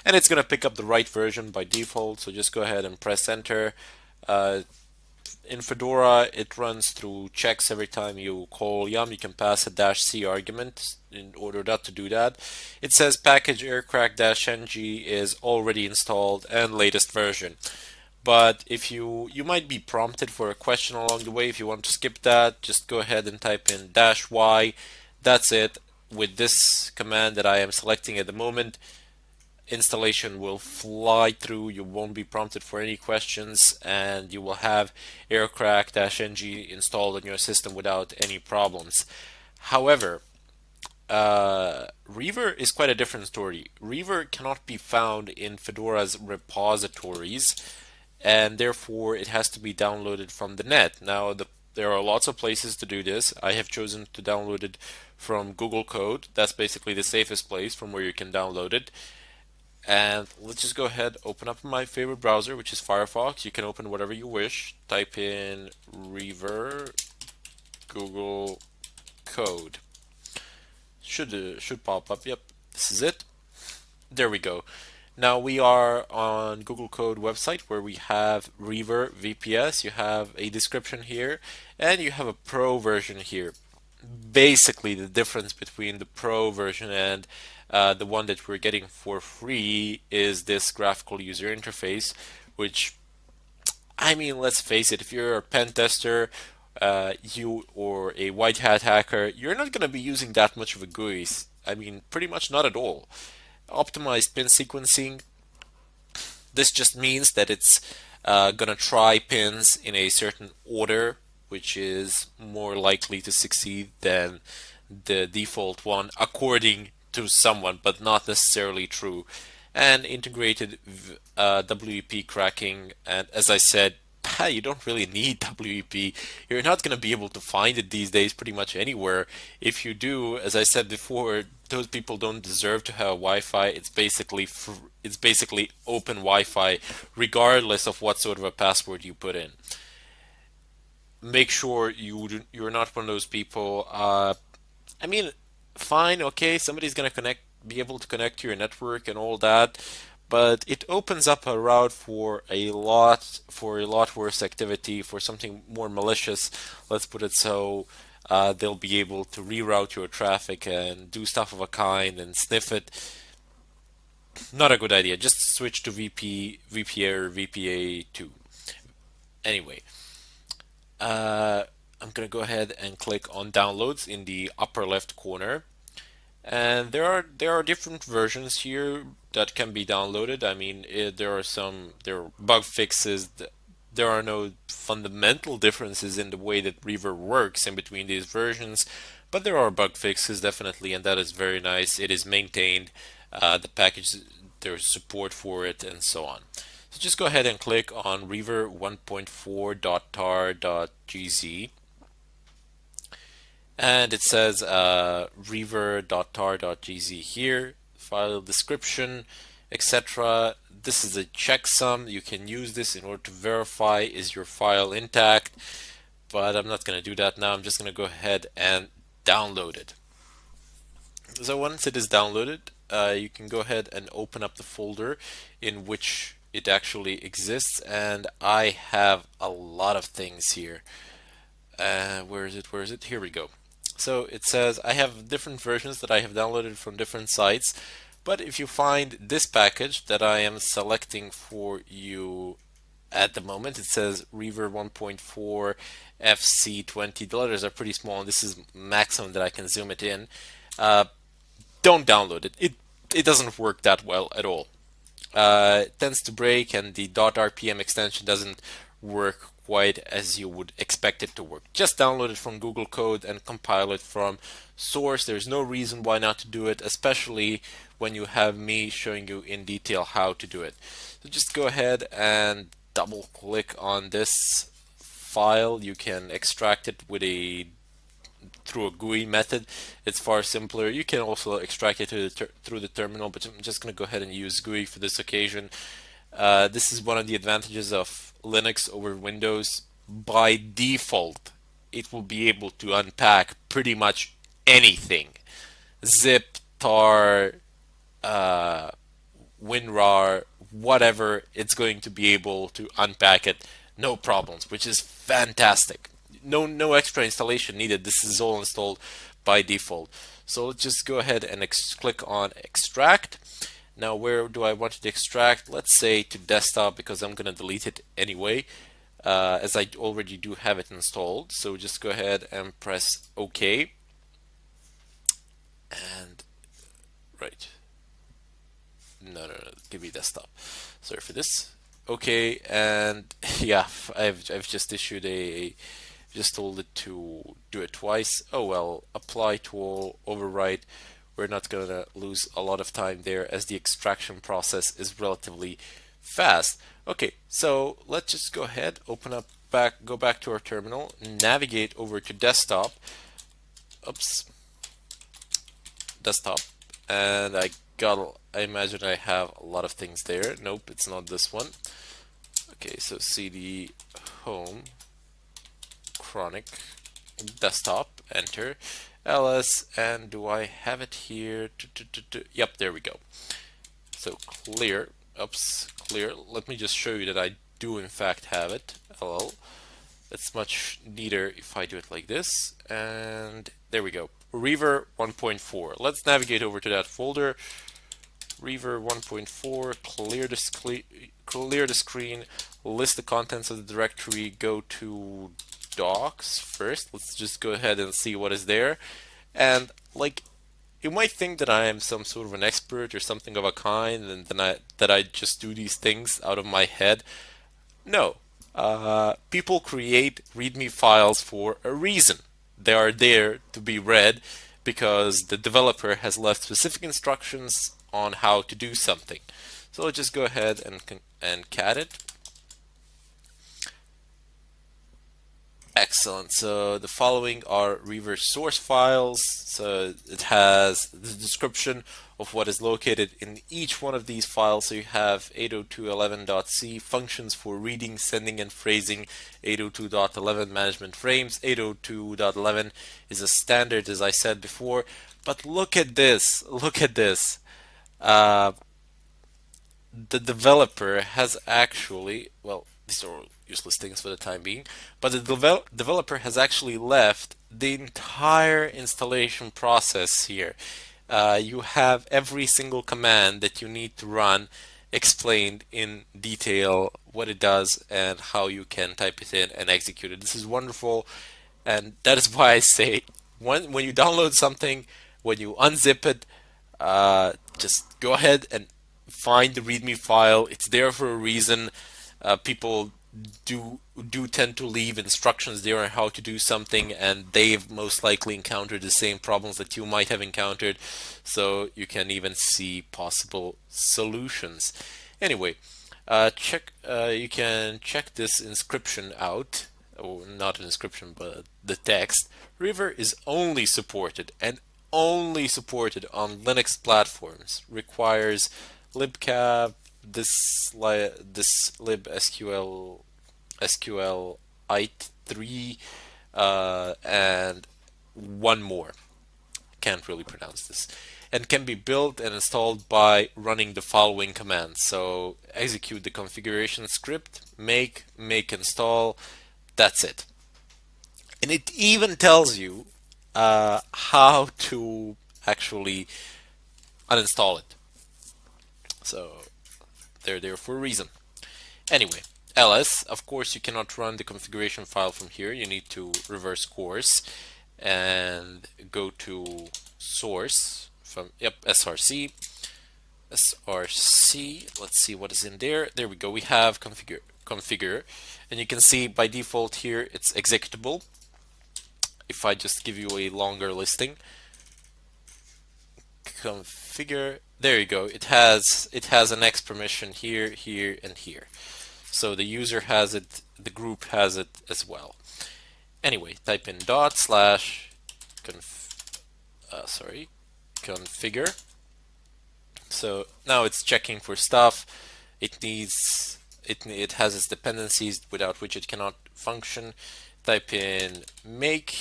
and it's going to pick up the right version by default, so just go ahead and press enter. In Fedora, it runs through checks every time you call yum. You can pass a -c argument in order not to do that. It says package aircrack-ng is already installed and latest version. But if you might be prompted for a question along the way. If you want to skip that, just go ahead and type in -y. That's it. With this command that I am selecting at the moment, installation will fly through. You won't be prompted for any questions, and you will have aircrack-ng installed on your system without any problems. However, Reaver is quite a different story. Reaver cannot be found in Fedora's repositories, and therefore it has to be downloaded from the net. Now, there are lots of places to do this. I have chosen to download it from Google Code. That's basically the safest place from where you can download it. And let's just go ahead, open up my favorite browser, which is Firefox. You can open whatever you wish. Type in Reaver Google Code. Should pop up. Yep, this is it. There we go. Now we are on Google Code website where we have Reaver VPS. You have a description here, and you have a Pro version here. Basically, the difference between the Pro version and the one that we're getting for free is this graphical user interface, which, I mean, let's face it, if you're a pen tester, you or a white hat hacker, you're not going to be using that much of a GUI. I mean, pretty much not at all. Optimized pin sequencing, this just means that it's going to try pins in a certain order, which is more likely to succeed than the default one, according to someone, but not necessarily true. And integrated WEP cracking, and as I said, you don't really need WEP. You're not going to be able to find it these days pretty much anywhere. If you do, as I said before, those people don't deserve to have Wi-Fi. It's basically open Wi-Fi, regardless of what sort of a password you put in. Make sure you're not one of those people. I mean, fine, okay, somebody's gonna be able to connect to your network and all that, but it opens up a route for a lot worse activity, for something more malicious. Let's put it so. They'll be able to reroute your traffic and do stuff of a kind and sniff it. Not a good idea. Just switch to VPA or VPA2. Anyway, I'm gonna go ahead and click on downloads in the upper left corner, And there are different versions here that can be downloaded. I mean, there are bug fixes. There are no fundamental differences in the way that Reaver works in between these versions, but there are bug fixes definitely, and that is very nice. It is maintained. The package, there's support for it, and so on. So just go ahead and click on Reaver 1.4.tar.gz, and it says reaver.tar.gz here, file description, etc. This is a checksum. You can use this in order to verify is your file intact, but I'm not going to do that now. I'm just going to go ahead and download it. So once it is downloaded, you can go ahead and open up the folder in which it actually exists, and I have a lot of things here. Where is it? Where is it? Here we go. So it says I have different versions that I have downloaded from different sites, but if you find this package that I am selecting for you at the moment, it says Reaver 1.4 FC20. The letters are pretty small, and this is maximum that I can zoom it in. Uh, don't download it. It doesn't work that well at all. It tends to break, and the .rpm extension doesn't work quite as you would expect it to work. Just download it from Google Code and compile it from source. There's no reason why not to do it, especially when you have me showing you in detail how to do it. So just go ahead and double click on this file. You can extract it with a through a GUI method. It's far simpler. You can also extract it through the terminal, but I'm just going to go ahead and use GUI for this occasion. This is one of the advantages of Linux over Windows. By default, it will be able to unpack pretty much anything. Zip, tar, uh, WinRAR, whatever, it's going to be able to unpack it, no problems, which is fantastic. No extra installation needed. This is all installed by default. So let's just go ahead and click on extract. Now, where do I want it to extract? Let's say to desktop, because I'm going to delete it anyway, as I already do have it installed. So just go ahead and press OK. And right. No, give me desktop. Sorry for this. Okay, and yeah, I've just issued just told it to do it twice. Oh well, apply to all, overwrite. We're not gonna lose a lot of time there as the extraction process is relatively fast. Okay, so let's just go ahead, go back to our terminal, navigate over to desktop. Oops, desktop, and I imagine I have a lot of things there. Nope, it's not this one. Okay, so cd home chronic desktop, enter ls, and do I have it here? Yep, there we go. So clear, oops, clear. Let me just show you that I do in fact have it. Ll. It's much neater if I do it like this, and there we go. Reaver 1.4. Let's navigate over to that folder. Reaver 1.4, clear the screen, list the contents of the directory, go to docs first. Let's just go ahead and see what is there. And like, you might think that I am some sort of an expert or something of a kind, and that I just do these things out of my head. No. People create README files for a reason. They are there to be read because the developer has left specific instructions on how to do something. So let's just go ahead and cat it. Excellent. So the following are Reaver source files. So it has the description of what is located in each one of these files. So you have 802.11.c functions for reading, sending, and phrasing, 802.11 management frames. 802.11 is a standard, as I said before. But look at this. Look at this. The developer has actually, well, these are useless things for the time being, but the developer has actually left the entire installation process here. You have every single command that you need to run explained in detail, what it does and how you can type it in and execute it. This is wonderful, and that is why I say when you download something, when you unzip it, just go ahead and find the README file. It's there for a reason. People do tend to leave instructions there on how to do something, and they've most likely encountered the same problems that you might have encountered, so you can even see possible solutions. Anyway, you can check this inscription out, or not an inscription, but the text. River is only supported and only supported on Linux platforms. Requires libcap, this libsql SQLite3, and one more. Can't really pronounce this. And can be built and installed by running the following commands. So execute the configuration script, make install. That's it. And it even tells you how to actually uninstall it. So they're there for a reason. Anyway, ls, of course, you cannot run the configuration file from here. You need to reverse course and go to source from, src. Let's see what is in there. There we go. We have configure, and you can see by default here it's executable. If I just give you a longer listing, configure, there you go. It has an X permission here, here, and here. So the user has it, the group has it as well. Anyway, type in dot slash configure. So now it's checking for stuff. It has its dependencies without which it cannot function. Type in make.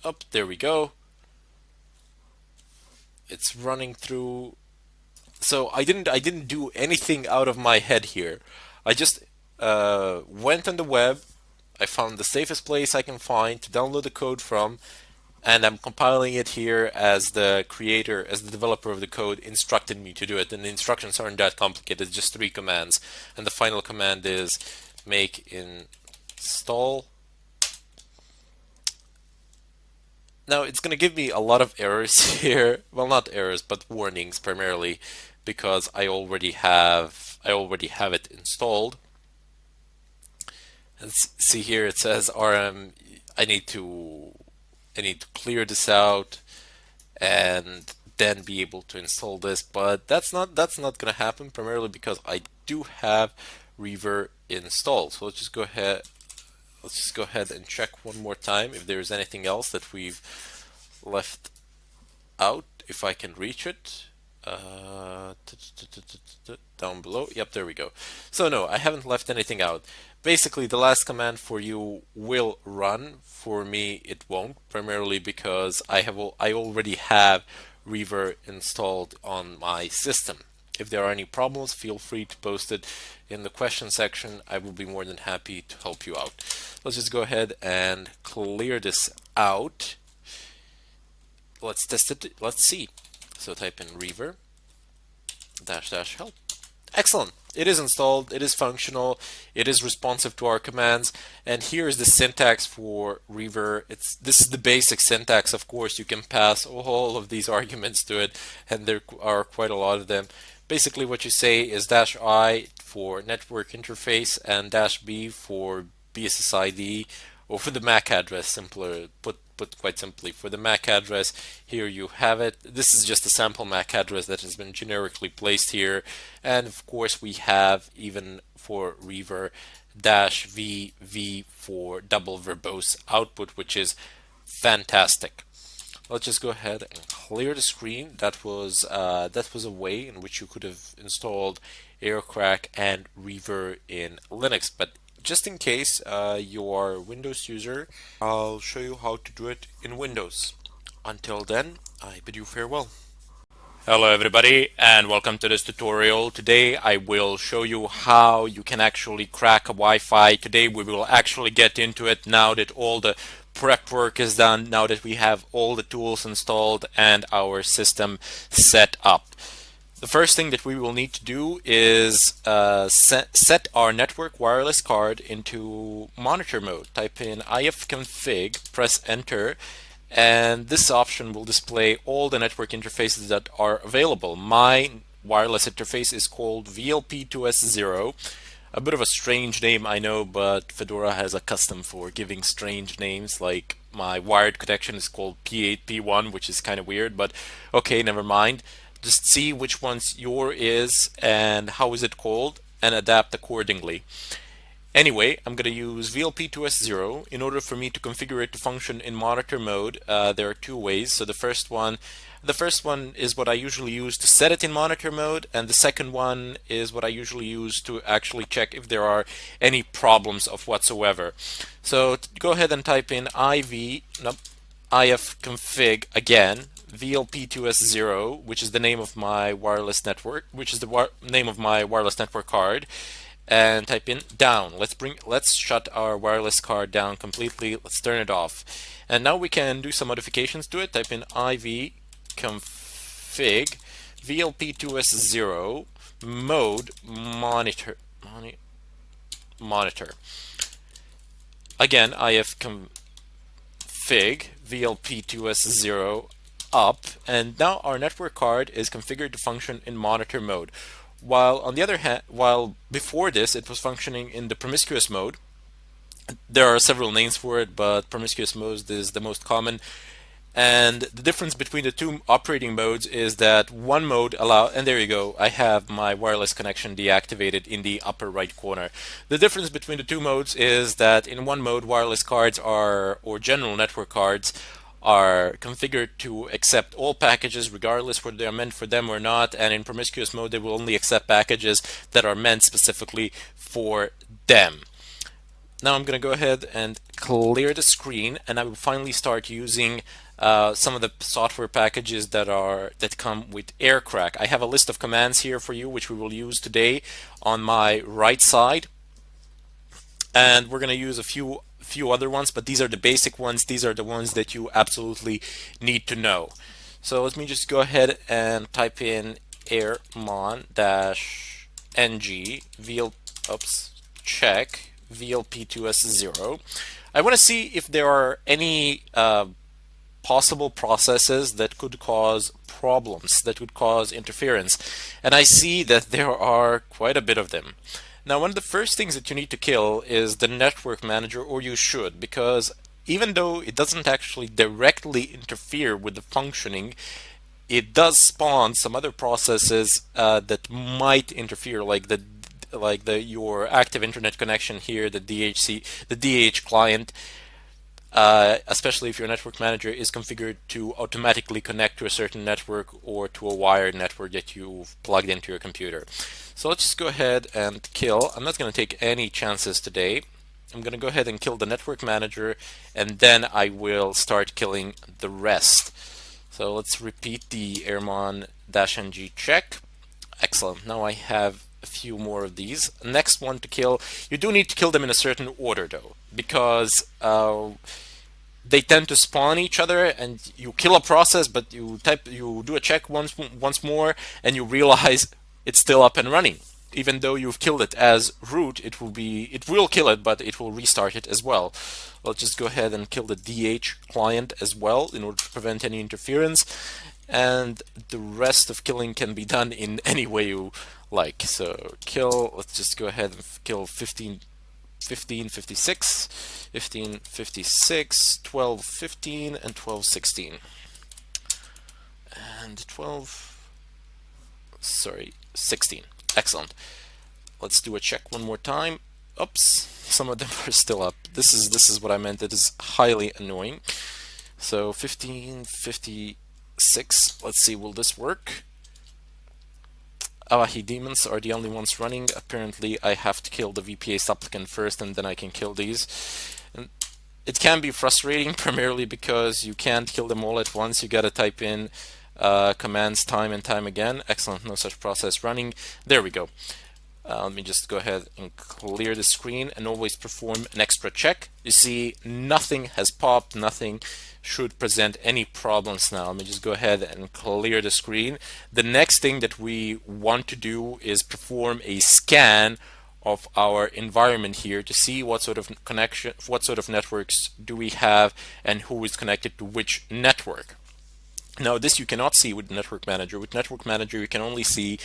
Up, there we go. It's running through. So I didn't do anything out of my head here. I just went on the web. I found the safest place I can find to download the code from, and I'm compiling it here as the creator, as the developer of the code instructed me to do it. And the instructions aren't that complicated, just 3 commands. And the final command is make install. Now it's going to give me a lot of errors here. Well, not errors, but warnings primarily, because I already have it installed. And see here it says RM. I need to clear this out and then be able to install this, but that's not going to happen, primarily because I do have Reaver installed. So let's just go ahead and check one more time if there's anything else that we've left out, if I can reach it. Down below. Yep, there we go. So no, I haven't left anything out. Basically, the last command for you will run. For me, it won't, primarily because I already have Reaver installed on my system. If there are any problems, feel free to post it in the question section. I will be more than happy to help you out. Let's just go ahead and clear this out. Let's test it. Let's see. So type in Reaver -- help. Excellent. It is installed. It is functional. It is responsive to our commands. And here is the syntax for Reaver. This is the basic syntax. Of course, you can pass all of these arguments to it, and there are quite a lot of them. Basically, what you say is -I for network interface and -B for BSSID, or for the MAC address. Simpler put quite simply, for the MAC address, here you have it. This is just a sample MAC address that has been generically placed here. And of course, we have, even for Reaver, -VV for double verbose output, which is fantastic. Let's just go ahead and clear the screen. That was a way in which you could have installed Aircrack and Reaver in Linux. But just in case you are a Windows user, I'll show you how to do it in Windows. Until then, I bid you farewell. Hello everybody, and welcome to this tutorial. Today I will show you how you can actually crack a Wi-Fi. Today we will actually get into it, now that all the prep work is done, now that we have all the tools installed and our system set up. The first thing that we will need to do is set our network wireless card into monitor mode. Type in ifconfig, press enter, and this option will display all the network interfaces that are available. My wireless interface is called VLP2S0. A bit of a strange name, I know, but Fedora has a custom for giving strange names. Like my wired connection is called P8P1, which is kind of weird, but okay, never mind. Just see which one's your is and how is it called and adapt accordingly. Anyway, I'm going to use VLP2S0. In order for me to configure it to function in monitor mode, there are two ways. So the first one is what I usually use to set it in monitor mode, and the second one is what I usually use to actually check if there are any problems of whatsoever. So go ahead and type in ifconfig again, VLP2S0, which is the name of my wireless network, which is the name of my wireless network card, and type in down. Let's shut our wireless card down completely. Let's turn it off. And now we can do some modifications to it. Type in iv config VLP2S0 mode monitor. Again, if config VLP2S0 up, and now our network card is configured to function in monitor mode. While on the other hand, while before this it was functioning in the promiscuous mode. There are several names for it, but promiscuous mode is the most common. And the difference between the two operating modes is that one mode and there you go, I have my wireless connection deactivated in the upper right corner. The difference between the two modes is that in one mode, wireless cards or general network cards, are configured to accept all packages regardless whether they are meant for them or not, and in promiscuous mode they will only accept packages that are meant specifically for them. Now I'm going to go ahead and clear the screen, and I will finally start using some of the software packages that come with AirCrack. I have a list of commands here for you which we will use today on my right side, and we're going to use a few other ones, but these are the basic ones. These are the ones that you absolutely need to know. So let me just go ahead and type in airmon-ng check VLP2S0. I want to see if there are any possible processes that could cause problems, that could cause interference, and I see that there are quite a bit of them. Now, one of the first things that you need to kill is the network manager, or you should, because even though it doesn't actually directly interfere with the functioning, it does spawn some other processes that might interfere, like your active internet connection here, the DH client. Especially if your network manager is configured to automatically connect to a certain network or to a wired network that you've plugged into your computer. So let's just go ahead and kill. I'm not going to take any chances today. I'm going to go ahead and kill the network manager, and then I will start killing the rest. So let's repeat the airmon-ng check. Excellent. Now I have a few more of these. Next one to kill. You do need to kill them in a certain order though, because they tend to spawn each other, and you kill a process, but you do a check once more, and you realize it's still up and running. Even though you've killed it as root, it will kill it, but it will restart it as well. Let's just go ahead and kill the DH client as well in order to prevent any interference. And the rest of killing can be done in any way you like. So let's just go ahead and kill 1556, 1556, 1215, and 1216. And 16. Excellent. Let's do a check one more time. Oops, some of them are still up. This is what I meant. It is highly annoying. So 1556. Let's see, will this work? Awahi demons are the only ones running. Apparently I have to kill the VPA supplicant first, and then I can kill these. And it can be frustrating, primarily because you can't kill them all at once. You gotta type in commands time and time again. Excellent, no such process running. There we go. Let me just go ahead and clear the screen and always perform an extra check. You see, nothing has popped, nothing should present any problems now. Let me just go ahead and clear the screen. The next thing that we want to do is perform a scan of our environment here to see what sort of connection, what sort of networks do we have, and who is connected to which network. Now, this you cannot see with Network Manager. With Network Manager, you can only see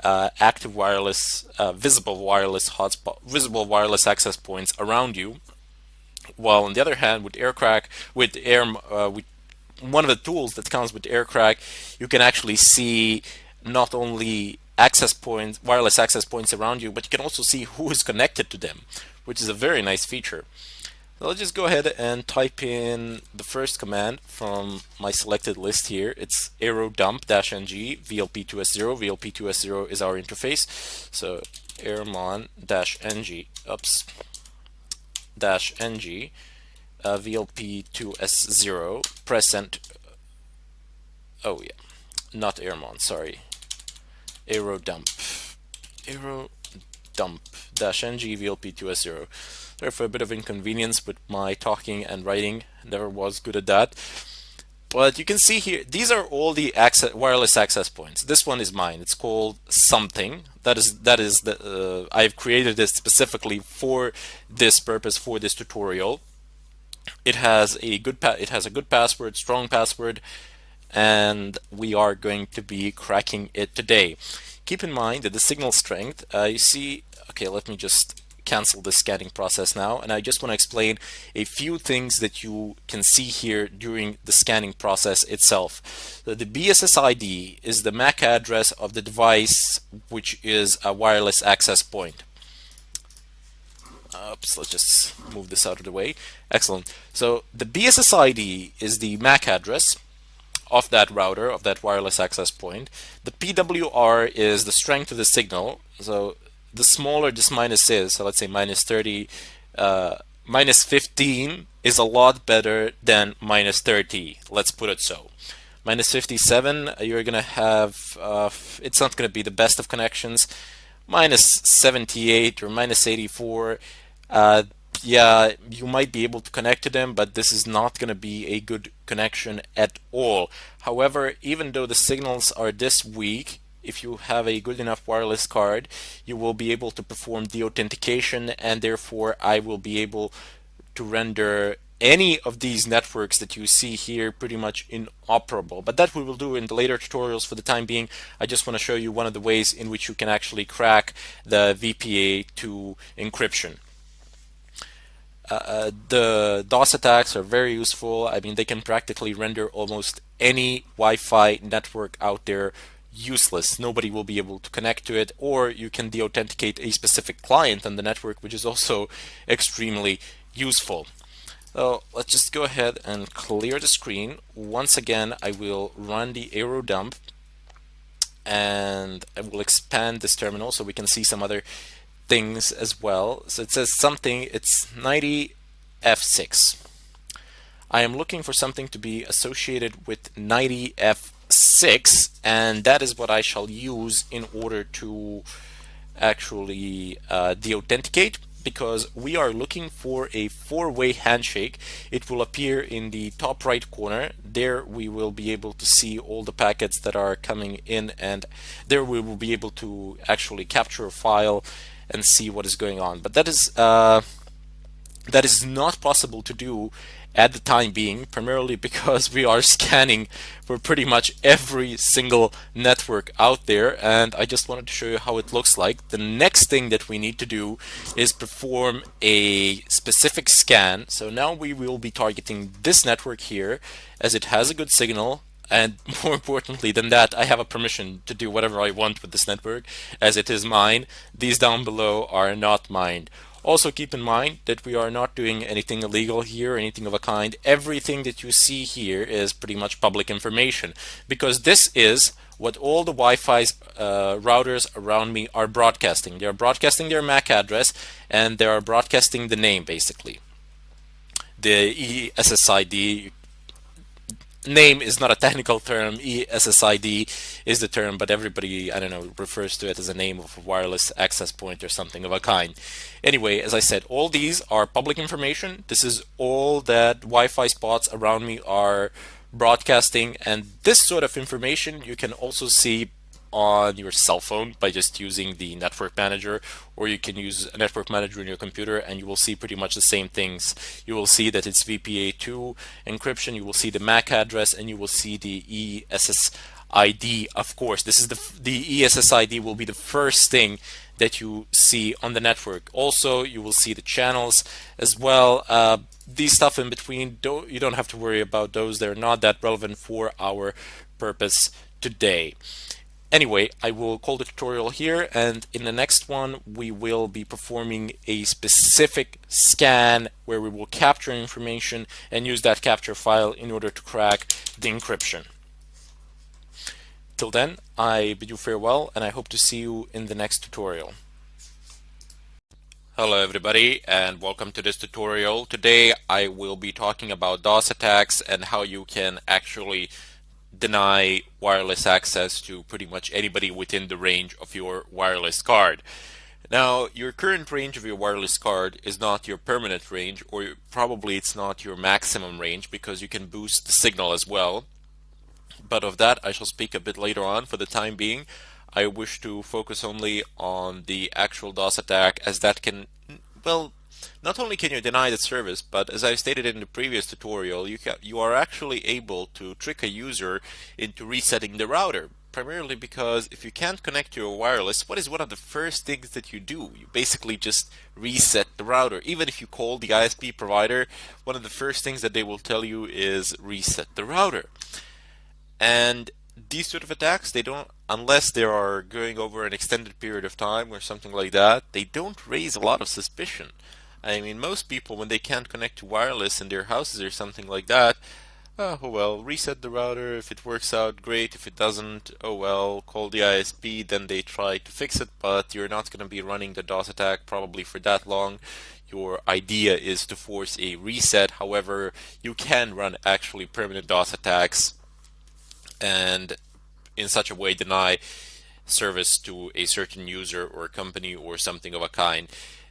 active wireless, visible wireless hotspot, visible wireless access points around you. While on the other hand, with AirCrack, with one of the tools that comes with AirCrack, you can actually see not only access points, wireless access points around you, but you can also see who is connected to them, which is a very nice feature. So let's just go ahead and type in the first command from my selected list here. It's aerodump-ng vlp2s0. vlp2s0 is our interface. So airmon-ng, oops, -ng vlp2s0, press enter. Oh yeah, not airmon, sorry. Aerodump. Aerodump-ng vlp2s0. Sorry for a bit of inconvenience with my talking and writing. Never was good at that. But you can see here, these are all the wireless access points. This one is mine. It's called something. That is the I've created it specifically for this purpose, for this tutorial. It has a good password, strong password, and we are going to be cracking it today. Keep in mind that the signal strength, you see, okay, let me just cancel the scanning process now, and I just want to explain a few things that you can see here during the scanning process itself. So the BSSID is the MAC address of the device, which is a wireless access point. Oops, let's just move this out of the way. Excellent. So the BSSID is the MAC address of that router, of that wireless access point. The PWR is the strength of the signal. So the smaller this minus is, so let's say minus 30, minus 15 is a lot better than minus 30. Let's put it so. Minus 57, you're going to have, it's not going to be the best of connections. Minus 78 or minus 84, yeah, you might be able to connect to them, but this is not going to be a good connection at all. However, even though the signals are this weak, if you have a good enough wireless card, you will be able to perform the authentication, and therefore I will be able to render any of these networks that you see here pretty much inoperable. But that we will do in the later tutorials. For the time being, I just want to show you one of the ways in which you can actually crack the VPA2 encryption. The DOS attacks are very useful. I mean, they can practically render almost any Wi-Fi network out there useless. Nobody will be able to connect to it, or you can de-authenticate a specific client on the network, which is also extremely useful. So let's just go ahead and clear the screen. Once again, I will run the aerodump, and I will expand this terminal so we can see some other things as well. So it says something, it's 90F6. I am looking for something to be associated with 90F6, and that is what I shall use in order to actually de-authenticate, because we are looking for a four-way handshake. It will appear in the top right corner. There we will be able to see all the packets that are coming in, and there we will be able to actually capture a file and see what is going on. But that is not possible to do at the time being, primarily because we are scanning for pretty much every single network out there, and I just wanted to show you how it looks like. The next thing that we need to do is perform a specific scan. So now we will be targeting this network here, as it has a good signal, and more importantly than that, I have a permission to do whatever I want with this network, as it is mine. These down below are not mine. Also keep in mind that we are not doing anything illegal here, anything of a kind. Everything that you see here is pretty much public information, because this is what all the Wi-Fi routers around me are broadcasting. They are broadcasting their MAC address, and they are broadcasting the name, basically. The ESSID name is not a technical term. ESSID is the term, but everybody, I don't know, refers to it as a name of a wireless access point or something of a kind. Anyway, as I said, all these are public information. This is all that Wi-Fi spots around me are broadcasting, and this sort of information you can also see on your cell phone by just using the network manager, or you can use a network manager in your computer and you will see pretty much the same things. You will see that it's VPA2 encryption, you will see the MAC address, and you will see the ESSID. Of course, this is the ESSID will be the first thing that you see on the network. Also, you will see the channels as well. These stuff in between, you don't have to worry about those. They're not that relevant for our purpose today. Anyway, I will call the tutorial here, and in the next one we will be performing a specific scan where we will capture information and use that capture file in order to crack the encryption. Till then, I bid you farewell, and I hope to see you in the next tutorial. Hello everybody, and welcome to this tutorial. Today I will be talking about DOS attacks and how you can actually deny wireless access to pretty much anybody within the range of your wireless card. Now, your current range of your wireless card is not your permanent range, or probably it's not your maximum range, because you can boost the signal as well. But of that I shall speak a bit later on. For the time being, I wish to focus only on the actual DOS attack, as that can, well, not only can you deny the service, but as I stated in the previous tutorial, you are actually able to trick a user into resetting the router. Primarily because if you can't connect to your wireless, what is one of the first things that you do? You basically just reset the router. Even if you call the ISP provider, one of the first things that they will tell you is reset the router. And these sort of attacks, they don't, unless they are going over an extended period of time or something like that, they don't raise a lot of suspicion. I mean, most people, when they can't connect to wireless in their houses or something like that, oh well, reset the router. If it works out, great. If it doesn't, oh well, call the ISP, then they try to fix it, but you're not going to be running the DOS attack probably for that long. Your idea is to force a reset. However, you can run actually permanent DOS attacks and in such a way deny service to a certain user or company or something of a kind.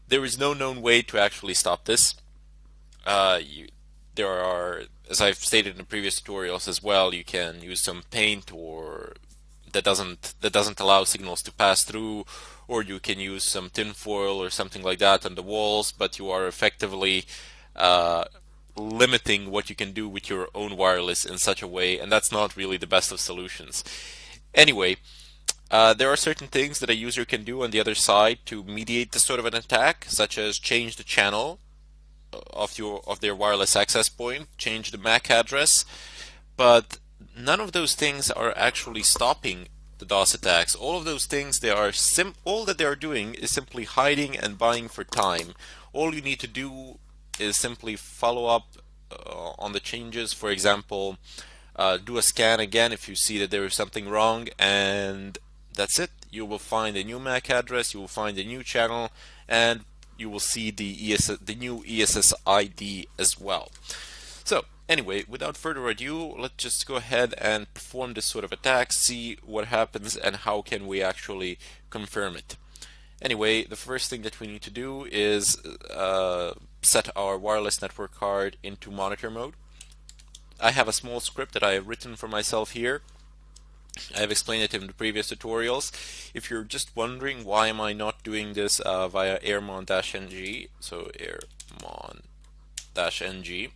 There is no known way to actually stop this. There are, as I've stated in previous tutorials as well, you can use some paint or that doesn't allow signals to pass through, or you can use some tinfoil or something like that on the walls, but you are effectively limiting what you can do with your own wireless in such a way, and that's not really the best of solutions. Anyway, there are certain things that a user can do on the other side to mediate this sort of an attack, such as change the channel of their wireless access point, change the MAC address, but none of those things are actually stopping the DOS attacks. All of those things, all that they are doing is simply hiding and buying for time. All you need to do is simply follow up on the changes. For example, do a scan again if you see that there is something wrong, and that's it. You will find a new MAC address, you will find a new channel, and you will see the new ESSID as well. So anyway, without further ado, let's just go ahead and perform this sort of attack, see what happens and how can we actually confirm it. Anyway, the first thing that we need to do is set our wireless network card into monitor mode. I have a small script that I have written for myself here. I have explained it in the previous tutorials. If you're just wondering why am I not doing this via airmon-ng, so airmon-ng,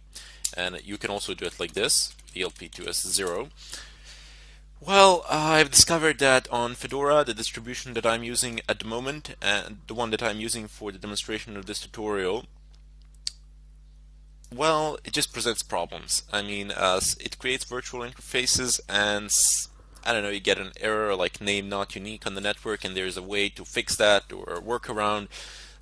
and you can also do it like this, VLP2S0. Well, I've discovered that on Fedora, the distribution that I'm using at the moment, and the one that I'm using for the demonstration of this tutorial, well, it just presents problems. I mean, it creates virtual interfaces, and I don't know, you get an error like name not unique on the network, and there's a way to fix that or a workaround,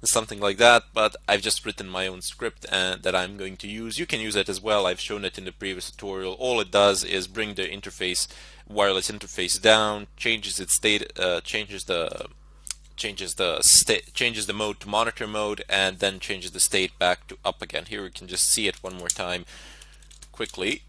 something like that. But I've just written my own script that I'm going to use. You can use it as well. I've shown it in the previous tutorial. All it does is bring the interface, wireless interface down, changes its state, changes the mode to monitor mode, and then changes the state back to up again. Here we can just see it one more time quickly.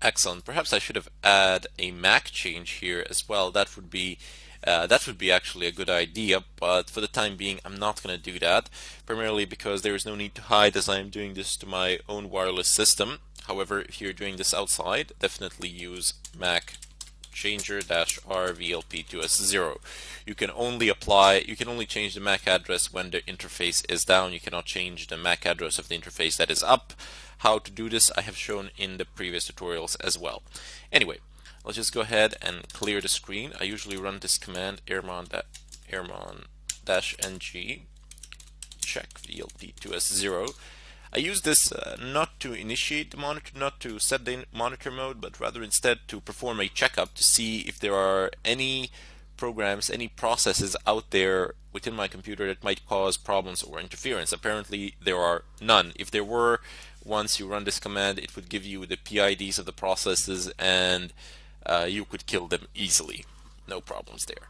Excellent. Perhaps I should have add a MAC change here as well. That would be actually a good idea, but for the time being I'm not going to do that, primarily because there is no need to hide as I am doing this to my own wireless system. However, if you're doing this outside, definitely use MAC changer -r VLP2S0. You can only change the MAC address when the interface is down. You cannot change the MAC address of the interface that is up. How to do this I have shown in the previous tutorials as well. Anyway, let's just go ahead and clear the screen. I usually run this command airmon-ng check VLP2S0. I use this not to initiate the monitor, not to set the monitor mode, but rather instead to perform a checkup to see if there are any programs, any processes out there within my computer that might cause problems or interference. Apparently there are none. If there were, once you run this command, it would give you the PIDs of the processes, and you could kill them easily. No problems there.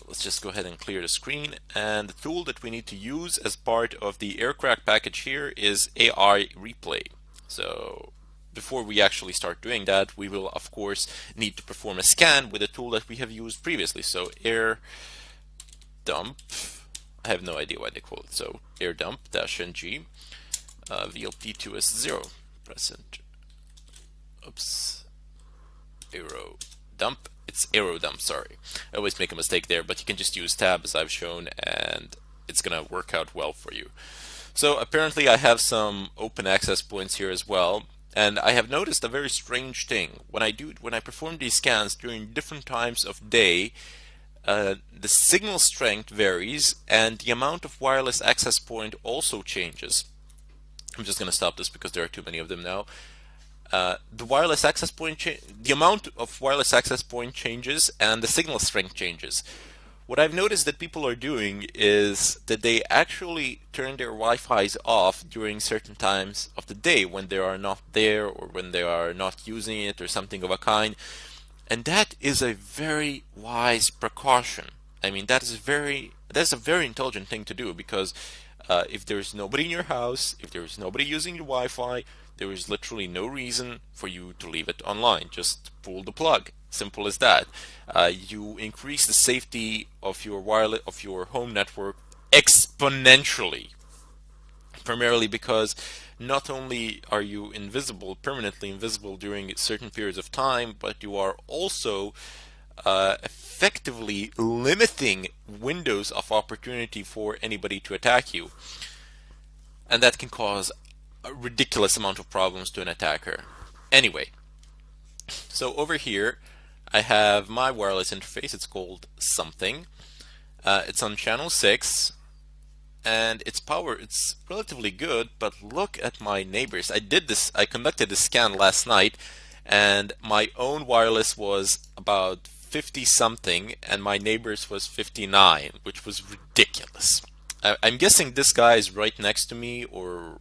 Let's just go ahead and clear the screen. And the tool that we need to use as part of the aircrack package here is AI replay. So before we actually start doing that, we will of course need to perform a scan with a tool that we have used previously. So air dump, I have no idea why they call it. So air dump -ng VLP2S0 press enter. Oops. Aero dump. It's aero dump, sorry. I always make a mistake there, but you can just use tab as I've shown, and it's gonna work out well for you. So apparently I have some open access points here as well, and I have noticed a very strange thing. When I perform these scans during different times of day, the signal strength varies, and the amount of wireless access point also changes. I'm just gonna stop this because there are too many of them now. The wireless access point, the amount of wireless access point changes, and the signal strength changes. What I've noticed that people are doing is that they actually turn their Wi-Fi's off during certain times of the day when they are not there, or when they are not using it, or something of a kind. And that is a very wise precaution. I mean, that's a very intelligent thing to do, because if there's nobody in your house, if there's nobody using your Wi-Fi, there is literally no reason for you to leave it online. Just pull the plug. Simple as that. You increase the safety of your home network exponentially. Primarily because not only are you permanently invisible during certain periods of time, but you are also effectively limiting windows of opportunity for anybody to attack you. And that can cause a ridiculous amount of problems to an attacker. Anyway, so over here I have my wireless interface. It's called something. It's on channel 6, and its power, it's relatively good, but look at my neighbors. I conducted this scan last night, and my own wireless was about 50 something, and my neighbors was 59, which was ridiculous. I'm guessing this guy is right next to me or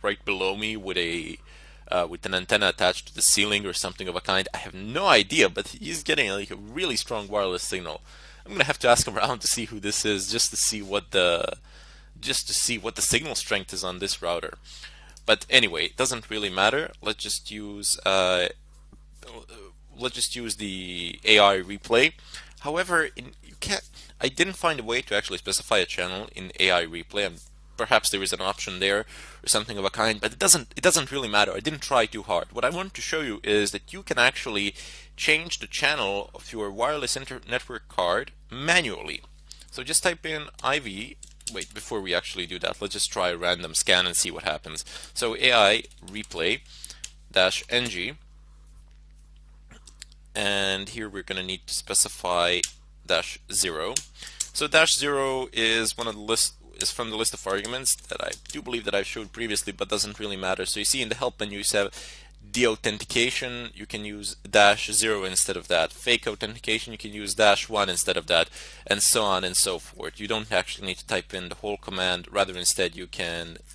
right below me with an antenna attached to the ceiling or something of a kind. I have no idea, but he's getting like a really strong wireless signal. I'm gonna have to ask around to see who this is, just to see what the signal strength is on this router. But anyway, it doesn't really matter. Let's just use the AI replay. However, I didn't find a way to actually specify a channel in AI replay. Perhaps there is an option there or something of a kind, but it doesn't really matter. I didn't try too hard. What I want to show you is that you can actually change the channel of your wireless network card manually. So just type in IV. Wait, before we actually do that, let's just try a random scan and see what happens. So AI replay -ng, and here we're going to need to specify -0. So -0 is from the list of arguments that I do believe that I've showed previously, but doesn't really matter. So you see in the help menu you have deauthentication, you can use -0 instead of that. Fake authentication, you can use -1 instead of that, and so on and so forth. You don't actually need to type in the whole command, rather instead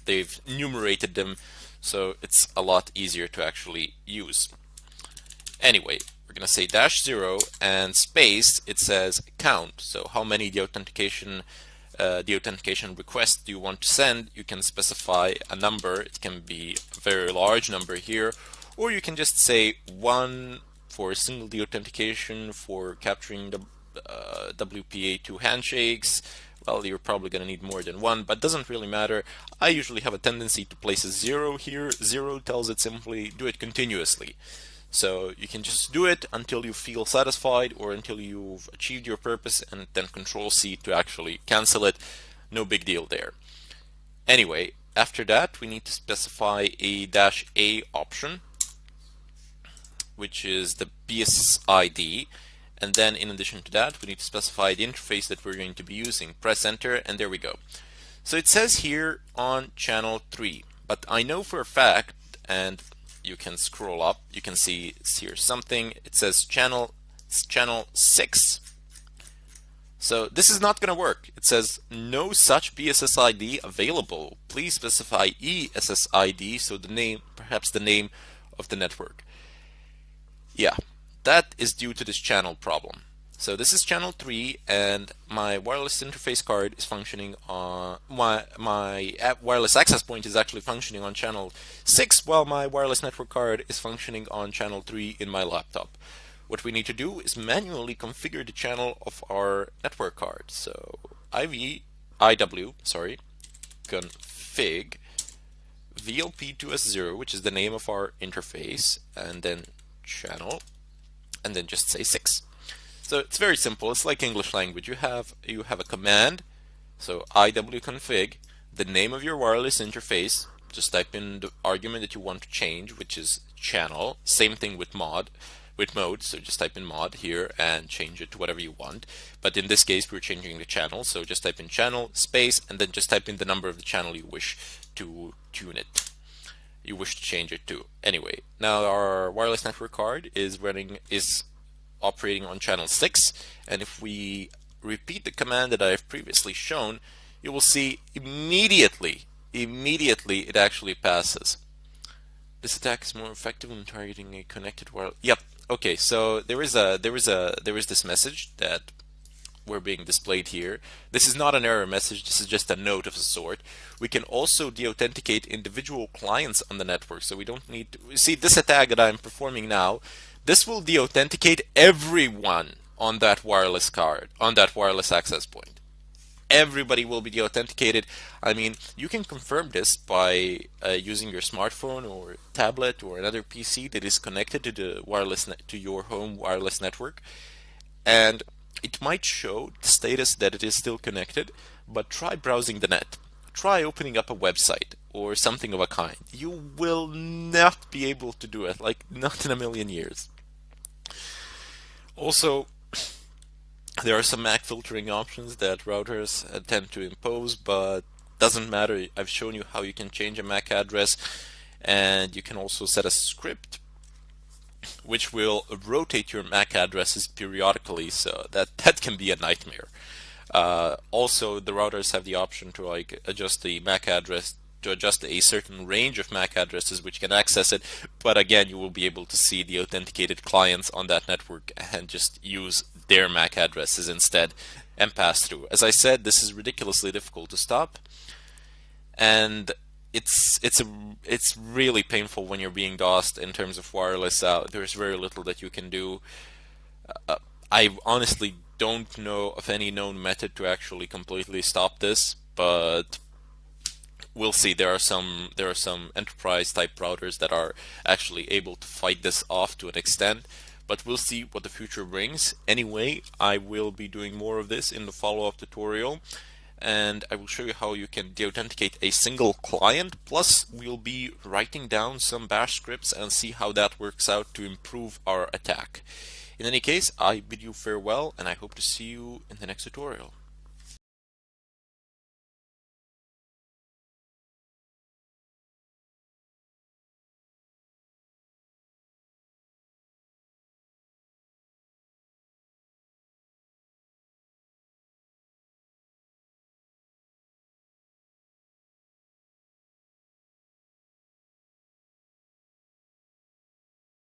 they've enumerated them, so it's a lot easier to actually use. Anyway, we're going to say -0 and space, it says count. So how many deauthentication requests do you want to send? You can specify a number. It can be a very large number here, or you can just say 1 for single deauthentication for capturing the WPA2 handshakes. Well, you're probably going to need more than 1, but it doesn't really matter. I usually have a tendency to place a 0 here. 0 tells it simply do it continuously. So you can just do it until you feel satisfied or until you've achieved your purpose, and then Control C to actually cancel it. No big deal there. Anyway, after that we need to specify a -a option, which is the BSID. And then in addition to that, we need to specify the interface that we're going to be using. Press enter, and there we go. So it says here on channel 3, but I know for a fact, and you can scroll up, you can see here something, it says channel 6. So this is not going to work. It says no such BSSID available. Please specify ESSID, so the name, perhaps the name of the network. Yeah, that is due to this channel problem. So this is channel 3, and my wireless interface card is functioning on my wireless access point is actually functioning on channel 6, while my wireless network card is functioning on channel 3 in my laptop. What we need to do is manually configure the channel of our network card. So IW, config VLP2S0, which is the name of our interface, and then channel, and then just say 6. So it's very simple. It's like English language. You have a command. So IW config, the name of your wireless interface. Just type in the argument that you want to change, which is channel. Same thing with mode. So just type in mod here and change it to whatever you want. But in this case, we're changing the channel. So just type in channel space, and then just type in the number of the channel you wish to tune it. You wish to change it to. Anyway, now our wireless network card is operating on channel 6, and if we repeat the command that I have previously shown, you will see immediately it actually passes. This attack is more effective when targeting a connected wireless. Yep. Okay. So there is this message that we're being displayed here. This is not an error message. This is just a note of a sort. We can also deauthenticate individual clients on the network, so we don't need to see this attack that I'm performing now. This will deauthenticate everyone on that wireless card, on that wireless access point. Everybody will be deauthenticated. I mean, you can confirm this by using your smartphone or tablet or another PC that is connected to the to your home wireless network, and it might show the status that it is still connected. But try browsing the net. Try opening up a website or something of a kind. You will not be able to do it, like not in a million years. Also, there are some MAC filtering options that routers tend to impose, but doesn't matter. I've shown you how you can change a MAC address, and you can also set a script which will rotate your MAC addresses periodically, so that can be a nightmare. Also, the routers have the option to adjust the MAC address to adjust a certain range of MAC addresses which can access it, but again, you will be able to see the authenticated clients on that network and just use their MAC addresses instead and pass through. As I said, this is ridiculously difficult to stop, and it's really painful when you're being DOSed in terms of wireless. There's very little that you can do. I honestly don't know of any known method to actually completely stop this, but we'll see. There are some enterprise type routers that are actually able to fight this off to an extent, but we'll see what the future brings. Anyway, I will be doing more of this in the follow-up tutorial, and I will show you how you can deauthenticate a single client. Plus, we'll be writing down some bash scripts and see how that works out to improve our attack. In any case, I bid you farewell, and I hope to see you in the next tutorial.